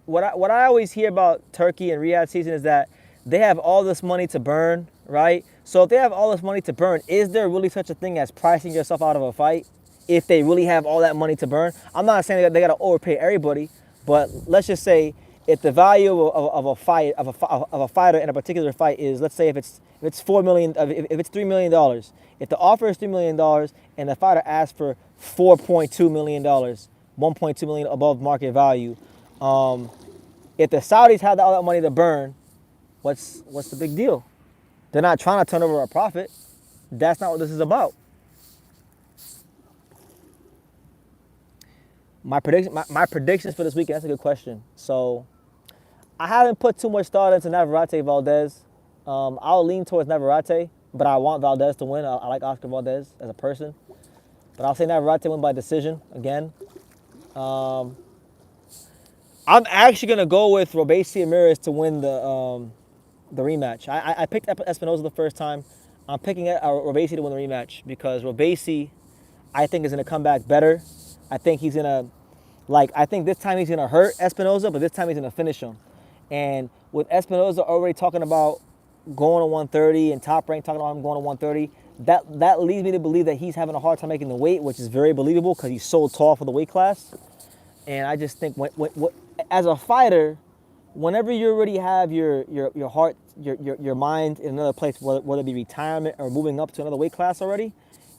what I always hear about Turkey and Riyadh season is that they have all this money to burn, right? So if they have all this money to burn, is there really such a thing as pricing yourself out of a fight? If they really have all that money to burn, I'm not saying that they got to overpay everybody, but let's just say if the value of a fighter in a particular fight is, let's say if it's $4 million, if it's $3 million, if the offer is $3 million and the fighter asks for $4.2 million, $1.2 million above market value, if the Saudis have all that money to burn, what's the big deal? They're not trying to turn over a profit. That's not what this is about. My predictions for this weekend, that's a good question. So I haven't put too much thought into Navarrete Valdez. I'll lean towards Navarrete, but I want Valdez to win. I like Oscar Valdez as a person. But I'll say Navarrete win by decision again. I'm actually going to go with Robesi Ramirez to win the rematch. I picked Espinoza the first time. I'm picking Robesi to win the rematch because Robesi, I think, is going to come back better. I think he's going to, I think this time he's going to hurt Espinoza, but this time he's going to finish him. And with Espinoza already talking about going to 130 and Top Rank talking about him going to 130, that leads me to believe that he's having a hard time making the weight, which is very believable because he's so tall for the weight class. And I just think as a fighter, whenever you already have your heart, your mind in another place, whether it be retirement or moving up to another weight class already,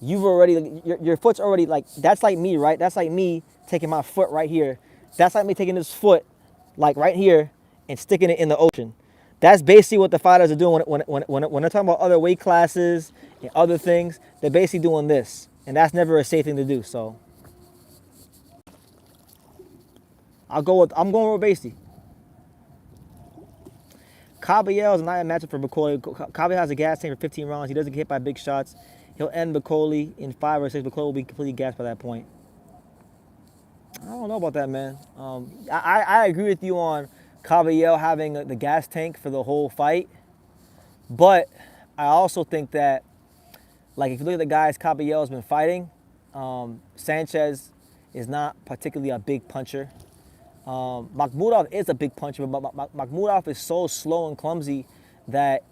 your foot's already that's like me, right? That's like me taking my foot right here. That's like me taking this foot right here and sticking it in the ocean. That's basically what the fighters are doing when they're talking about other weight classes and other things. They're basically doing this, and that's never a safe thing to do. So I'm going with Robesi. Kabiel is not a matchup for Bakoli. Kabiel has a gas tank for 15 rounds. He doesn't get hit by big shots. He'll end Bakoli in 5 or 6. Bakoli will be completely gassed by that point. I don't know about that, man. I agree with you on Kabiel having the gas tank for the whole fight. But I also think that, if you look at the guys Kabiel has been fighting, Sanchez is not particularly a big puncher. Makhmudov is a big puncher, but Makhmudov is so slow and clumsy that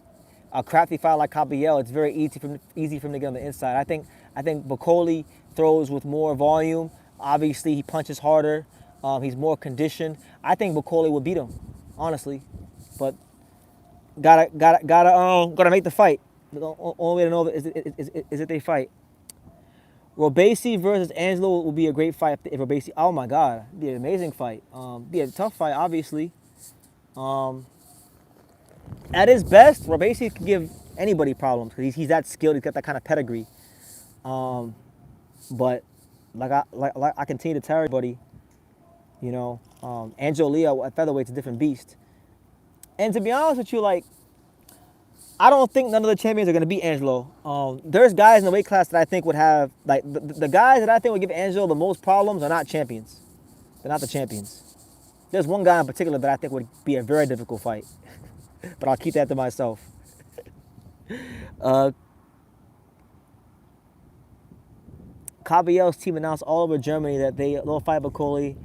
a crafty fighter like Kabiel, it's very easy for him to get on the inside. I think Bakoli throws with more volume. Obviously, he punches harder. He's more conditioned. I think Bakoli would beat him, honestly, but gotta make the fight. The only way to know is if they fight. Robesi versus Angelo will be a great fight if Robesi. Oh my God, it'd be an amazing fight. Be a tough fight, obviously. At his best, Robesi can give anybody problems because he's that skilled. He's got that kind of pedigree. But I continue to tell everybody, Angelo Leo at featherweight's a different beast. And to be honest with you, I don't think none of the champions are going to beat Angelo. There's guys in the weight class that I think would have, like, the guys that I think would give Angelo the most problems are not champions. They're not the champions. There's one guy in particular that I think would be a very difficult fight, but I'll keep that to myself. Caballel's team announced all over Germany that they'll fight Bakoli.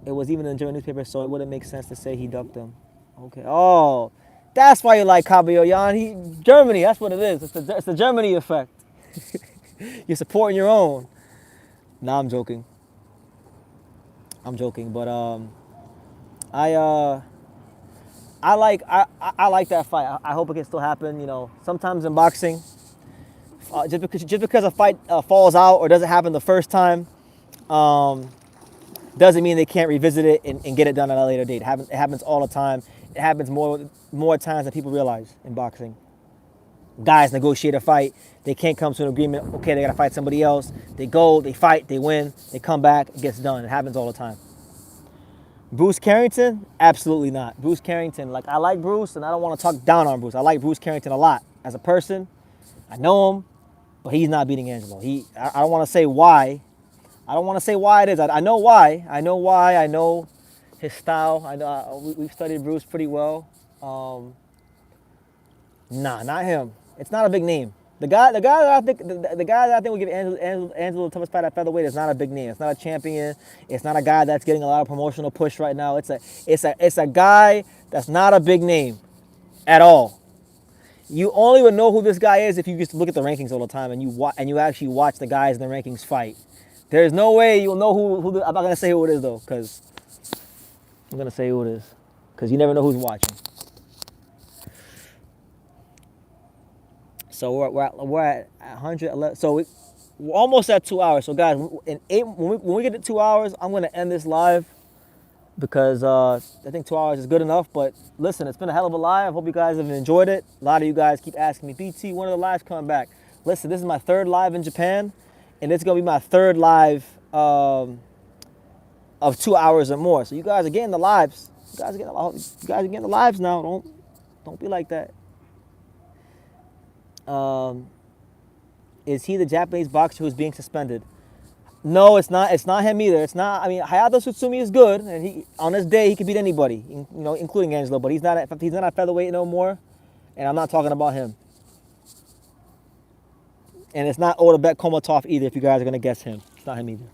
It was even in the German newspaper, so it wouldn't make sense to say he ducked him. Okay. Oh, that's why you like Caballel, Jan. Germany, that's what it is. It's the Germany effect. You're supporting your own. Nah, I'm joking. But I like that fight. I hope it can still happen. You know, sometimes in boxing, just because a fight falls out or doesn't happen the first time, doesn't mean they can't revisit it and get it done at a later date. It happens all the time. It happens more times than people realize in boxing. Guys negotiate a fight. They can't come to an agreement. Okay, they got to fight somebody else. They go, they fight, they win, they come back, it gets done. It happens all the time. Bruce Carrington? Absolutely not. Bruce Carrington, like, I like Bruce, and I don't want to talk down on Bruce. I like Bruce Carrington a lot as a person. I know him, but he's not beating Angelo. I don't want to say why. I don't want to say why it is. I know why. I know his style. I know we've studied Bruce pretty well. Nah, not him. It's not a big name. The guy that I think will give Angelo the toughest fight at featherweight is not a big name. It's not a champion. It's not a guy that's getting a lot of promotional push right now. It's a guy that's not a big name at all. You only would know who this guy is if you just look at the rankings all the time and you actually watch the guys in the rankings fight. There's no way you'll know who I'm not gonna say who it is though, because I'm gonna say who it is, because you never know who's watching. So we're at 111. So we're almost at 2 hours. So guys, when we get to 2 hours, I'm gonna end this live because I think 2 hours is good enough. But listen, it's been a hell of a live. Hope you guys have enjoyed it. A lot of you guys keep asking me, BT, when are the lives coming back? Listen, this is my third live in Japan, and it's gonna be my third live of 2 hours or more. So you guys are getting the lives. You guys are getting the lives now. Don't be like that. Is he the Japanese boxer who's being suspended? No, it's not. It's not him either. It's not. I mean, Hayato Tsutsumi is good, and he on his day he could beat anybody, including Angelo. But he's not at featherweight no more, and I'm not talking about him. And it's not Otabek Komatov either. If you guys are gonna guess him, it's not him either.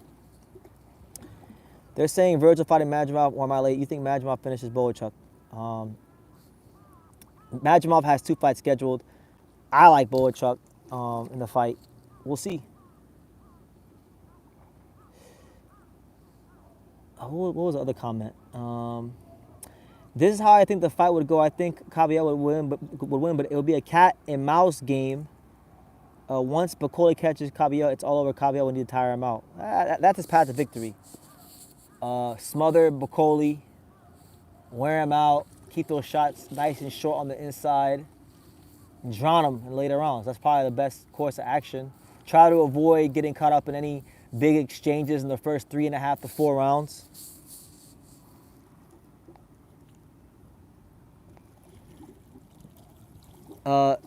They're saying Vergil fighting Madrimov or Malay. You think Madrimov finishes Boachuk? Madrimov has 2 fights scheduled. I like Boachuk in the fight. We'll see. What was the other comment? This is how I think the fight would go. I think Caballel would win, but it would be a cat and mouse game. Once Bakoli catches Caballel, it's all over. Caballel will need to tire him out. That's his path to victory. Smother Bakoli, wear him out, keep those shots nice and short on the inside, and drown him in later rounds. That's probably the best course of action. Try to avoid getting caught up in any big exchanges in the first 3.5 to 4 rounds.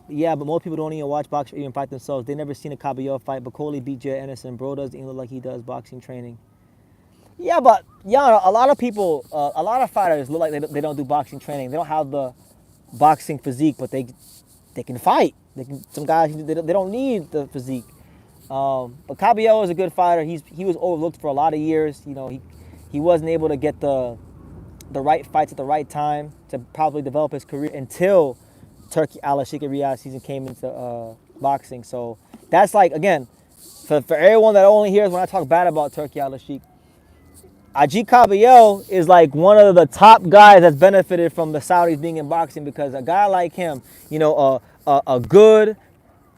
Yeah, but most people don't even watch boxing or even fight themselves. They never seen a Caballel fight. Bakoli beat Jaron Ennis, and bro doesn't even look like he does boxing training. Yeah, but a lot of people, a lot of fighters look like they don't do boxing training. They don't have the boxing physique, but they can fight. Some guys they don't need the physique. But Caballel is a good fighter. He was overlooked for a lot of years. You know, he wasn't able to get the right fights at the right time to probably develop his career until Turki Alalshikh Finalizes season came into boxing. So that's like, again, for everyone that only hears when I talk bad about Turki Alalshikh, Ajit Caballel is like one of the top guys that's benefited from the Saudis being in boxing, because a guy like him, you know, a good,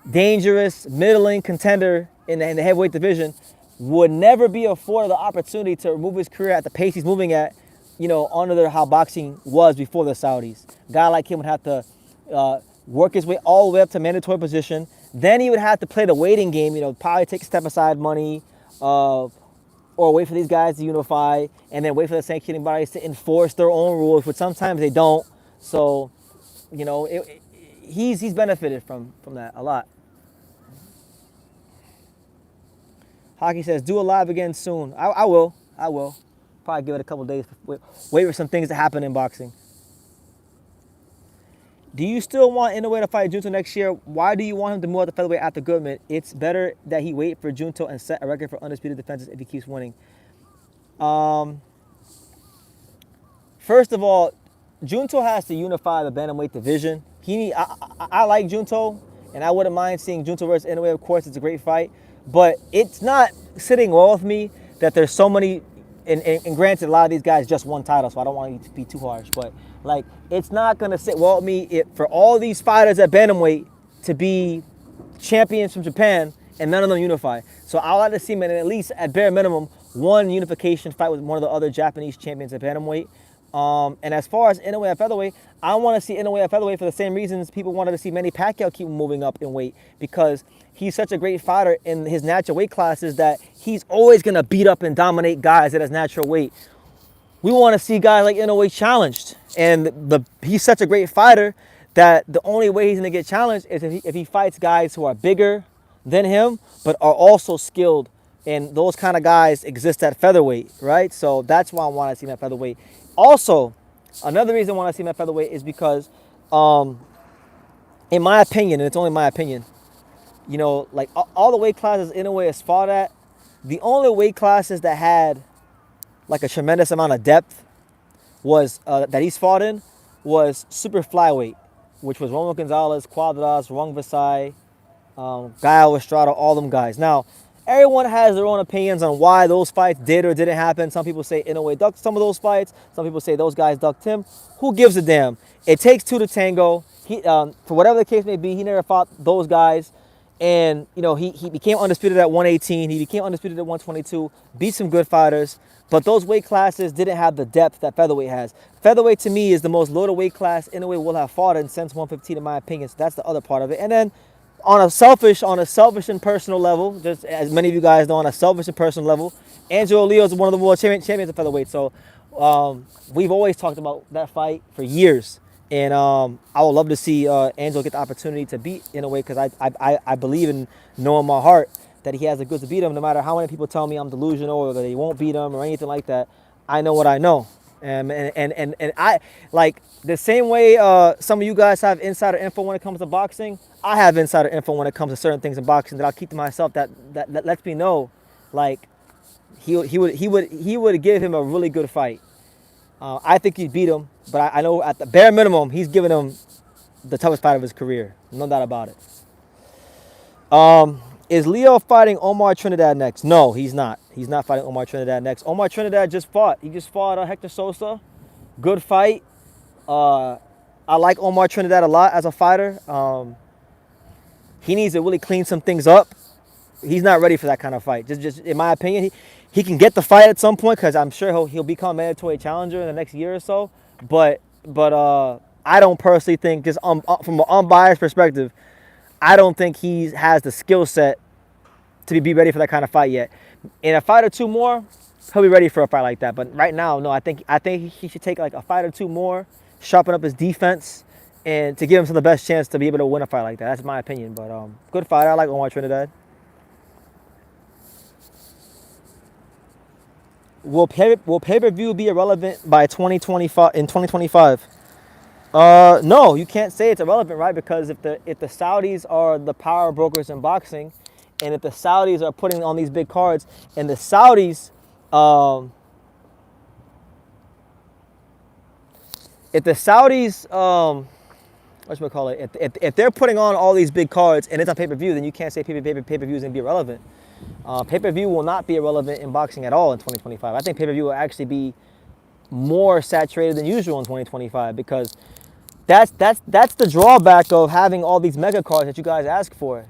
dangerous, middling contender in the heavyweight division would never be afforded the opportunity to move his career at the pace he's moving at, you know, under how boxing was before the Saudis. A guy like him would have to work his way all the way up to mandatory position. Then he would have to play the waiting game, you know, probably take step aside money, or wait for these guys to unify, and then wait for the sanctioning bodies to enforce their own rules, which sometimes they don't. So, you know, he's benefited from that a lot. Hockey says, do a live again soon. I will. Probably give it a couple days. Wait for some things to happen in boxing. Do you still want Inoue to fight Junto next year? Why do you want him to move up the featherweight after Goodman? It's better that he wait for Junto and set a record for undisputed defenses if he keeps winning. First of all, Junto has to unify the bantamweight division. I like Junto, and I wouldn't mind seeing Junto versus Inoue. Of course, it's a great fight, but it's not sitting well with me that there's so many. And granted, a lot of these guys just won titles, so I don't want you to be too harsh, but like it's not gonna sit well with me for all these fighters at bantamweight to be champions from Japan and none of them unify. So I would like to see him in at least at bare minimum one unification fight with one of the other Japanese champions at bantamweight. And as far as Inoue at featherweight, I want to see Inoue at featherweight for the same reasons people wanted to see Manny Pacquiao keep moving up in weight, because he's such a great fighter in his natural weight classes that he's always going to beat up and dominate guys at his natural weight. We want to see guys like Inoue challenged, and he's such a great fighter that the only way he's going to get challenged is if he fights guys who are bigger than him but are also skilled, and those kind of guys exist at featherweight, right? So that's why I want to see him at featherweight. Also, another reason I want to see him at featherweight is because, in my opinion, and it's only my opinion, you know, like all the weight classes Inoue has fought at, the only weight classes that had like a tremendous amount of depth was that he's fought in was super flyweight, which was Roman Gonzalez, Cuadras, Rung Visai, Gael Estrada, all them guys. Now, everyone has their own opinions on why those fights did or didn't happen. Some people say Inoue ducked some of those fights. Some people say those guys ducked him. Who gives a damn? It takes two to tango. He, for whatever the case may be, he never fought those guys. And, you know, he became undisputed at 118. He became undisputed at 122. Beat some good fighters. But those weight classes didn't have the depth that featherweight has. Featherweight, to me, is the most loaded weight class Inoue will have fought in since 115, in my opinion. So that's the other part of it. And then on a selfish and personal level, just as many of you guys know, on a selfish and personal level, Angelo Leo is one of the world champions of featherweight. So we've always talked about that fight for years. And I would love to see Angelo get the opportunity to beat Inoue, because I believe and know in my heart that he has the goods to beat him, no matter how many people tell me I'm delusional or that he won't beat him or anything like that. I know what I know. And I, like, the same way some of you guys have insider info when it comes to boxing, I have insider info when it comes to certain things in boxing that I'll keep to myself that lets me know, like, he would give him a really good fight. I think he'd beat him, but I know at the bare minimum he's giving him the toughest fight of his career. No doubt about it. Is Leo fighting Omar Trinidad next? No, he's not. He's not fighting Omar Trinidad next. Omar Trinidad just fought. He just fought Hector Sosa. Good fight. I like Omar Trinidad a lot as a fighter. He needs to really clean some things up. He's not ready for that kind of fight. Just in my opinion, he can get the fight at some point, because I'm sure he'll become a mandatory challenger in the next year or so. But I don't personally think, just from an unbiased perspective, I don't think he has the skill set to be ready for that kind of fight yet. In a fight or two more, he'll be ready for a fight like that. But right now, no, I think he should take like a fight or two more, sharpen up his defense, and to give him the best chance to be able to win a fight like that. That's my opinion. But good fighter. I like Omar Trinidad. Will pay-per-view be irrelevant by 2025 in 2025? No, you can't say it's irrelevant, right? Because if the Saudis are the power brokers in boxing, and if the Saudis are putting on these big cards, and the Saudis, if they're putting on all these big cards and it's on pay-per-view, then you can't say pay-per-view is going to be irrelevant. Pay-per-view will not be irrelevant in boxing at all in 2025. I think pay-per-view will actually be more saturated than usual in 2025, because that's the drawback of having all these mega cards that you guys ask for.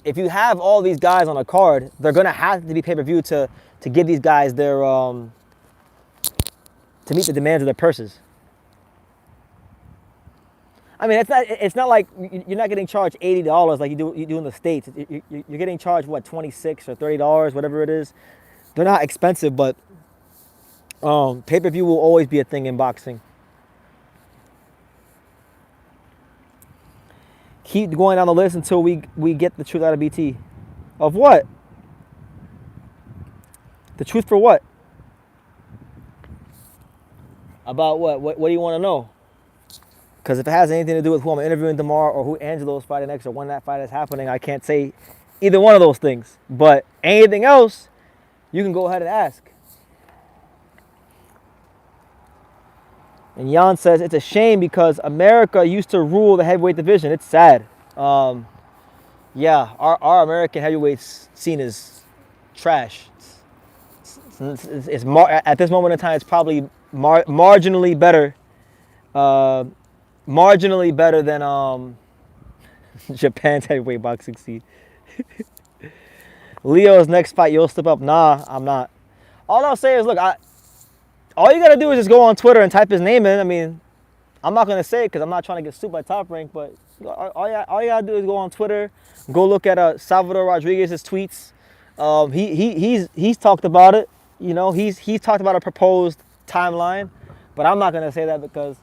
If you have all these guys on a card, they're gonna have to be pay-per-view to give these guys their to meet the demands of their purses. I mean, it's not like you're not getting charged $80 like you do in the States. You're getting charged, what, $26 or $30, whatever it is. They're not expensive, but pay-per-view will always be a thing in boxing. keep going down the list until we get the truth out of BT. Of what? The truth for what? About what? What do you want to know? Because if it has anything to do with who I'm interviewing tomorrow or who Angelo's fighting next or when that fight is happening, I can't say either one of those things. But anything else, you can go ahead and ask. And Jan says, it's a shame because America used to rule the heavyweight division. It's sad. Yeah, our American heavyweight scene is trash. At this moment in time, it's probably marginally better. Marginally better than Japan's heavyweight boxing scene. Leo's next fight, you'll step up. Nah, I'm not. All I'll say is, look, all you gotta do is just go on Twitter and type his name in. I mean, I'm not gonna say it because I'm not trying to get sued by Top Rank, but all you gotta do is go on Twitter, go look at Salvador Rodriguez's tweets. He's talked about it. You know, he's talked about a proposed timeline, but I'm not gonna say that because,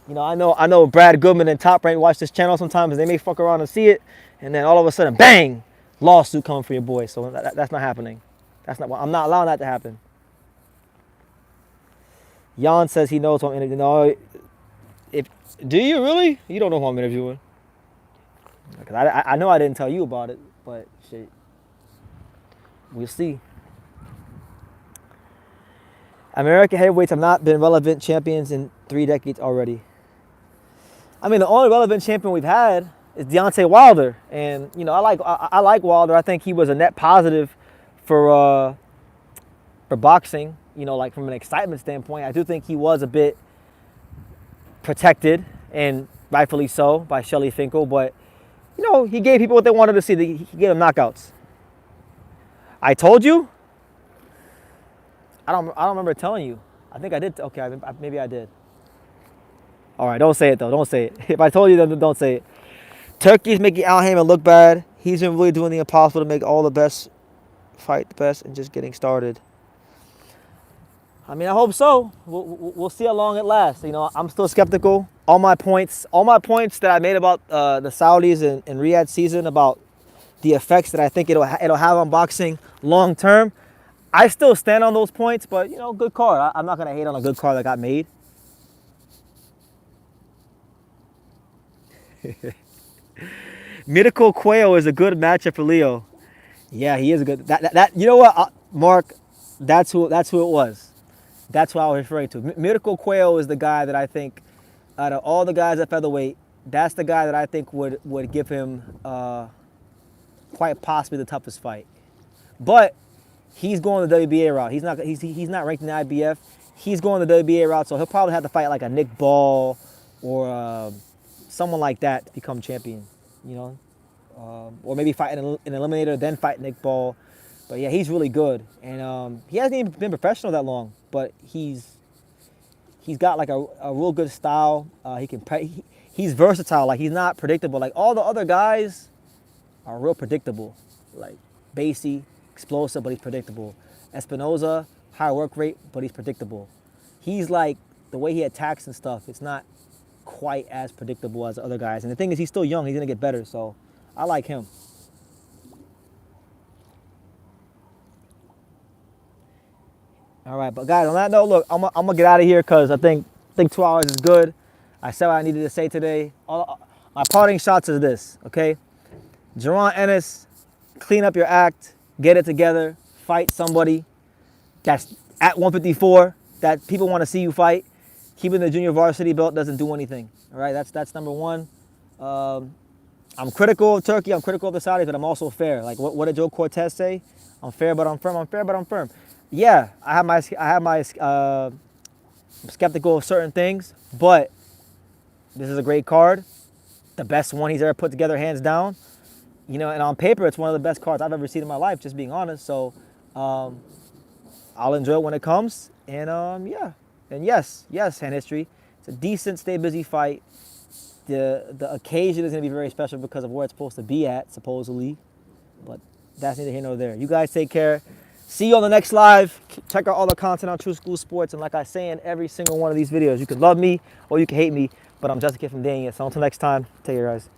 you know, I know Brad Goodman and Top Rank watch this channel sometimes, and they may fuck around and see it, and then all of a sudden, bang, lawsuit coming for your boy. So that's not happening. I'm not allowing that to happen. Jan says he knows who I'm interviewing. No, do you really? You don't know who I'm interviewing. Because I know I didn't tell you about it, but shit, we'll see. American heavyweights have not been relevant champions in 3 decades already. I mean, the only relevant champion we've had is Deontay Wilder, and you know I like Wilder. I think he was a net positive for boxing. You know, like from an excitement standpoint, I do think he was a bit protected, and rightfully so, by Shelly Finkel. But you know, he gave people what they wanted to see. He gave them knockouts. I told you. I don't remember telling you. I think I did. Okay, maybe I did. All right, don't say it though. Don't say it. If I told you, then don't say it. Turkey's making Al Heyman look bad. He's been really doing the impossible to make all the best fight the best and just getting started. I mean, I hope so. We'll see how long it lasts. You know, I'm still skeptical. All my points that I made about the Saudis and Riyadh season, about the effects that I think it'll have on boxing long term, I still stand on those points. But you know, good card. I'm not gonna hate on a good card that got made. Miracle Cuello is a good matchup for Leo. Yeah, he is a good. That you know what, Mark? That's who it was. That's what I was referring to. Miracle Cuello is the guy that I think, out of all the guys at featherweight, that's the guy that I think would give him quite possibly the toughest fight. But he's going the WBA route. He's not ranked in the IBF. He's going the WBA route, so he'll probably have to fight like a Nick Ball or someone like that to become champion. You know, or maybe fight an eliminator, then fight Nick Ball. But yeah, he's really good, and he hasn't even been professional that long. But he's got like a real good style. He's versatile. Like, he's not predictable. Like all the other guys are real predictable. Like Basie, explosive, but he's predictable. Espinoza, high work rate, but he's predictable. He's like, the way he attacks and stuff, it's not quite as predictable as the other guys. And the thing is, he's still young. He's gonna get better. So I like him. All right, but guys, on that note, look, I'm gonna get out of here because I think 2 hours is good. I said what I needed to say today. My parting shots is this, okay? Jaron Ennis, clean up your act, get it together, fight somebody that's at 154 that people want to see you fight. Keeping the junior varsity belt doesn't do anything. All right, that's number one. I'm critical of Turkey. I'm critical of the Saudis, but I'm also fair. Like what did Joe Cortez say? I'm fair, but I'm firm. I'm fair, but I'm firm. Yeah, I have my I'm skeptical of certain things, but this is a great card. The best one he's ever put together, hands down. You know, and on paper, it's one of the best cards I've ever seen in my life, just being honest. So I'll enjoy it when it comes. And yeah. And yes, hand history. It's a decent, stay busy fight. The occasion is going to be very special because of where it's supposed to be at, supposedly. But that's neither here nor there. You guys take care. See you on the next live. Check out all the content on True School Sports. And like I say in every single one of these videos, you can love me or you can hate me, but I'm just a kid from Daniel. So until next time, take care, guys.